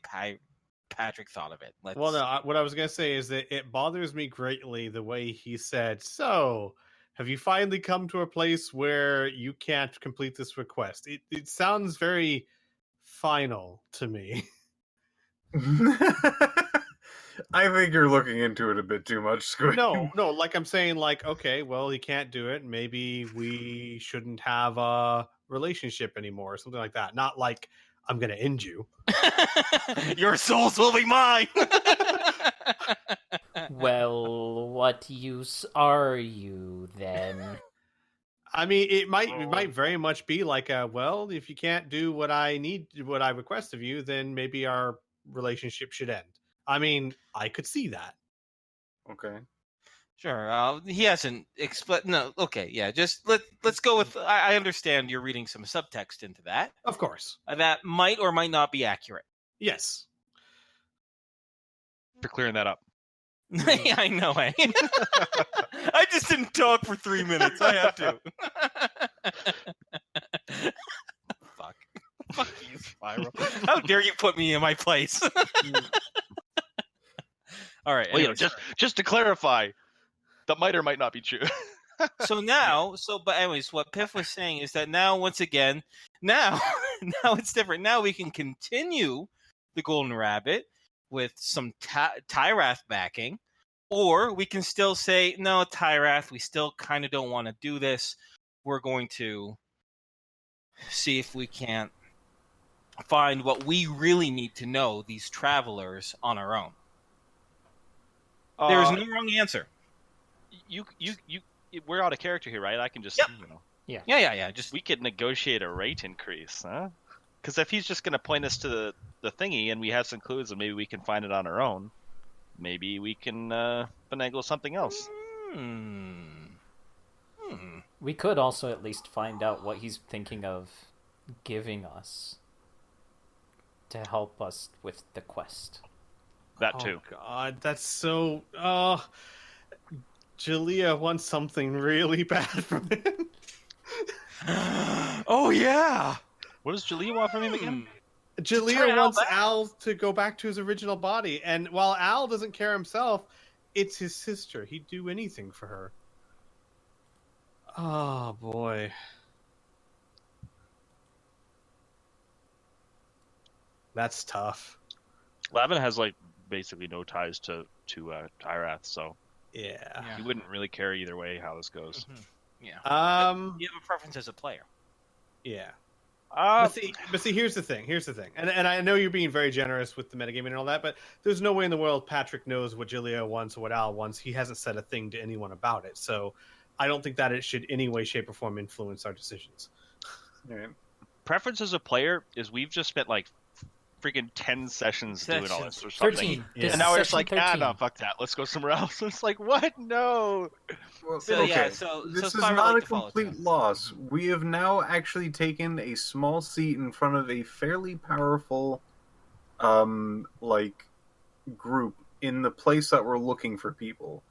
Patrick thought of it. Well, no, what I was going to say is that it bothers me greatly the way he said, so, have you finally come to a place where you can't complete this request? It sounds very final to me. I think you're looking into it a bit too much, Squid. No, like I'm saying, like, okay, well, he can't do it. Maybe we shouldn't have a relationship anymore or something like that. Not like I'm going to end you. Your souls will be mine. Well, what use are you then? I mean, it might very much be like well, if you can't do what I request of you, then maybe our relationship should end. I mean, I could see that. Okay. Sure. He hasn't explained. No. Okay. Yeah. Just let's go with. I understand you're reading some subtext into that. Of course. That might or might not be accurate. Yes. For clearing that up. Yeah, I know. Eh? I just didn't talk for 3 minutes. I have to. Fuck you, Spyro. How dare you put me in my place? All right. Well, Anyways, just to clarify, that might or might not be true. But anyways, what Piff was saying is that now, once again, now it's different. Now we can continue the Golden Rabbit with some Tyrath backing, or we can still say, no, Tyrath, we still kind of don't want to do this. We're going to see if we can't find what we really need to know, these travelers, on our own. There's no wrong answer. We're out of character here, right? I can just, Yeah. Just we could negotiate a rate increase, huh? Because if he's just going to point us to the thingy and we have some clues and maybe we can find it on our own, maybe we can finagle something else. We could also at least find out what he's thinking of giving us to help us with the quest. That too. Oh God, that's so. Jalea wants something really bad from him. Oh yeah. What does Jalea want from him again? Jalea wants Al to go back to his original body, and while Al doesn't care himself, it's his sister. He'd do anything for her. Oh boy. That's tough. Lavin has basically no ties to Tyrath, so Yeah. he wouldn't really care either way how this goes. Mm-hmm. Yeah. You have a preference as a player. Yeah. But see, here's the thing. And I know you're being very generous with the metagaming and all that, but there's no way in the world Patrick knows what Jalea wants or what Al wants. He hasn't said a thing to anyone about it. So I don't think that it should any way, shape, or form influence our decisions. Right. Preference as a player is we've just spent freaking 10 sessions doing all this or something. 13. Yeah. And now we're just 13. no, fuck that. Let's go somewhere else. It's like, what? No. Well, So, okay. yeah, so This is Spyro not like a to follow complete too. loss. We have now actually taken a small seat in front of a fairly powerful like group in the place that we're looking for people,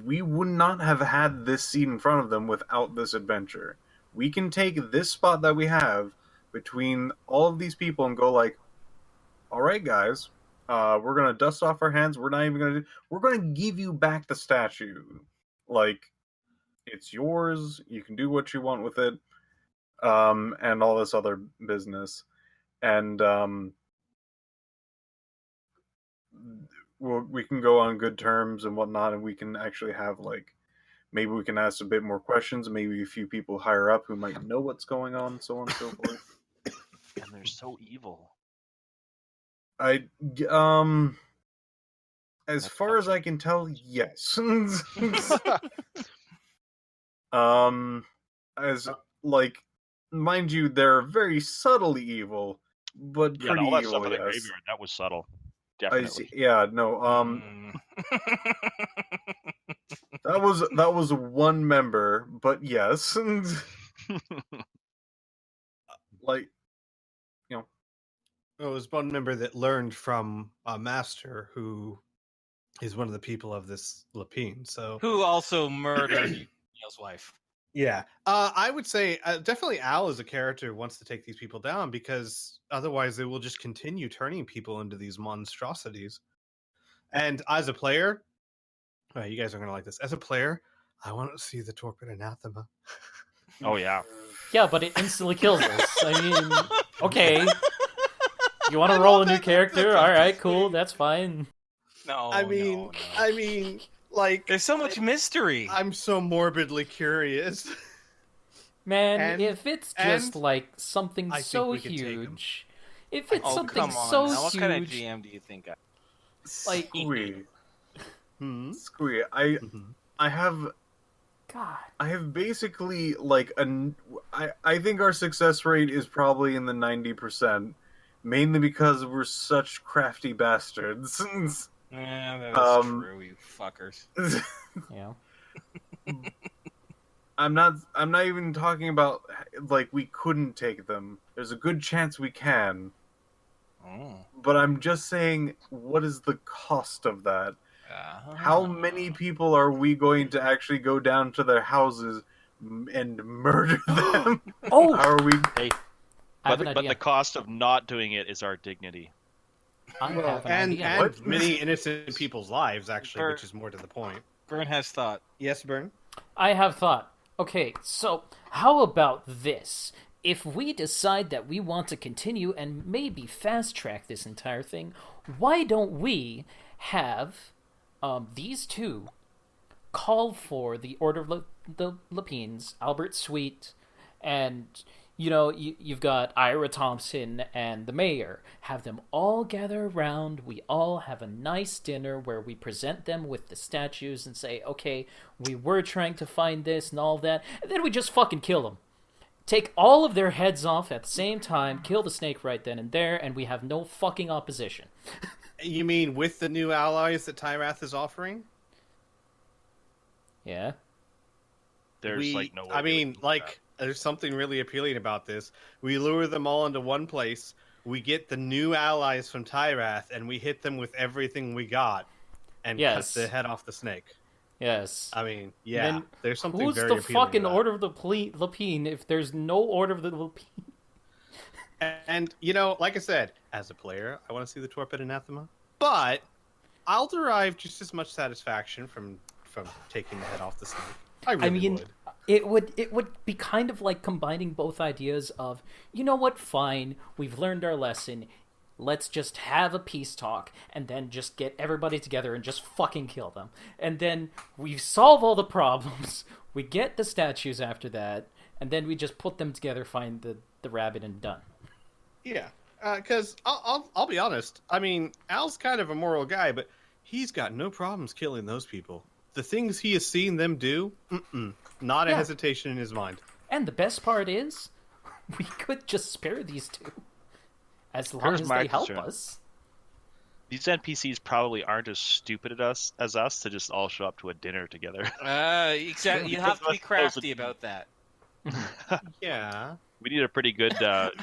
we would not have had this seat in front of them without this adventure. We can take this spot that we have between all of these people and go like, all right, guys, we're gonna dust off our hands. We're gonna give you back the statue. Like, it's yours. You can do what you want with it, and all this other business. And we can go on good terms and whatnot, and we can actually have like, maybe we can ask a bit more questions. Maybe a few people higher up who might know what's going on, so on and so forth. And they're so evil. As far as I can tell, yes. As like, mind you, they're very subtly evil, but Yeah, pretty all that evil. stuff in the Yes. graveyard, that was subtle. I Definitely. see. Yeah, no. That was one member, but yes. Like, It was one member that learned from a master who is one of the people of this Lapine. So Who also murdered Neil's wife. yeah, I would say definitely Al is a character who wants to take these people down, because otherwise they will just continue turning people into these monstrosities. And as a player, you guys are going to like this. As a player, I want to see the Torpid Anathema. Oh yeah. Yeah, but it instantly kills us. I mean, okay. You want to roll a new character? All right, cool. That's fine. No, I mean, no. I mean, like, There's so much mystery. I'm so morbidly curious. Man, And- if it's just and like something I think so we could take 'em. huge, if it's Oh, something come on. so now. What huge, kind of GM do you think I Like- Squee. Hmm? Squee. Mhm. I have basically like I think our success rate is probably in the 90%, mainly because we're such crafty bastards. Yeah, that's true, you fuckers. yeah. I'm not even talking about like we couldn't take them. There's a good chance we can. Oh. But I'm just saying, what is the cost of that? How many people are we going to actually go down to their houses and murder them? Oh, How are we? Hey, I have but an the idea. cost of not doing it is our dignity. I have an And idea. What? many innocent people's lives, actually, Bert. which is more to the point. Burn has thought. Yes, Burn? I have thought. Okay, so how about this? If we decide that we want to continue and maybe fast track this entire thing, why don't we have these two call for the Order of the Lapines, Albert Sweet, and you've got Ira Thompson and the mayor. Have them all gather around. We all have a nice dinner where we present them with the statues and say, okay, we were trying to find this and all that. And then we just fucking kill them. Take all of their heads off at the same time, kill the snake right then and there, and we have no fucking opposition. You mean with the new allies that Rath is offering? Yeah? There's like no way. I we mean, would do like, there's something really appealing about this. We lure them all into one place. We get the new allies from Rath, and we hit them with everything we got, and Yes. cut the head off the snake. Yes. I mean, yeah, Then there's something Who's very the appealing fucking to that. Order of the Lapine if there's no Order of the Lapine? And, like I said, as a player, I want to see the Torpid Anathema, but I'll derive just as much satisfaction from taking the head off the snake. I really would. It would be kind of like combining both ideas of, you know what, fine, we've learned our lesson, let's just have a peace talk, and then just get everybody together and just fucking kill them. And then we solve all the problems, we get the statues after that, and then we just put them together, find the rabbit, and done. Yeah, because I'll be honest. I mean, Al's kind of a moral guy, but he's got no problems killing those people. The things he has seen them do, not a Yeah. hesitation in his mind. And the best part is, we could just spare these two. As long Here's as my they help concern. us. These NPCs probably aren't as stupid as us to just all show up to a dinner together. Exactly. You have to be crafty about that. Yeah. We need a pretty good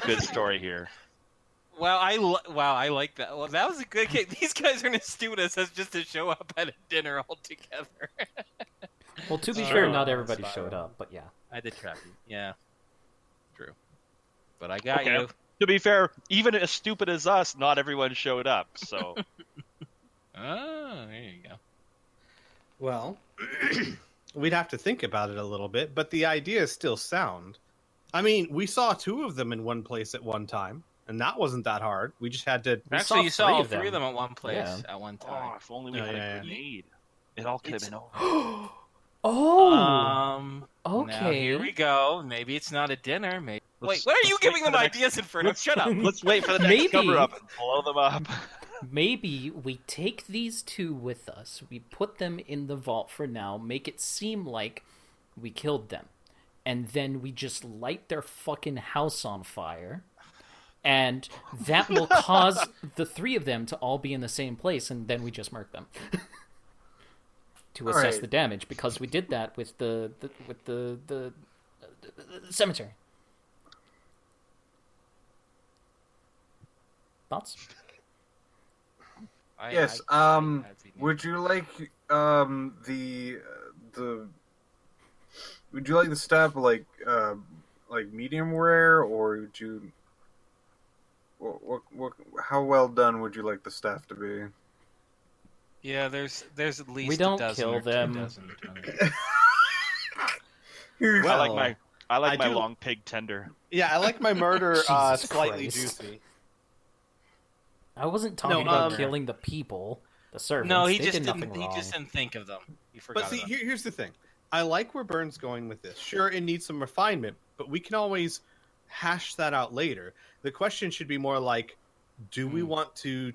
good story here. Wow, I like that. Well, that was a good case. These guys are as stupid as just to show up at a dinner altogether. Well, to be Oh, fair, not that's everybody fine. showed up, but yeah. I did trap you. Yeah, true. But I got Okay. you. To be fair, even as stupid as us, not everyone showed up. So Oh, there you go. Well, we'd have to think about it a little bit, but the idea is still sound. I mean, we saw 2 of them in one place at one time, and that wasn't that hard. We just had to. Actually, you saw three all of 3 of them. them at one place Yeah. at one time. oh, if only we Oh, had yeah, a grenade, it all could have been over. Oh, Now okay. here we go. Maybe it's not a dinner. Maybe. Wait, Let's- what are you let's wait giving for them the next- ideas, Inferno? Shut up. Let's wait for the next Maybe. cover up and blow them up. Maybe we take these 2 with us, we put them in the vault for now, make it seem like we killed them, and then we just light their fucking house on fire, and that will cause the 3 of them to all be in the same place, and then we just murk them. To assess Alright. the damage, because we did that with the cemetery. Thoughts? Yes. Would you like the would you like the staff like medium rare, or would you what how well done would you like the staff to be? Yeah, there's at least We don't a dozen kill or 2 them. dozen. Well, I like I my do- long pig tender. Yeah, I like my murder Jesus slightly Christ. juicy. I wasn't talking No, about killing the people, the servants. No, he They just did nothing didn't. He wrong. just didn't think of them. He forgot. But see, about them. here's the thing. I like where Burns going with this. Sure, it needs some refinement, but we can always hash that out later. The question should be more like, do we want to?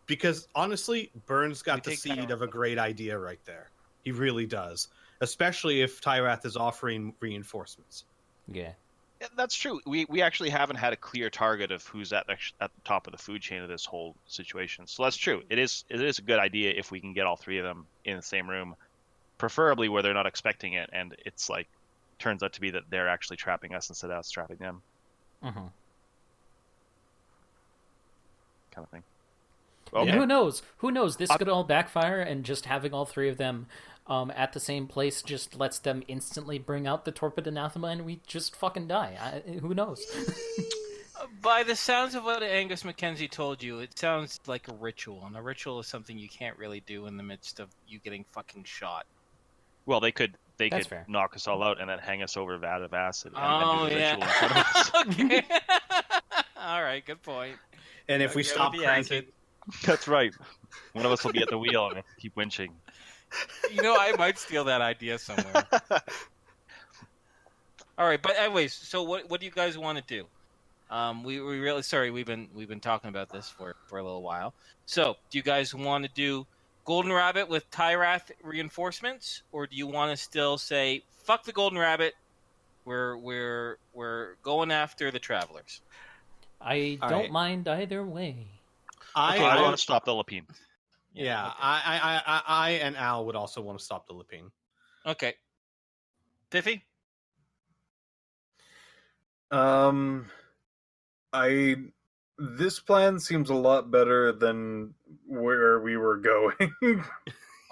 Because honestly, Burns got the take seed that- of a great idea right there. He really does, especially if Tyrath is offering reinforcements. Yeah. Yeah, that's true. We actually haven't had a clear target of who's at the top of the food chain of this whole situation. So that's true. It is a good idea if we can get all 3 of them in the same room, preferably where they're not expecting it, and it's like turns out to be that they're actually trapping us instead of us trapping them, Mm-hmm. kind of thing. And Okay. who knows? Who knows? This could all backfire, and just having all 3 of them at the same place just lets them instantly bring out the torpid anathema, and we just fucking die. Who knows? By the sounds of what Angus Mackenzie told you, it sounds like a ritual, and a ritual is something you can't really do in the midst of you getting fucking shot. Well, they could That's fair. knock us all out and then hang us over a vat of acid and Oh do the ritual in front of yeah. us. Okay. All right. Good point. And if we Okay, stop with the cranking, acid. That's right. One of us will be at the wheel and keep winching. You know, I might steal that idea somewhere. All right, but anyways, so what do you guys want to do? We really sorry we've been talking about this for a little while. So do you guys want to do Golden Rabbit with Tyrath reinforcements, or do you want to still say fuck the Golden Rabbit? We're going after the travelers. I All don't right. mind either way. I want to stop the Lapine. Yeah, okay. I and Al would also want to stop the Lapine. Okay. Piffy? This plan seems a lot better than where we were going.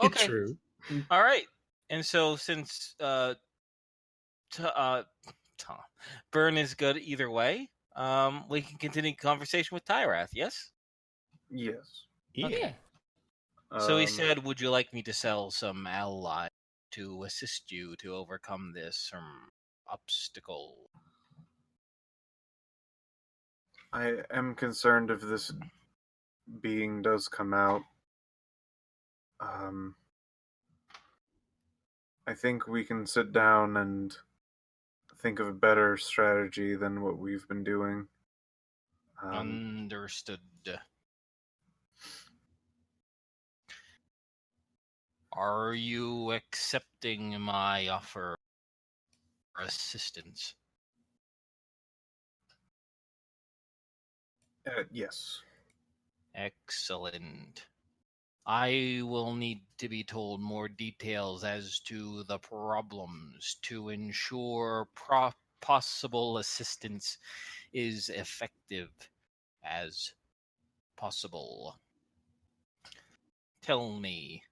Okay. True. All right. And so since Burn is good either way, we can continue conversation with Tyrath, yes? Yes. Yeah. Okay. So he Um, said, would you like me to sell some ally to assist you to overcome this obstacle? I am concerned if this being does come out. I think we can sit down and think of a better strategy than what we've been doing. Understood. Are you accepting my offer for assistance? Yes. Excellent. I will need to be told more details as to the problems to ensure possible assistance is effective as possible. Tell me,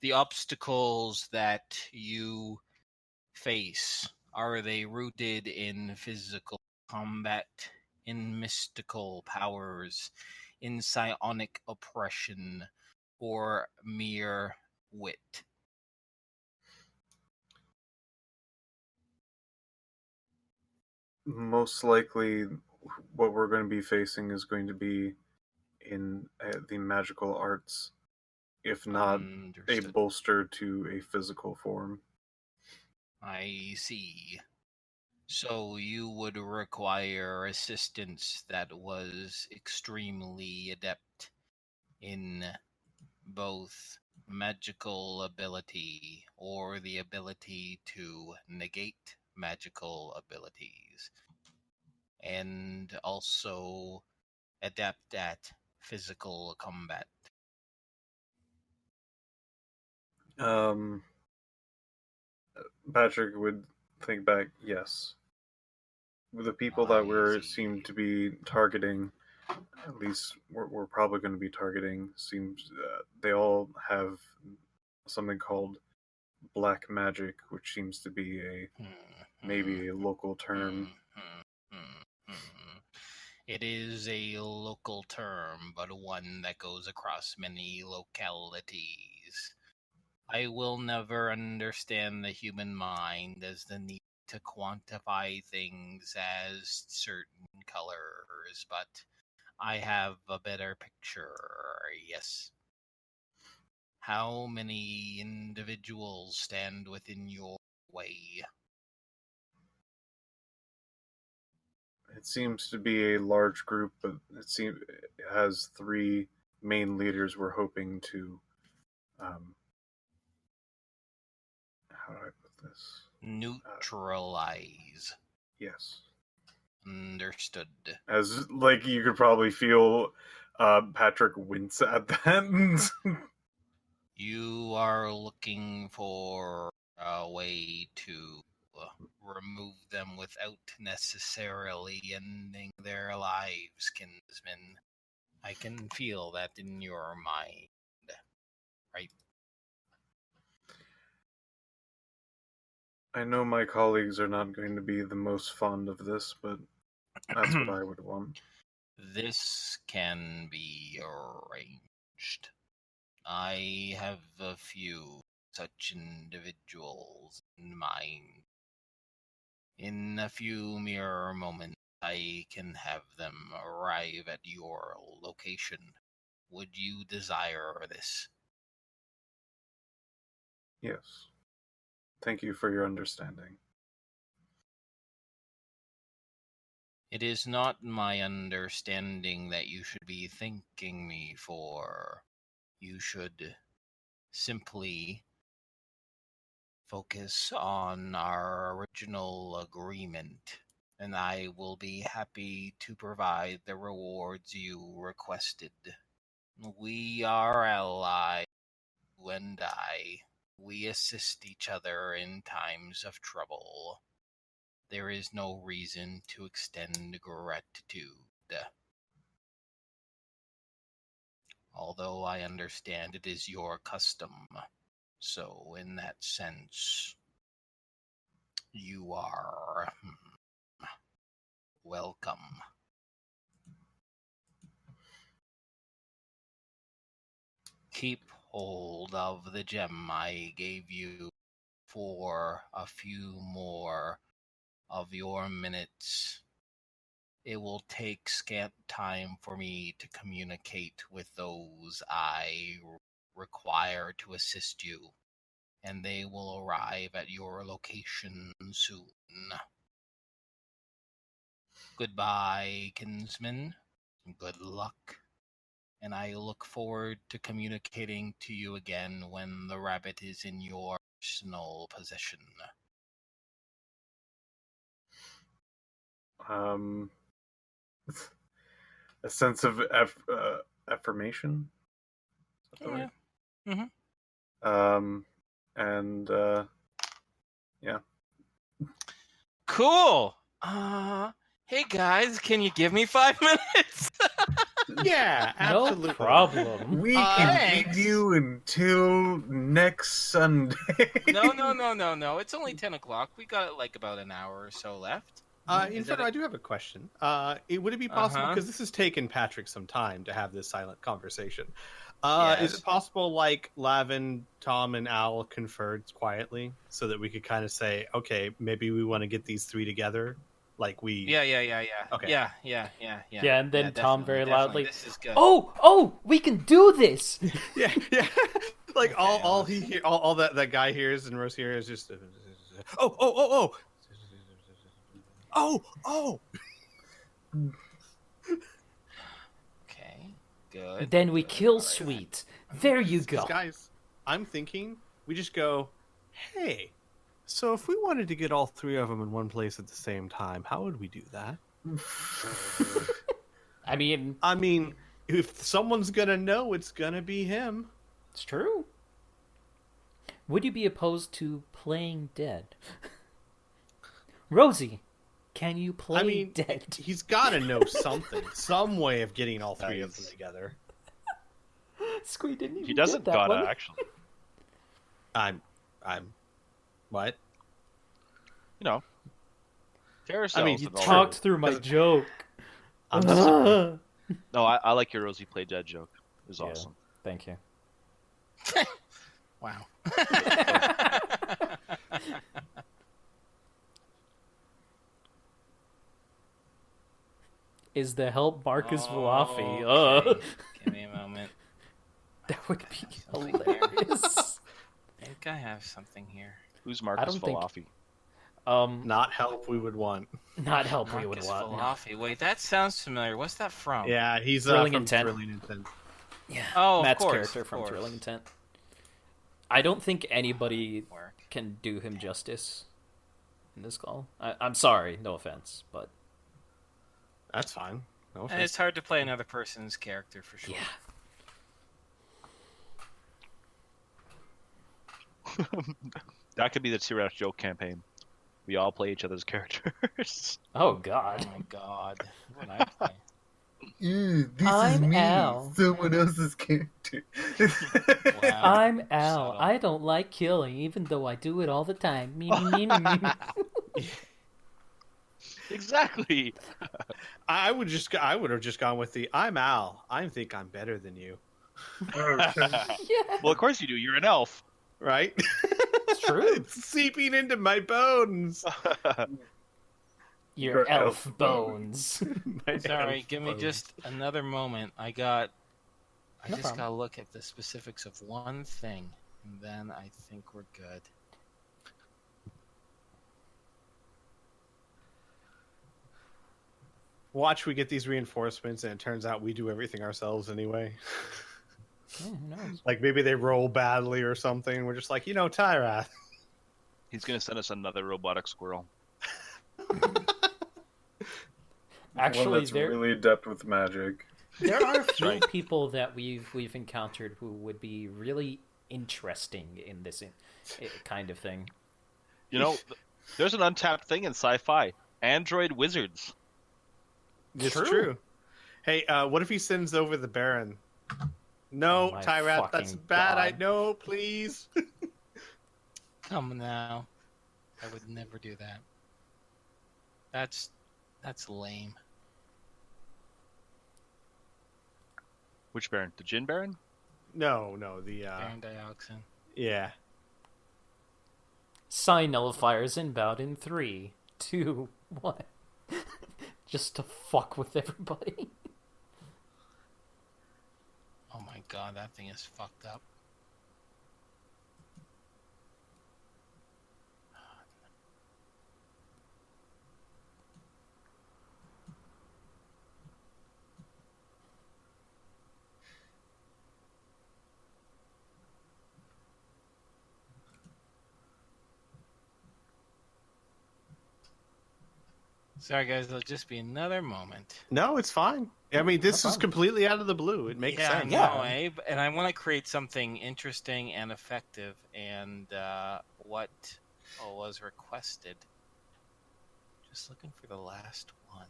the obstacles that you face, are they rooted in physical combat, in mystical powers, in psionic oppression, or mere wit? Most likely, what we're going to be facing is going to be in the magical arts, if not a Understood. bolster to a physical form. I see. So you would require assistance that was extremely adept in both magical ability or the ability to negate magical abilities, and also adept at physical combat. Patrick would think back, yes. The people that seem to be targeting, at least we're probably going to be targeting, seems they all have something called black magic, which seems to be maybe a local term. It is a local term, but one that goes across many localities. I will never understand the human mind as the need to quantify things as certain colors, but I have a better picture, yes. How many individuals stand within your way? It seems to be a large group, but it has three main leaders we're hoping to. How do I put this? Neutralize. Yes. Understood. As like you could probably feel Patrick wince at that. You are looking for a way to remove them without necessarily ending their lives, kinsman. I can feel that in your mind, right? I know my colleagues are not going to be the most fond of this, but that's what I would want. This can be arranged. I have a few such individuals in mind. In a few mere moments, I can have them arrive at your location. Would you desire this? Yes. Thank you for your understanding. It is not my understanding that you should be thanking me for. You should simply focus on our original agreement, and I will be happy to provide the rewards you requested. We are allies, you and I. We assist each other in times of trouble. There is no reason to extend gratitude. Although I understand it is your custom, so in that sense, you are welcome. Keep hold of the gem I gave you for a few more of your minutes. It will take scant time for me to communicate with those I require to assist you, and they will arrive at your location soon. Goodbye, kinsman. Good luck. And I look forward to communicating to you again when the rabbit is in your personal possession. A sense of affirmation. Is that the Yeah. right? Mm-hmm. And yeah. Cool. Hey guys, can you give me 5 minutes? Yeah, No absolutely. problem. We can Thanks. give you until next Sunday. No. It's only 10 o'clock. We got like about an hour or so left. Is that Inferno, I do have a question. Would it be possible, Uh-huh. because this has taken Patrick some time to have this silent conversation, is Yes. it possible, like, Lavin, Tom, and Al conferred quietly so that we could kind of say, okay, maybe we want to get these three together? Like we... Yeah. Okay. Yeah. Yeah, and then Tom very loudly, This is good. Oh, we can do this. Yeah. Like, Okay, all he hear, all that guy hears and Rose hears is just... Oh! Okay. Good. Then we kill Sweet. There you go. Guys, I'm thinking we just go, hey, so if we wanted to get all three of them in one place at the same time, how would we do that? I mean, if someone's gonna know, it's gonna be him. it's true. Would you be opposed to playing dead? Rosie, can you play dead? He's gotta know something, some way of getting all three of them together. Squee didn't even He doesn't get that gotta one. actually. I'm what? You know. Carousels. I mean, You It's talked true. through my joke. I'm sorry. No, I like your Rosie play dead joke. It was Yeah. awesome. Thank you. Wow. Is the help Marcus Valafi? Okay. Give me a moment. That would be Something here. hilarious. I think I have something here. Who's Marcus don't think- Falafi? Not help we would want. Not help we would Marcus want. no. Falafi. Wait, that sounds familiar. What's that from? Yeah, he's Thrilling from Intent. Thrilling Intent. Yeah. Oh, of Matt's course, character of from course. Thrilling Intent. I don't think anybody Work. can do him justice in this call. I'm sorry, no offense, but That's fine. No And offense. it's hard to play another person's character for sure. yeah. That could be the T-Rex joke campaign. We all play each other's characters. Oh Oh God. my god. What would I play? This I'm is me, Al. someone else's character. Wow. I'm Al. Subtle. I don't like killing, even though I do it all the time. Me. Exactly. I would have just gone with the I'm Al. I think I'm better than you. Yeah, Well, of course you do. You're an elf. Right? it's true. It's seeping into my bones. Your Your elf elf bones. My Sorry, elf give me bones. just another moment. I No just problem. gotta look at the specifics of one thing, and then I think we're good. Watch, we get these reinforcements, and it turns out we do everything ourselves anyway. Yeah, who knows? Like maybe they roll badly or something. We're just like, Tyrath. He's gonna send us another robotic squirrel. Actually, One that's there really adept with magic. there are a few right. people that we've encountered who would be really interesting in this kind of thing. You know, there's an untapped thing in sci-fi. Android wizards. It's True. true. Hey, what if he sends over the Baron? No, Oh my Tyrath, that's fucking bad. I God. know, please. Come now. I would never do that. That's lame. Which Baron? The Jin Baron? No, the Baron Dioxin. yeah. Sign nullifiers inbound in 3, 2, 1. Just to fuck with everybody. Oh my god, that thing is fucked up. Sorry guys, there'll just be another moment. No, it's fine. I mean, this is problem. completely out of the blue. It makes Yeah, sense. I know, Abe. And I want to create something interesting and effective, and what was requested. Just looking for the last one.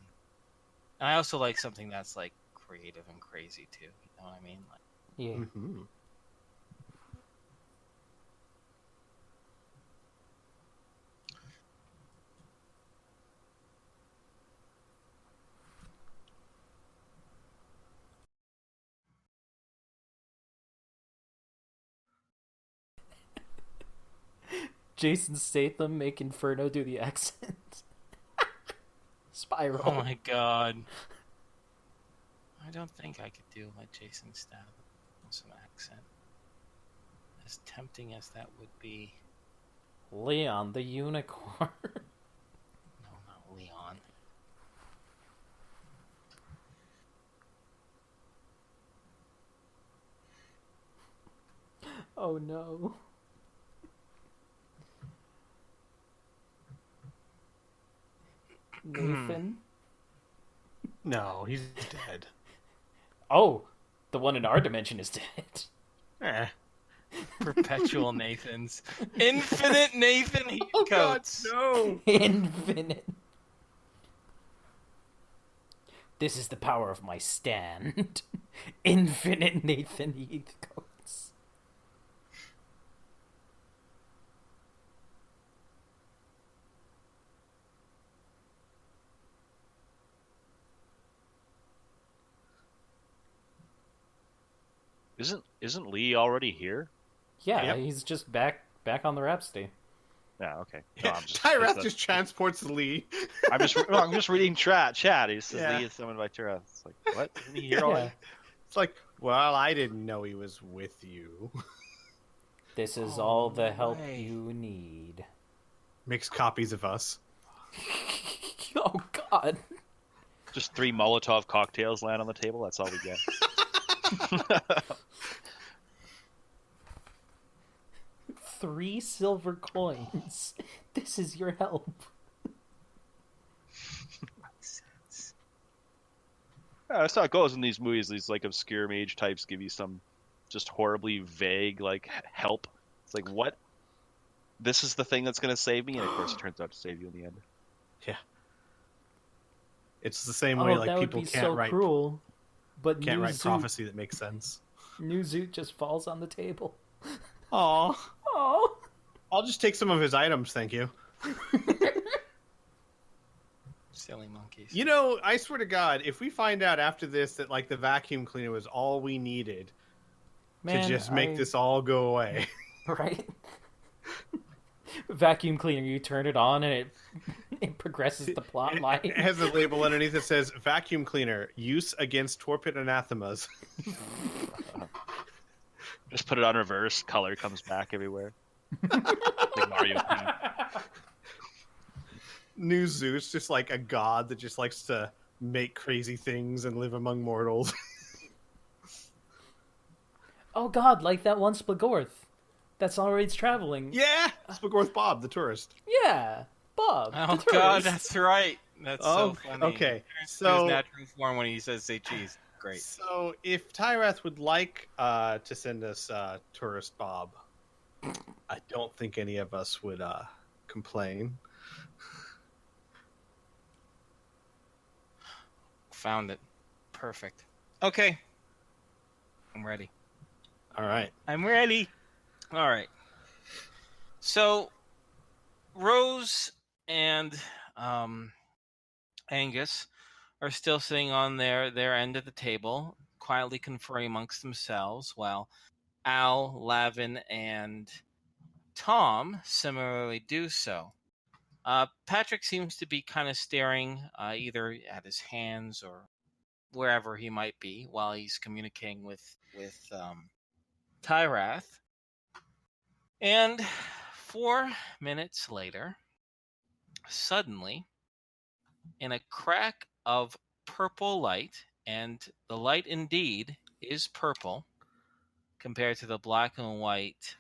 And I also like something that's like creative and crazy too. You know what I mean? Like, Yeah. Mm-hmm. Jason Statham make Inferno do the accent. Spiral. oh my god. I don't think I could do a Jason Statham with some accent. As tempting as that would be. Leon the Unicorn. No, not Leon. Oh no. Nathan? No, he's dead. Oh, the one in our dimension is dead. Eh. Perpetual Nathans. Infinite Nathan Oh God, Heathcotes. no! Infinite. This is the power of my stand. Infinite Nathan Heathcotes. Isn't Lee already here? Yeah, Yep. he's just back on the Rhapsody. Yeah, okay. No, I'm just, Tyrath it's just transports Lee. I'm just reading chat. He says Yeah. Lee is summoned by Tyrath. It's like, what? Isn't he here already? It's like, well, I didn't know he was with you. This is Oh, all the no help way. you need. Makes copies of us. Oh God. Just 3 Molotov cocktails land on the table. That's all we get. 3 silver coins. This is your help. Yeah, that's how it goes in these movies. These like obscure mage types give you some just horribly vague like help. It's like, what? This is the thing that's going to save me, and of course it turns out to save you in the end. It's the same way Oh, like that would people be can't so write cruel. But can't new write Zoot, prophecy that makes sense. new Zoot just falls on the table. Aw. Oh. I'll just take some of his items, thank you. Silly monkeys. You know, I swear to God, if we find out after this that like the vacuum cleaner was all we needed Man, to just make this all go away. right? Vacuum cleaner, you turn it on and it progresses the plot line. It has a label underneath that says vacuum cleaner, use against torpid anathemas. Just put it on reverse. Color comes back everywhere. Like Mario theme. New Zeus, just like a god that just likes to make crazy things and live among mortals. Oh God, like that one Splagorth. That's already traveling. Yeah, Spagorth Bob, the tourist. Yeah, Bob. Oh the god, tourist. that's right. That's so funny. okay. His So, natural form when he says say cheese. Great. so if Tyrath would like to send us tourist Bob, I don't think any of us would complain. Found it. Perfect. Okay. I'm ready. All right. I'm ready. All right. So, Rose and Angus are still sitting on their end of the table, quietly conferring amongst themselves, while Al, Lavin, and Tom similarly do so. Patrick seems to be kind of staring either at his hands or wherever he might be while he's communicating with Tyrath. And 4 minutes later, suddenly, in a crack of purple light, and the light indeed is purple compared to the black and white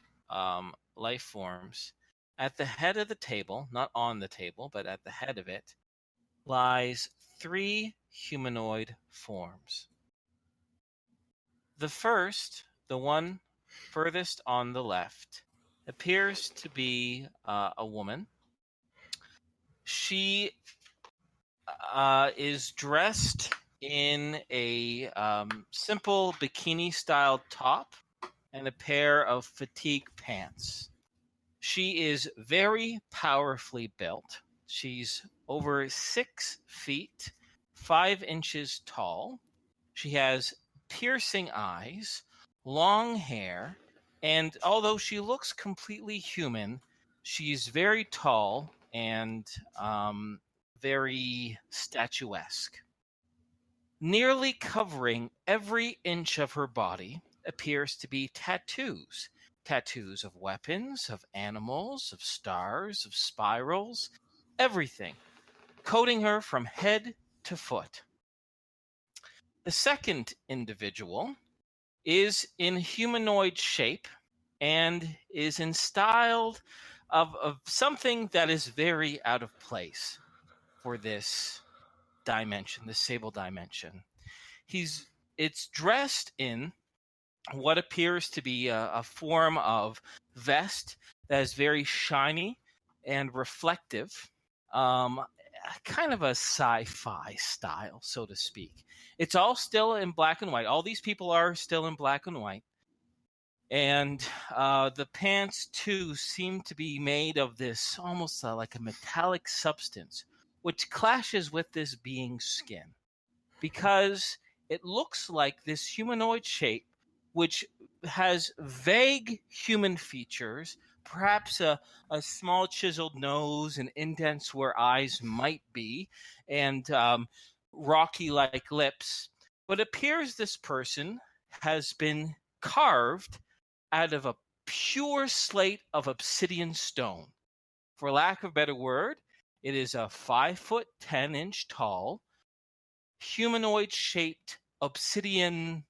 life forms, at the head of the table, not on the table, but at the head of it, lies 3 humanoid forms. The first, the one furthest on the left, appears to be a woman. She is dressed in a simple bikini-style top and a pair of fatigue pants. She is very powerfully built. She's over 6 feet, 5 inches tall. She has piercing eyes, long hair, and although she looks completely human, she's very tall and very statuesque. Nearly covering every inch of her body appears to be tattoos. Tattoos of weapons, of animals, of stars, of spirals, everything, coating her from head to foot. The second individual is in humanoid shape and is in style of something that is very out of place for this dimension, the sable dimension. It's dressed in what appears to be a form of vest that is very shiny and reflective, kind of a sci-fi style, so to speak. It's all still in black and white. All these people are still in black and white. And the pants, too, seem to be made of this almost like a metallic substance, which clashes with this being's skin. Because it looks like this humanoid shape, which has vague human features, perhaps a small chiseled nose and indents where eyes might be, and rocky-like lips. But it appears this person has been carved out of a pure slate of obsidian stone. For lack of a better word, it is a 5'10" tall, humanoid-shaped obsidian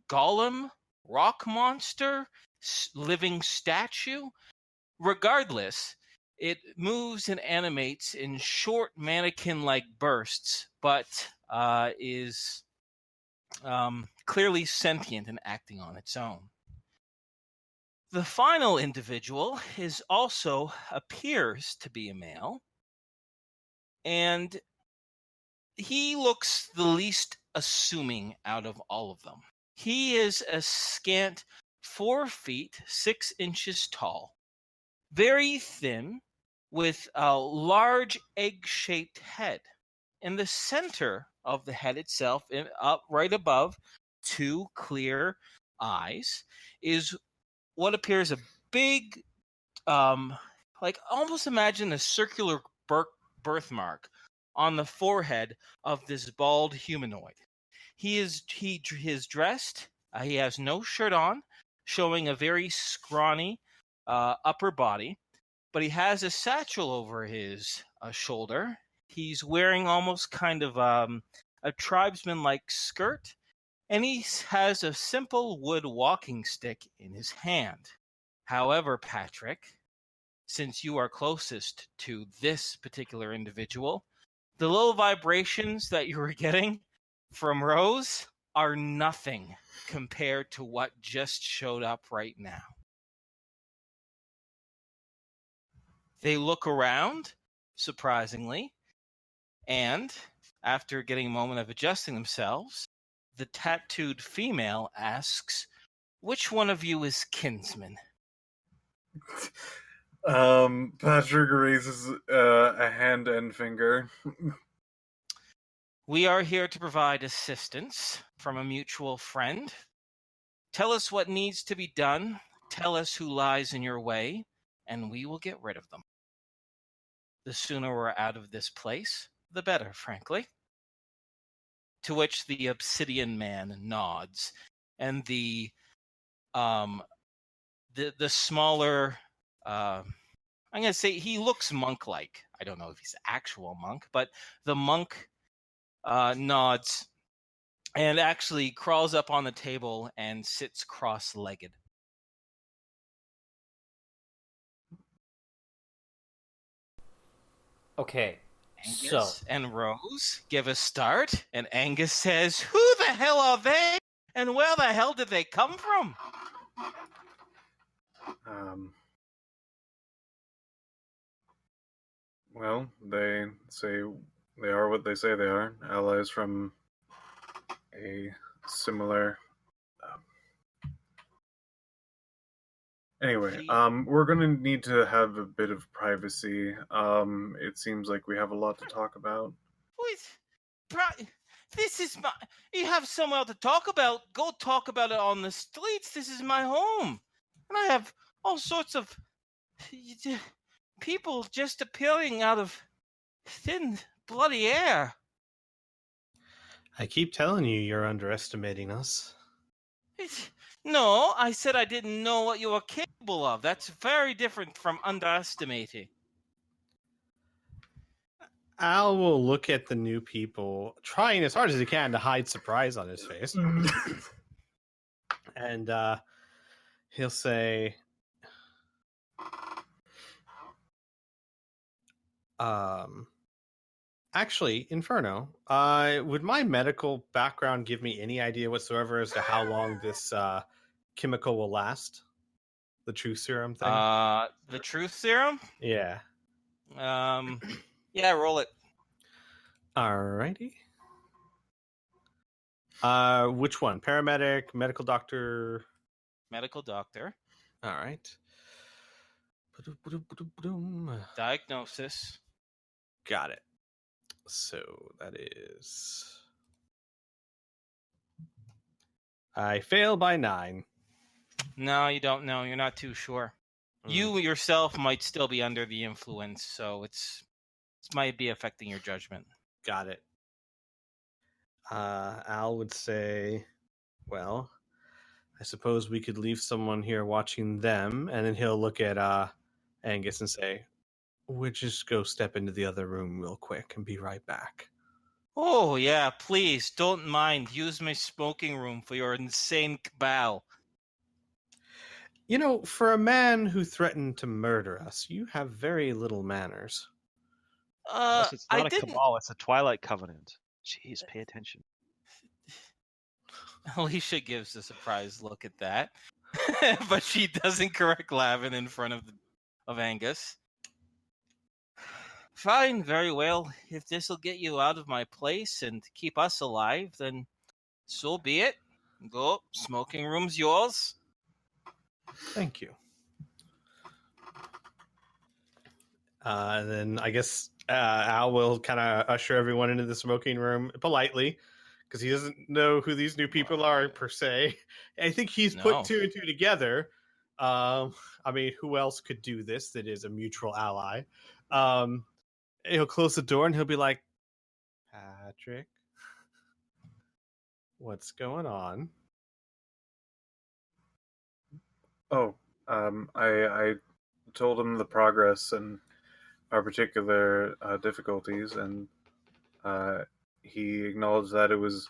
golem, rock monster, living statue. Regardless, it moves and animates in short mannequin-like bursts, but is clearly sentient and acting on its own. The final individual also appears to be a male, and he looks the least assuming out of all of them. He is a scant 4 feet 6 inches tall, very thin, with a large egg-shaped head. In the center of the head itself, up right above 2 clear eyes, is what appears a big, like almost imagine a circular birthmark on the forehead of this bald humanoid. He is dressed. He has no shirt on, showing a very scrawny upper body, but he has a satchel over his shoulder. He's wearing almost kind of a tribesman-like skirt, and he has a simple wood walking stick in his hand. However, Patrick, since you are closest to this particular individual, the little vibrations that you were getting from Rose are nothing compared to what just showed up right now. They look around, surprisingly, and after getting a moment of adjusting themselves, the tattooed female asks, "Which one of you is kinsman?" Patrick raises a hand and finger. "We are here to provide assistance from a mutual friend. Tell us what needs to be done. Tell us who lies in your way, and we will get rid of them. The sooner we're out of this place, the better, frankly." To which the obsidian man nods, and the smaller, I'm gonna say he looks monk-like. I don't know if he's an actual monk, but the monk nods and actually crawls up on the table and sits cross-legged. Okay, Angus so and Rose give a start, and Angus says, "Who the hell are they? And where the hell did they come from?" Well, they say They are what they say they are. Allies from a similar. Anyway, we're gonna need to have a bit of privacy. It seems like we have a lot to talk about. This is my. You have somewhere to talk about. Go talk about it on the streets. This is my home, and I have all sorts of people just appearing out of thin, bloody air. I keep telling you, you're underestimating us. No, I said I didn't know what you were capable of. That's very different from underestimating. Al will look at the new people, trying as hard as he can to hide surprise on his face. And he'll say, actually, Inferno, would my medical background give me any idea whatsoever as to how long this chemical will last? The truth serum thing? The truth serum? Yeah. Yeah, roll it. Alrighty. Which one? Paramedic, medical doctor? Medical doctor. All right. Diagnosis. Got it. So that is... I fail by 9. No, you don't know. You're not too sure. You yourself might still be under the influence, so it might be affecting your judgment. Got it. Al would say, well, I suppose we could leave someone here watching them, and then he'll look at Angus and say, we'll just go step into the other room real quick and be right back. Oh, yeah, please, don't mind. Use my smoking room for your insane cabal. You know, for a man who threatened to murder us, you have very little manners. Plus, it's not a cabal, it's a Twilight Covenant. Jeez, pay attention. Alicia gives a surprised look at that, but she doesn't correct Lavin in front of Angus. Fine, very well. If this will get you out of my place and keep us alive, then so be it. Go, smoking room's yours. Thank you. Then I guess Al will kind of usher everyone into the smoking room politely, because he doesn't know who these new people are per se. I think he's put 2 and 2 together. I mean, who else could do this that is a mutual ally? He'll close the door and he'll be like, Patrick, what's going on? Oh, I told him the progress and our particular difficulties, and he acknowledged that it was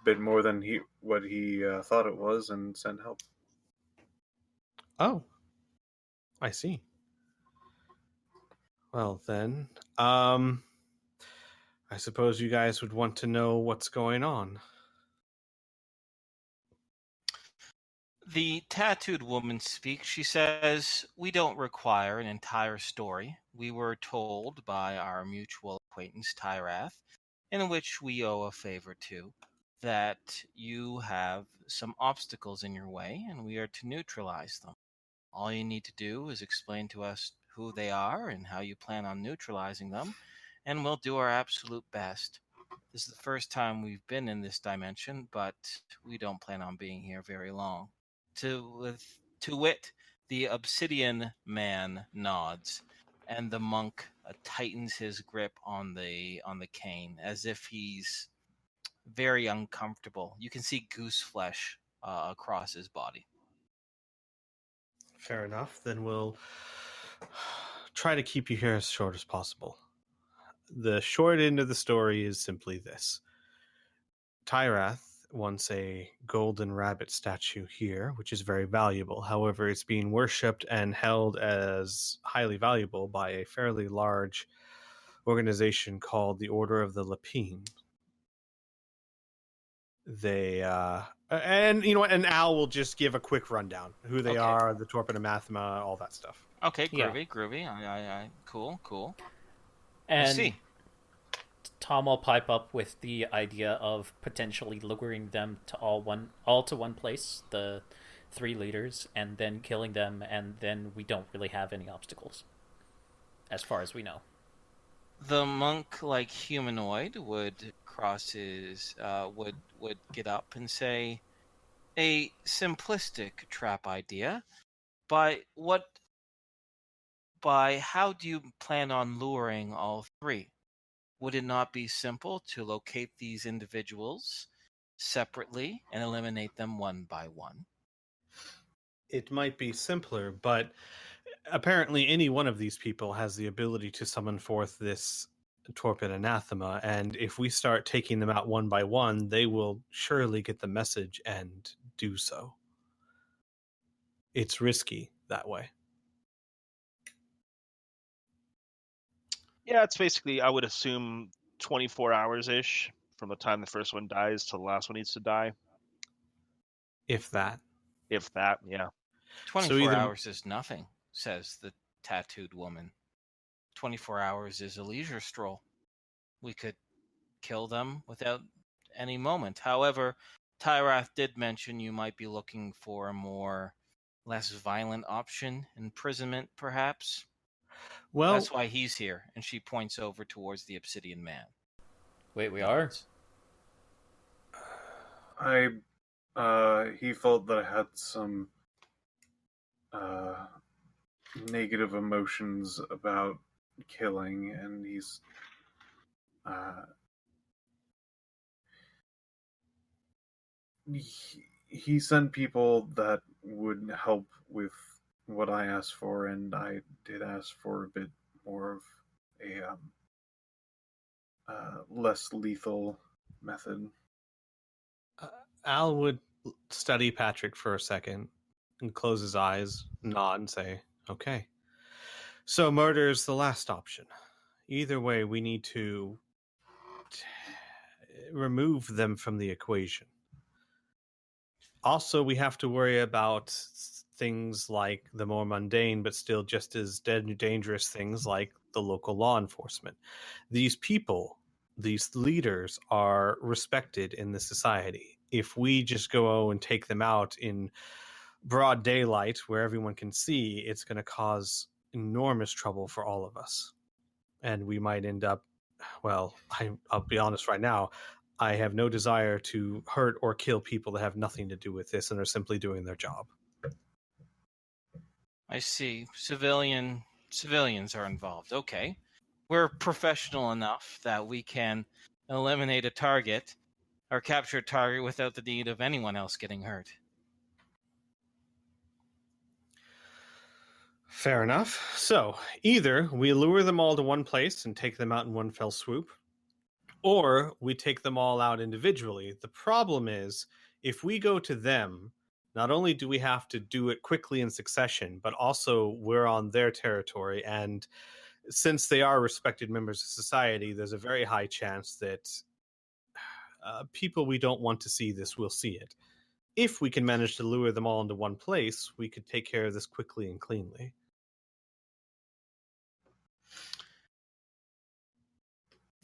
a bit more than what he thought it was, and sent help. Oh, I see. Well then, I suppose you guys would want to know what's going on. The tattooed woman speaks. She says, we don't require an entire story. We were told by our mutual acquaintance, Rath, in which we owe a favor to, that you have some obstacles in your way, and we are to neutralize them. All you need to do is explain to us who they are and how you plan on neutralizing them, and we'll do our absolute best. This is the first time we've been in this dimension, but we don't plan on being here very long. To wit, the obsidian man nods, and the monk tightens his grip on the cane as if he's very uncomfortable. You can see goose flesh across his body. Fair enough. Then we'll try to keep you here as short as possible. The short end of the story is simply this. Rath wants a golden rabbit statue here, which is very valuable. However, it's being worshipped and held as highly valuable by a fairly large organization called the Order of the Lapine. They and you know what, and Al will just give a quick rundown who they are, the Torpid Anathema, all that stuff. Okay, groovy. I cool. And I see. Tom will pipe up with the idea of potentially luring them to all to one place, the 3 leaders, and then killing them, and then we don't really have any obstacles, as far as we know. The monk-like humanoid would cross his would get up and say, "A simplistic trap idea, by how do you plan on luring all 3? Would it not be simple to locate these individuals separately and eliminate them one by one?" It might be simpler, but apparently any one of these people has the ability to summon forth this torpid anathema, and if we start taking them out one by one, they will surely get the message and do so. It's risky that way. Yeah, it's basically, I would assume, 24 hours ish from the time the first one dies to the last one needs to die. If that. If that, yeah. 24 either- hours is nothing, says the tattooed woman. 24 hours is a leisure stroll. We could kill them without any moment. However, Tyrath did mention you might be looking for a less violent option, imprisonment perhaps. Well, That's why he's here. And she points over towards the Obsidian Man. Wait, we are? He felt that I had some negative emotions about killing, and he sent people that would help with what I asked for, and I did ask for a bit more of a less lethal method. Al would study Patrick for a second and close his eyes, nod, and say, okay. So murder is the last option. Either way, we need to remove them from the equation. Also, we have to worry about things like the more mundane but still just as dangerous things like the local law enforcement. These people, these leaders, are respected in the society. If we just go and take them out in broad daylight where everyone can see, it's going to cause enormous trouble for all of us. And we might end up, well, I'll be honest right now, I have no desire to hurt or kill people that have nothing to do with this and are simply doing their job. I see. Civilians are involved. Okay. We're professional enough that we can eliminate a target or capture a target without the need of anyone else getting hurt. Fair enough. So, either we lure them all to one place and take them out in one fell swoop, or we take them all out individually. The problem is, if we go to them, not only do we have to do it quickly in succession, but also we're on their territory, and since they are respected members of society, there's a very high chance that people we don't want to see this will see it. If we can manage to lure them all into one place, we could take care of this quickly and cleanly.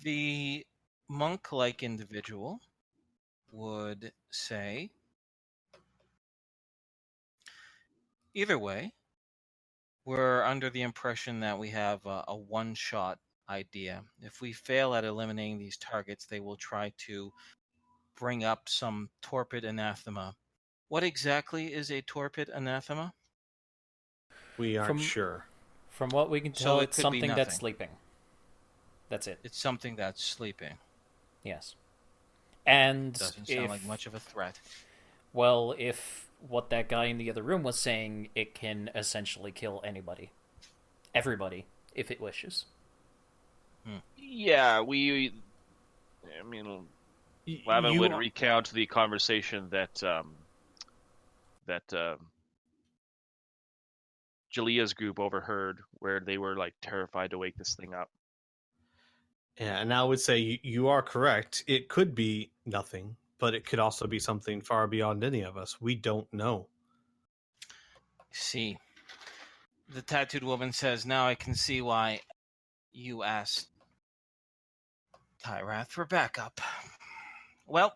The monk-like individual would say, either way, we're under the impression that we have a one-shot idea. If we fail at eliminating these targets, they will try to bring up some torpid anathema. What exactly is a torpid anathema? We aren't sure. From what we can So tell, it it's could be something that's nothing. sleeping. That's it. It's something that's sleeping. Yes. And Doesn't sound like much of a threat. Well, if what that guy in the other room was saying, it can essentially kill anybody. Everybody, if it wishes. Yeah, Lavin would recount the conversation that Jalea's group overheard, where they were like terrified to wake this thing up. Yeah, and I would say you are correct. It could be nothing, but it could also be something far beyond any of us. We don't know. See, the tattooed woman says, now I can see why you asked Rath for backup. Well,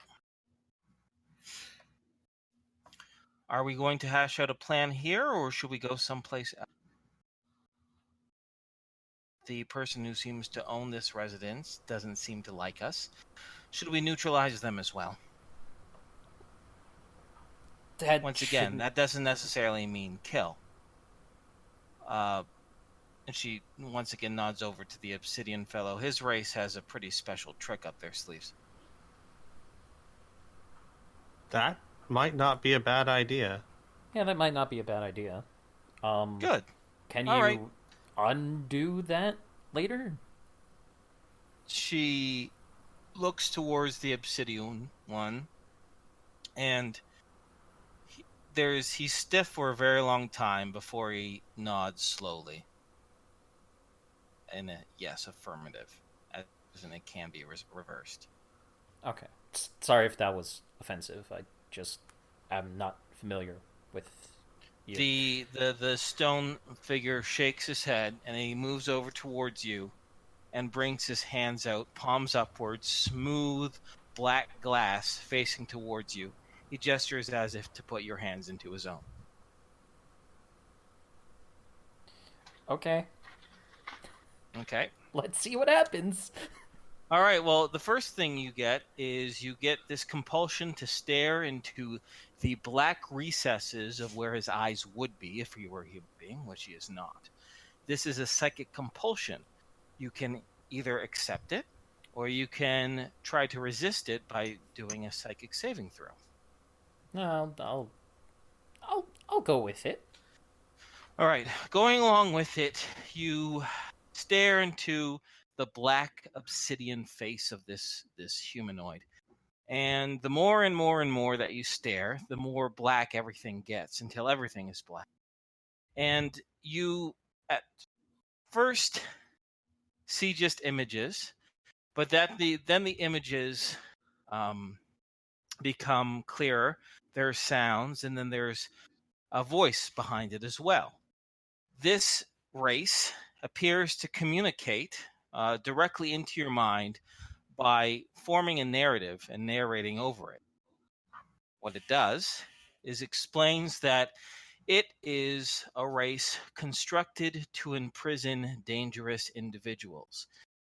are we going to hash out a plan here, or should we go someplace else? The person who seems to own this residence doesn't seem to like us. Should we neutralize them as well? That Once again, that doesn't necessarily mean kill. And she once again nods over to the obsidian fellow. His race has a pretty special trick up their sleeves. That might not be a bad idea. Yeah, that might not be a bad idea. Good. Can All you right. undo that later? She looks towards the obsidian one, and he's stiff for a very long time before he nods slowly. And yes, affirmative, as in it can be reversed. Okay. Sorry if that was offensive. I'm not familiar with you. The stone figure shakes his head, and he moves over towards you and brings his hands out, palms upwards, smooth black glass facing towards you. He gestures as if to put your hands into his own. Okay. Okay. Let's see what happens. All right, well, the first thing you get is you get this compulsion to stare into the black recesses of where his eyes would be if he were a human being, which he is not. This is a psychic compulsion. You can either accept it, or you can try to resist it by doing a psychic saving throw. No, I'll go with it. All right, going along with it, you stare into the black obsidian face of this humanoid. And the more and more and more that you stare, the more black everything gets until everything is black. And you, at first, see just images, but then the images become clearer. There are sounds, and then there's a voice behind it as well. This race appears to communicate directly into your mind by forming a narrative and narrating over it. What it does is explains that it is a race constructed to imprison dangerous individuals.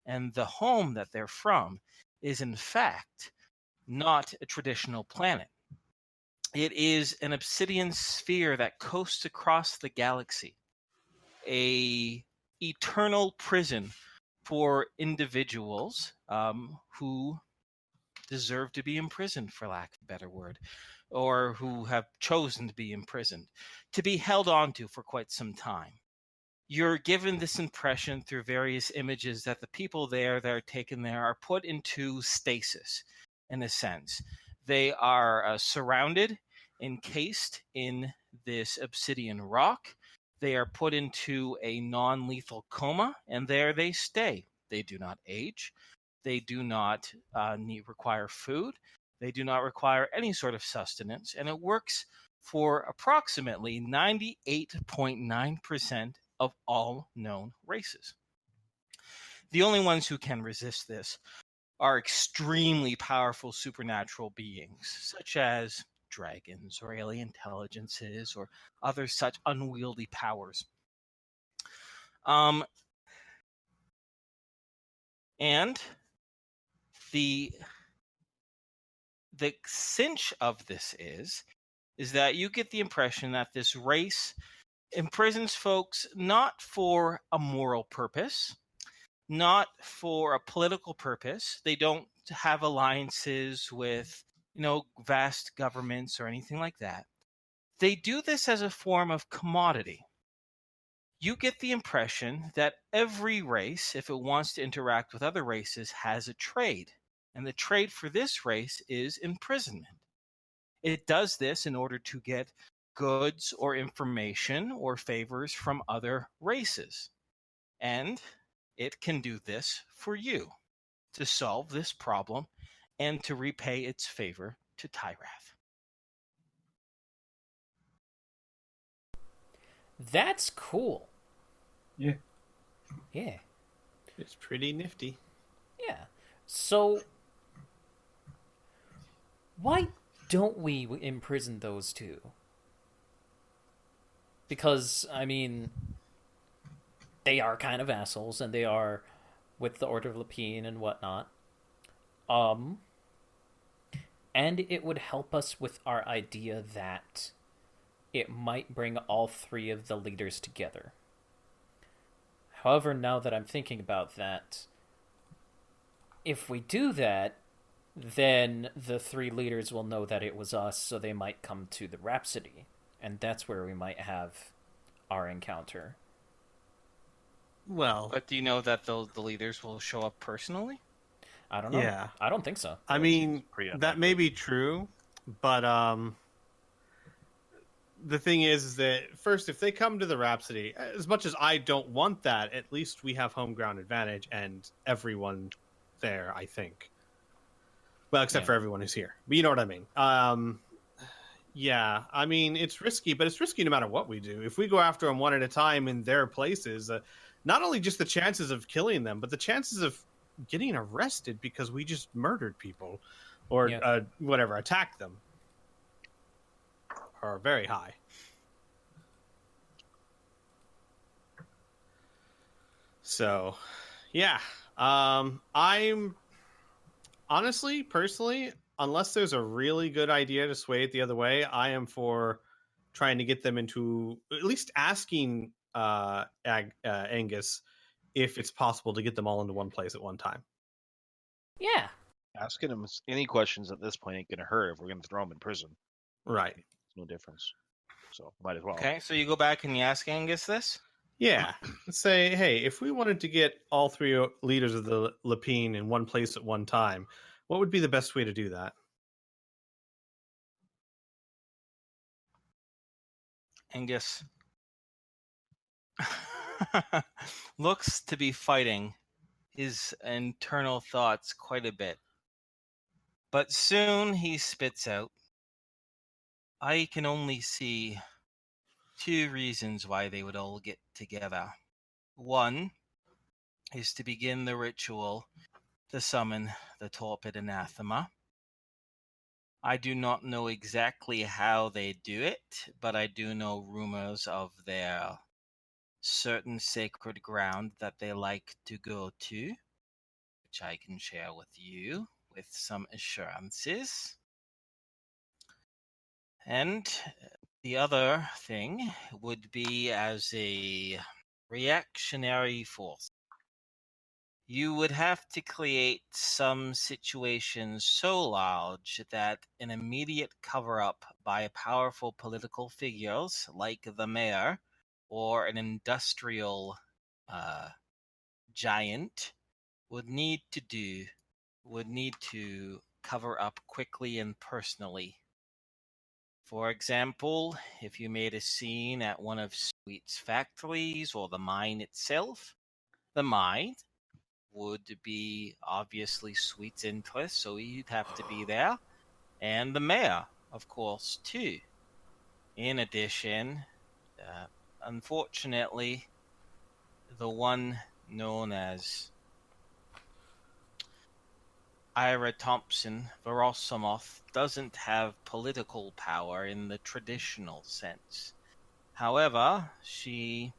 And the home that they're from is, in fact, not a traditional planet. It is an obsidian sphere that coasts across the galaxy, a eternal prison for individuals who deserve to be imprisoned, for lack of a better word, or who have chosen to be imprisoned, to be held onto for quite some time. You're given this impression through various images that the people there that are taken there are put into stasis, in a sense. They are surrounded, encased in this obsidian rock. They are put into a non-lethal coma, and there they stay. They do not age. They do not require food. They do not require any sort of sustenance, and it works for approximately 98.9% of all known races. The only ones who can resist this are extremely powerful supernatural beings, such as dragons or alien intelligences or other such unwieldy powers. And the cinch of this is that you get the impression that this race imprisons folks not for a moral purpose, not for a political purpose. They don't have alliances with, vast governments or anything like that. They do this as a form of commodity. You get the impression that every race, if it wants to interact with other races, has a trade. And the trade for this race is imprisonment. It does this in order to get goods or information or favors from other races. And it can do this for you to solve this problem and to repay its favor to Rath. That's cool. Yeah. Yeah. It's pretty nifty. Yeah. So, why don't we imprison those two? Because, I mean, they are kind of assholes, and they are with the Order of Lapine and whatnot. And it would help us with our idea that it might bring all three of the leaders together. However, now that I'm thinking about that, if we do that, then the three leaders will know that it was us, so they might come to the Rhapsody. And that's where we might have our encounter. Well, But do you know that the leaders will show up personally? I don't know. Yeah. I don't think so. I mean, pretty that may be true, but the thing is that first, if they come to the Rhapsody, as much as I don't want that, at least we have home ground advantage and everyone there, I think. Well, except for everyone who's here. But you know what I mean. Yeah, I mean, it's risky, but it's risky no matter what we do. If we go after them one at a time in their places, not only just the chances of killing them, but the chances of getting arrested because we just murdered people or whatever, attacked them are very high. So, yeah. I'm honestly, personally, unless there's a really good idea to sway it the other way, I am for trying to get them into at least asking Angus if it's possible to get them all into one place at one time. Yeah. Asking him any questions at this point ain't gonna hurt if we're gonna throw him in prison. Right. It's no difference. So might as well. Okay, so you go back and you ask Angus this? Yeah. Let's say, hey, if we wanted to get all three leaders of the Lapine in one place at one time, what would be the best way to do that? Angus looks to be fighting his internal thoughts quite a bit. But soon he spits out, I can only see two reasons why they would all get together. One is to begin the ritual to summon the torpid anathema. I do not know exactly how they do it, but I do know rumors of their certain sacred ground that they like to go to, which I can share with you with some assurances. And the other thing would be as a reactionary force. You would have to create some situations so large that an immediate cover-up by powerful political figures like the mayor or an industrial giant would need to cover up quickly and personally. For example, if you made a scene at one of Sweet's factories or the mine itself, the mine would be obviously Sweet's interest, so he'd have to be there, and the mayor, of course, too. In addition, unfortunately, the one known as Ira Thompson Verosimoth doesn't have political power in the traditional sense. However, she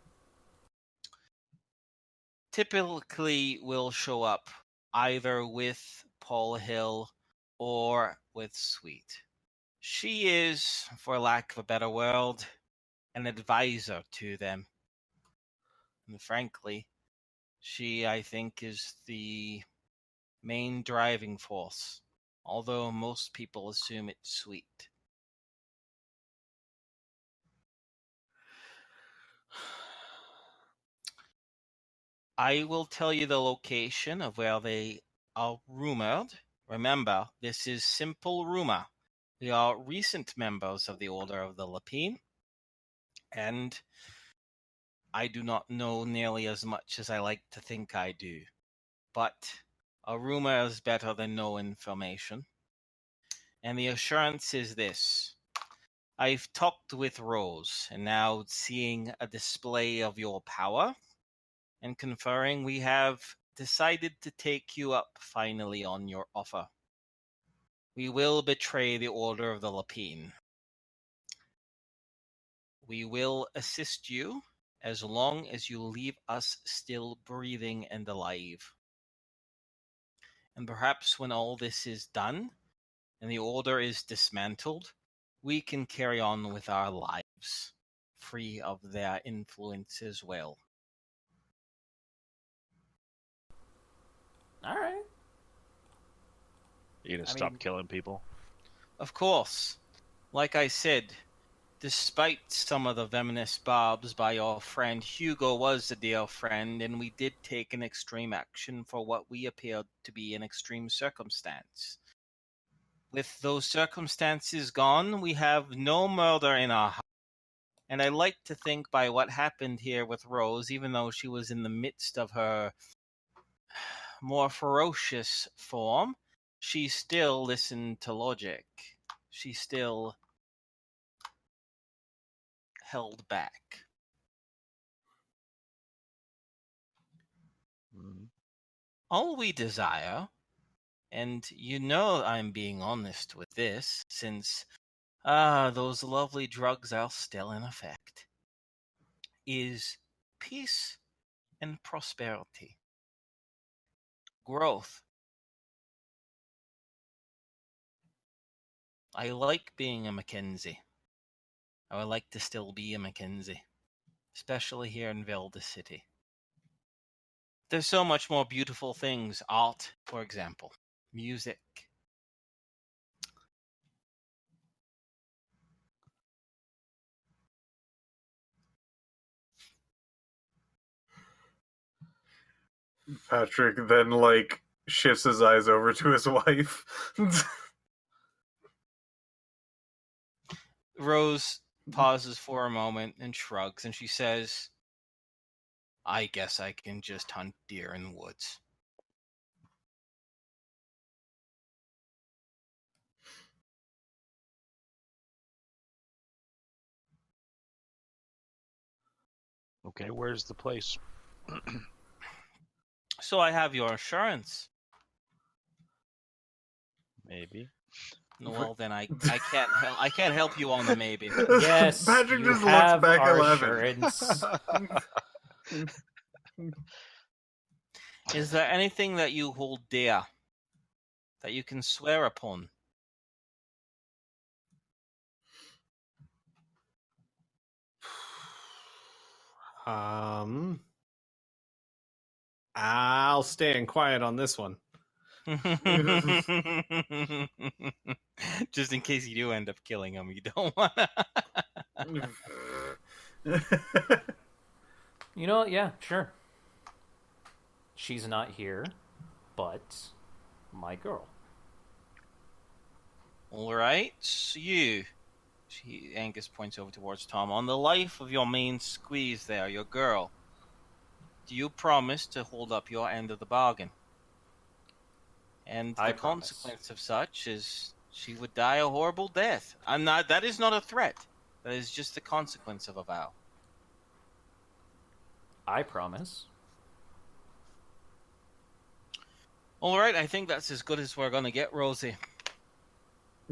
typically will show up either with Paul Hill or with Sweet. She is, for lack of a better word, an advisor to them. And frankly, she, I think, is the main driving force, although most people assume it's Sweet. I will tell you the location of where they are rumored. Remember, this is simple rumor. We are recent members of the Order of the Lapine, and I do not know nearly as much as I like to think I do. But a rumor is better than no information. And the assurance is this. I've talked with Rose, and now seeing a display of your power and conferring, we have decided to take you up finally on your offer. We will betray the Order of the Lapine. We will assist you as long as you leave us still breathing and alive. And perhaps when all this is done and the Order is dismantled, we can carry on with our lives, free of their influence as well. All right. You gonna I stop mean- killing people? Of course, like I said, despite some of the venomous barbs by your friend, Hugo was a dear friend, and we did take an extreme action for what we appeared to be an extreme circumstance. With those circumstances gone, we have no murder in our heart. And I like to think by what happened here with Rose, even though she was in the midst of her more ferocious form, she still listened to logic. She still held back. Mm. All we desire, and you know I'm being honest with this, since those lovely drugs are still in effect, is peace and prosperity. Growth. I like being a Mackenzie. I would like to still be a Mackenzie, especially here in Velda City. There's so much more beautiful things. Art, for example. Music. Patrick then shifts his eyes over to his wife. Rose pauses for a moment and shrugs, and she says, I guess I can just hunt deer in the woods. Okay, where's the place? So I have your assurance. Maybe. Well, then I can't help you on the maybe. Yes, Patrick you just looks have back our 11. assurance. Is there anything that you hold dear that you can swear upon? I'll stand quiet on this one. Just in case you do end up killing him, you don't want to. You know what? Yeah, sure. She's not here, but my girl. All right, so Angus points over towards Tom. On the life of your main squeeze there, your girl, do you promise to hold up your end of the bargain? And I the promise. consequence of such is she would die a horrible death. That is not a threat. That is just the consequence of a vow. I promise. All right, I think that's as good as we're going to get, Rosie.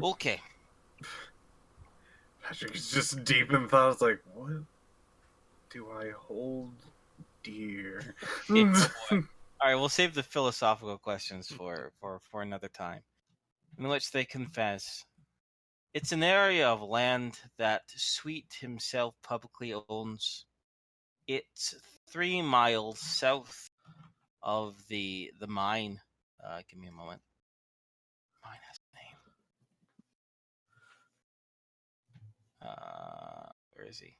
Okay. Patrick's just deep in thoughts, like, what do I hold dear? All right, we'll save the philosophical questions for another time, in which they confess. It's an area of land that Sweet himself publicly owns. It's 3 miles south of the mine. Give me a moment. Mine has a name. Where is he?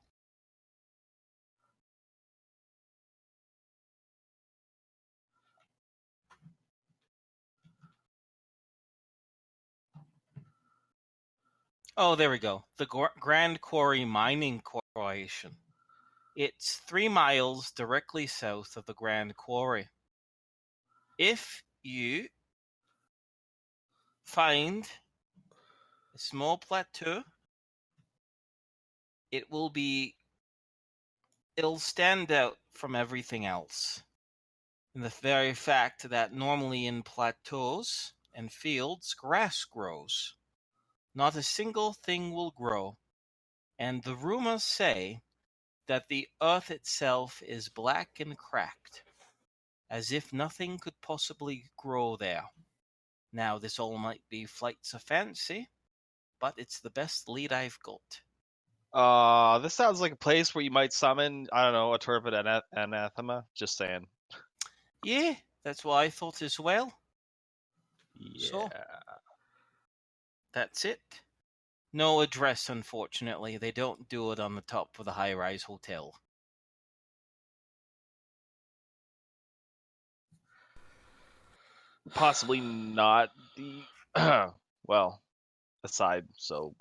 Oh, there we go. The Grand Quarry Mining Corporation. It's 3 miles directly south of the Grand Quarry. If you find a small plateau, it'll stand out from everything else. And the very fact that normally in plateaus and fields grass grows. Not a single thing will grow. And the rumors say that the earth itself is black and cracked, as if nothing could possibly grow there. Now, this all might be flights of fancy, but it's the best lead I've got. This sounds like a place where you might summon, I don't know, a torpid anathema. Just saying. Yeah, that's what I thought as well. Yeah. So, that's it. No address, unfortunately. They don't do it on the top of the high-rise hotel. Possibly not the well, aside so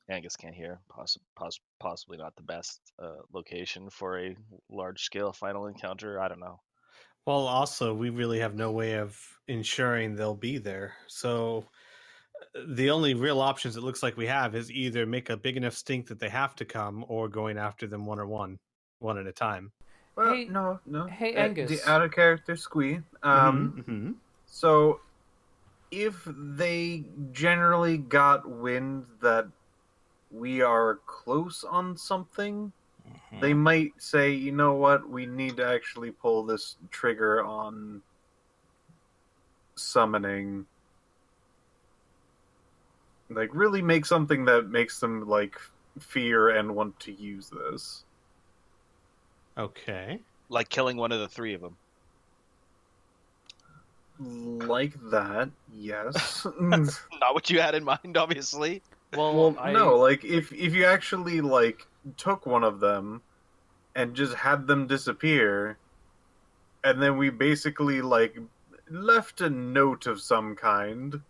Angus can't hear. Possibly not the best location for a large-scale final encounter. I don't know. Well, also, we really have no way of ensuring they'll be there. So the only real options it looks like we have is either make a big enough stink that they have to come, or going after them one at a time. Well, Hey- no. hey, The Angus. out of character squee. Mhm. So, if they generally got wind that we are close on something, they might say, you know what, we need to actually pull this trigger on summoning. Like, really make something that makes them, like, fear and want to use this. Okay. Like killing one of the three of them. Like that, yes. Not what you had in mind, obviously. Well, no, like if you actually like took one of them and just had them disappear, and then we basically like left a note of some kind,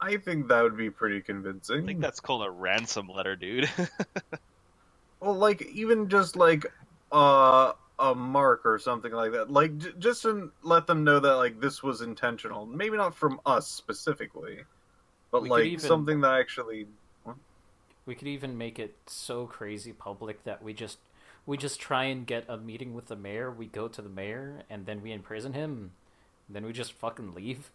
I think that would be pretty I convincing. think that's called a ransom letter, dude. Well, like even just like a mark or something like that, like just to let them know that like this was intentional. Maybe not from us specifically, but We could like even- something that actually. we could even make it so crazy public that we just try and get a meeting with the mayor. We go to the mayor and then we imprison him. Then we just fucking leave.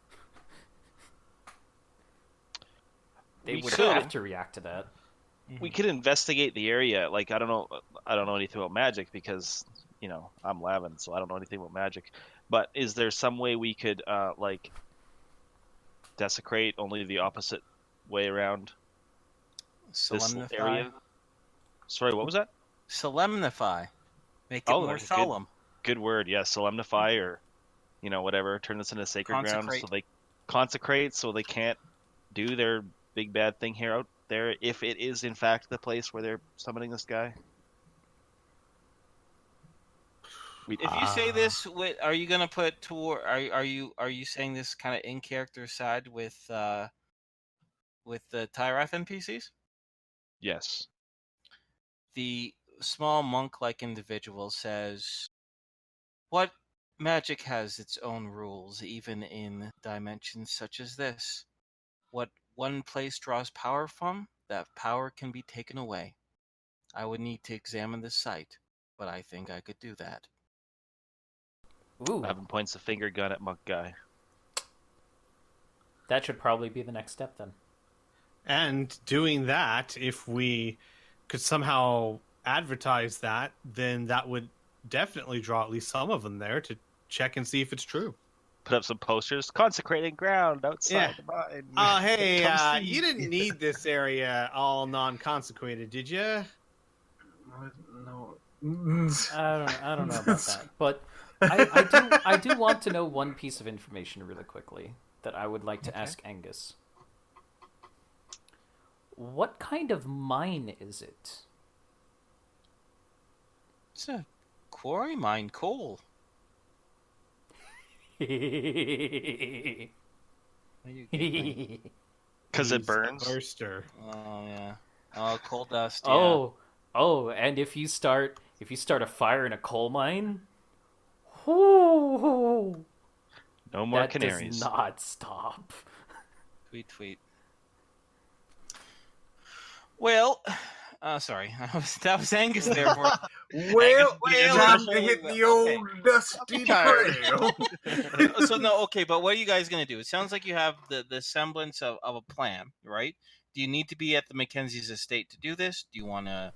They We would could. have to react to that. We could investigate the area. Like I don't know anything about magic because I'm Lavin, so I don't know anything about magic. But is there some way we could like desecrate only the opposite way around this Solemnify. area? Sorry, what was that? Solemnify. Make it Oh, more that's good. solemn. Good word, yeah. Solemnify or whatever. Turn this into sacred ground Consecrate. so they consecrate so they can't do their big bad thing here out there if it is in fact the place where they're summoning this guy. If you say this, are you gonna put toward? Are you saying this kind of in character side with the Tyrath NPCs? Yes. The small monk-like individual says, "What magic has its own rules, even in dimensions such as this. What one place draws power from, that power can be taken away. I would need to examine the site, but I think I could do that." Ooh, Lavin points a finger gun at Monk Guy. that should probably be the next step then. And doing that, if we could somehow advertise that, then that would definitely draw at least some of them there to check and see if it's true. Put up some posters. Consecrating ground outside Yeah. the mine. Oh, hey, Come see. you didn't need this area all non-consecrated, did you? No. I don't know about that, but I do want to know one piece of information really quickly that I would like to ask Angus. What kind of mine is it? It's a quarry mine coal. What are you giggling? Because it He's a burns. burster. Oh yeah. Oh, coal dust. Yeah. Oh, and if you start a fire in a coal mine, whoo, No more that canaries. does not stop. Tweet. Well, Sorry, that was Angus there for. Well, Angus, time well, to hit the okay. old dusty trail. So no, okay, but what are you guys gonna do? It sounds like you have the semblance of a plan, right? Do you need to be at the Mackenzies' estate to do this? Do you want to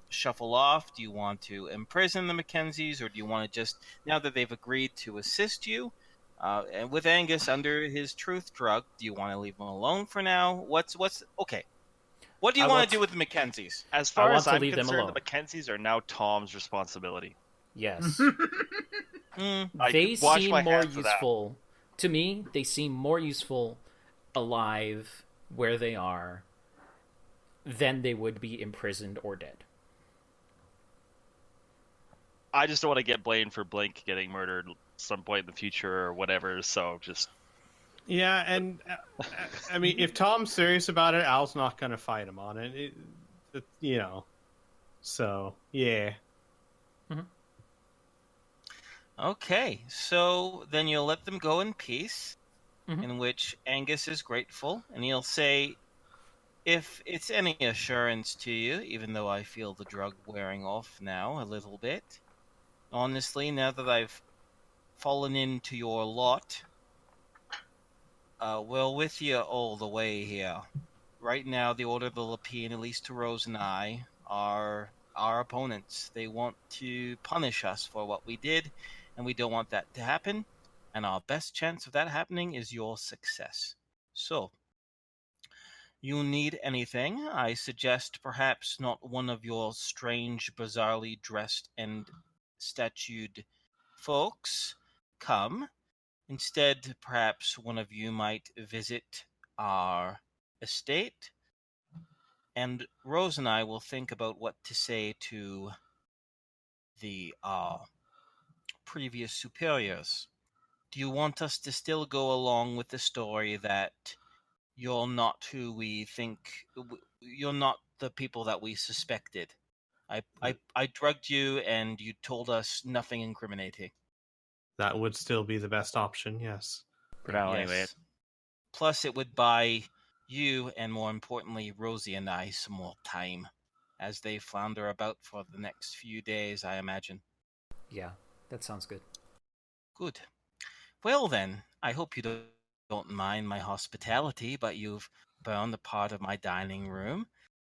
shuffle off? Do you want to imprison the Mackenzies, or do you want to just, now that they've agreed to assist you, and with Angus under his truth drug, do you want to leave him alone for now? What's okay? What do you I want want to do with the Mackenzies? As far want as to I'm leave them concerned, the alone. Mackenzies are now Tom's responsibility. Yes. I They wash seem my more hands of that. useful to me. They seem more useful alive where they are than they would be imprisoned or dead. I just don't want to get blamed for Blink getting murdered at some point in the future or whatever. So just Yeah, and I mean, if Tom's serious about it, Al's not going to fight him on it. You know. So, yeah. Okay, so then you'll let them go in peace, Mhm. in which Angus is grateful, and he'll say, if it's any assurance to you, even though I feel the drug wearing off now a little bit, honestly, now that I've fallen into your lot, well, with you all the way here. Right now, the Order of the Lapine, at least to Rose and I, are our opponents. They want to punish us for what we did, and we don't want that to happen. And our best chance of that happening is your success. So, you need anything, I suggest perhaps not one of your strange, bizarrely dressed and statued folks come. Instead, perhaps one of you might visit our estate, and Rose and I will think about what to say to the previous superiors. Do you want us to still go along with the story that you're not who we think, you're not the people that we suspected? I drugged you and you told us nothing incriminating. That would still be the best option, yes. for now, anyway. Plus, it would buy you, and more importantly, Rosie and I, some more time as they flounder about for the next few days, I imagine. Yeah, that sounds good. Good. Well, then, I hope you don't mind my hospitality, but you've burned a part of my dining room.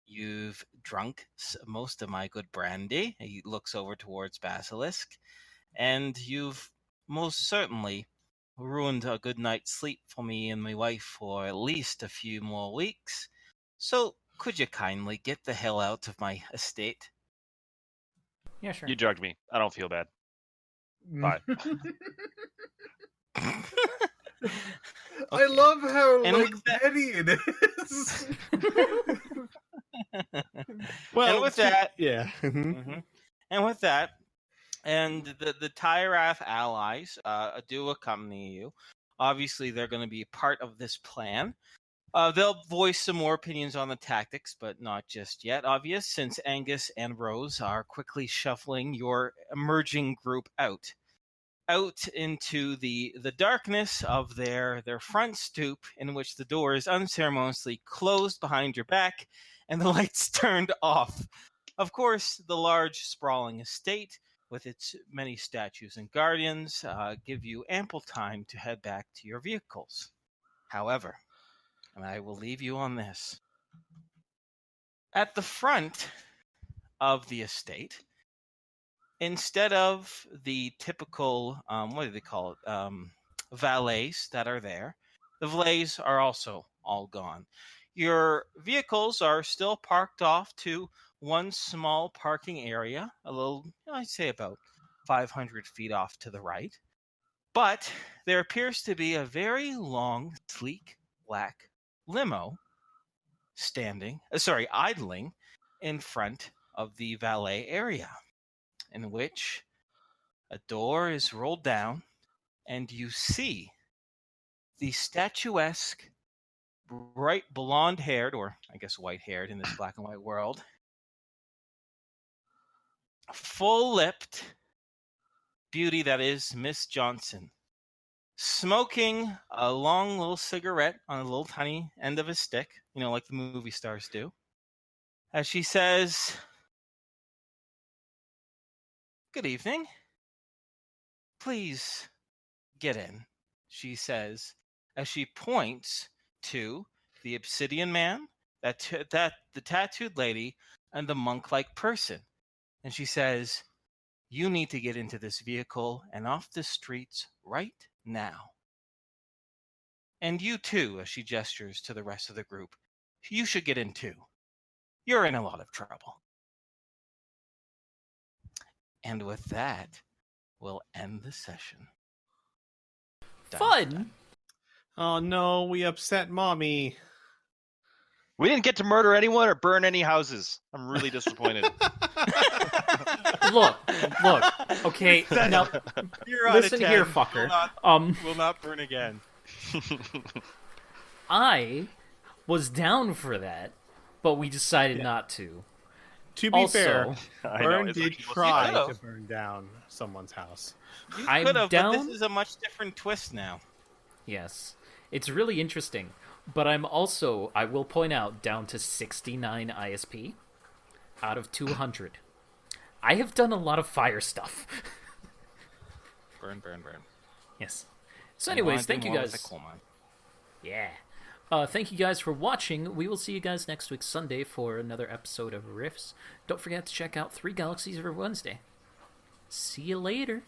You've drunk most of my good brandy. He looks over towards Basilisk. And you've most certainly ruined a good night's sleep for me and my wife for at least a few more weeks. So, could you kindly get the hell out of my estate? Yeah, sure. You drugged me. I don't feel bad. Bye. I love how And like with that- petty it is. Well, And with that- yeah. Mhm. And with that, and the Tyrath allies do accompany you. Obviously, they're going to be part of this plan. They'll voice some more opinions on the tactics, but not just yet, obvious, since Angus and Rose are quickly shuffling your emerging group out into the darkness of their front stoop, in which the door is unceremoniously closed behind your back and the lights turned off. Of course, the large, sprawling estate with its many statues and guardians give you ample time to head back to your vehicles. However, and I will leave you on this, at the front of the estate, instead of the typical, what do they call it, valets that are there, the valets are also all gone. Your vehicles are still parked off to one small parking area, a little, I'd say about 500 feet off to the right. But there appears to be a very long, sleek, black limo idling in front of the valet area, in which a door is rolled down and you see the statuesque, bright blonde-haired, or I guess white-haired in this black and white world, full-lipped beauty that is Miss Johnson, smoking a long little cigarette on a little tiny end of a stick, like the movie stars do, as she says, "Good evening. Please get in," she says, as she points to the obsidian man, the tattooed lady, and the monk-like person. And she says, "You need to get into this vehicle and off the streets right now. And you too," as she gestures to the rest of the group, "you should get in too. You're in a lot of trouble." And with that, we'll end the session. Fun. Oh no, we upset mommy. We didn't get to murder anyone or burn any houses. I'm really disappointed. Look. Okay, now You're out of listen 10. here, fucker. Will not burn again. I was down for that, but we decided not to. To be Also, fair, I know, Byrne it's did like people try say that. to burn down someone's house. You I'm could have, but down. this is a much different twist now. Yes, it's really interesting. But I'm also, I will point out, down to 69 ISP out of 200. I have done a lot of fire stuff. Burn. Yes. So anyways, thank you guys. Coal mine. Yeah. Thank you guys for watching. We will see you guys next week Sunday for another episode of Riffs. Don't forget to check out 3 Galaxies every Wednesday. See you later.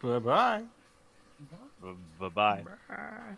Bye-bye. Bye-bye. Bye.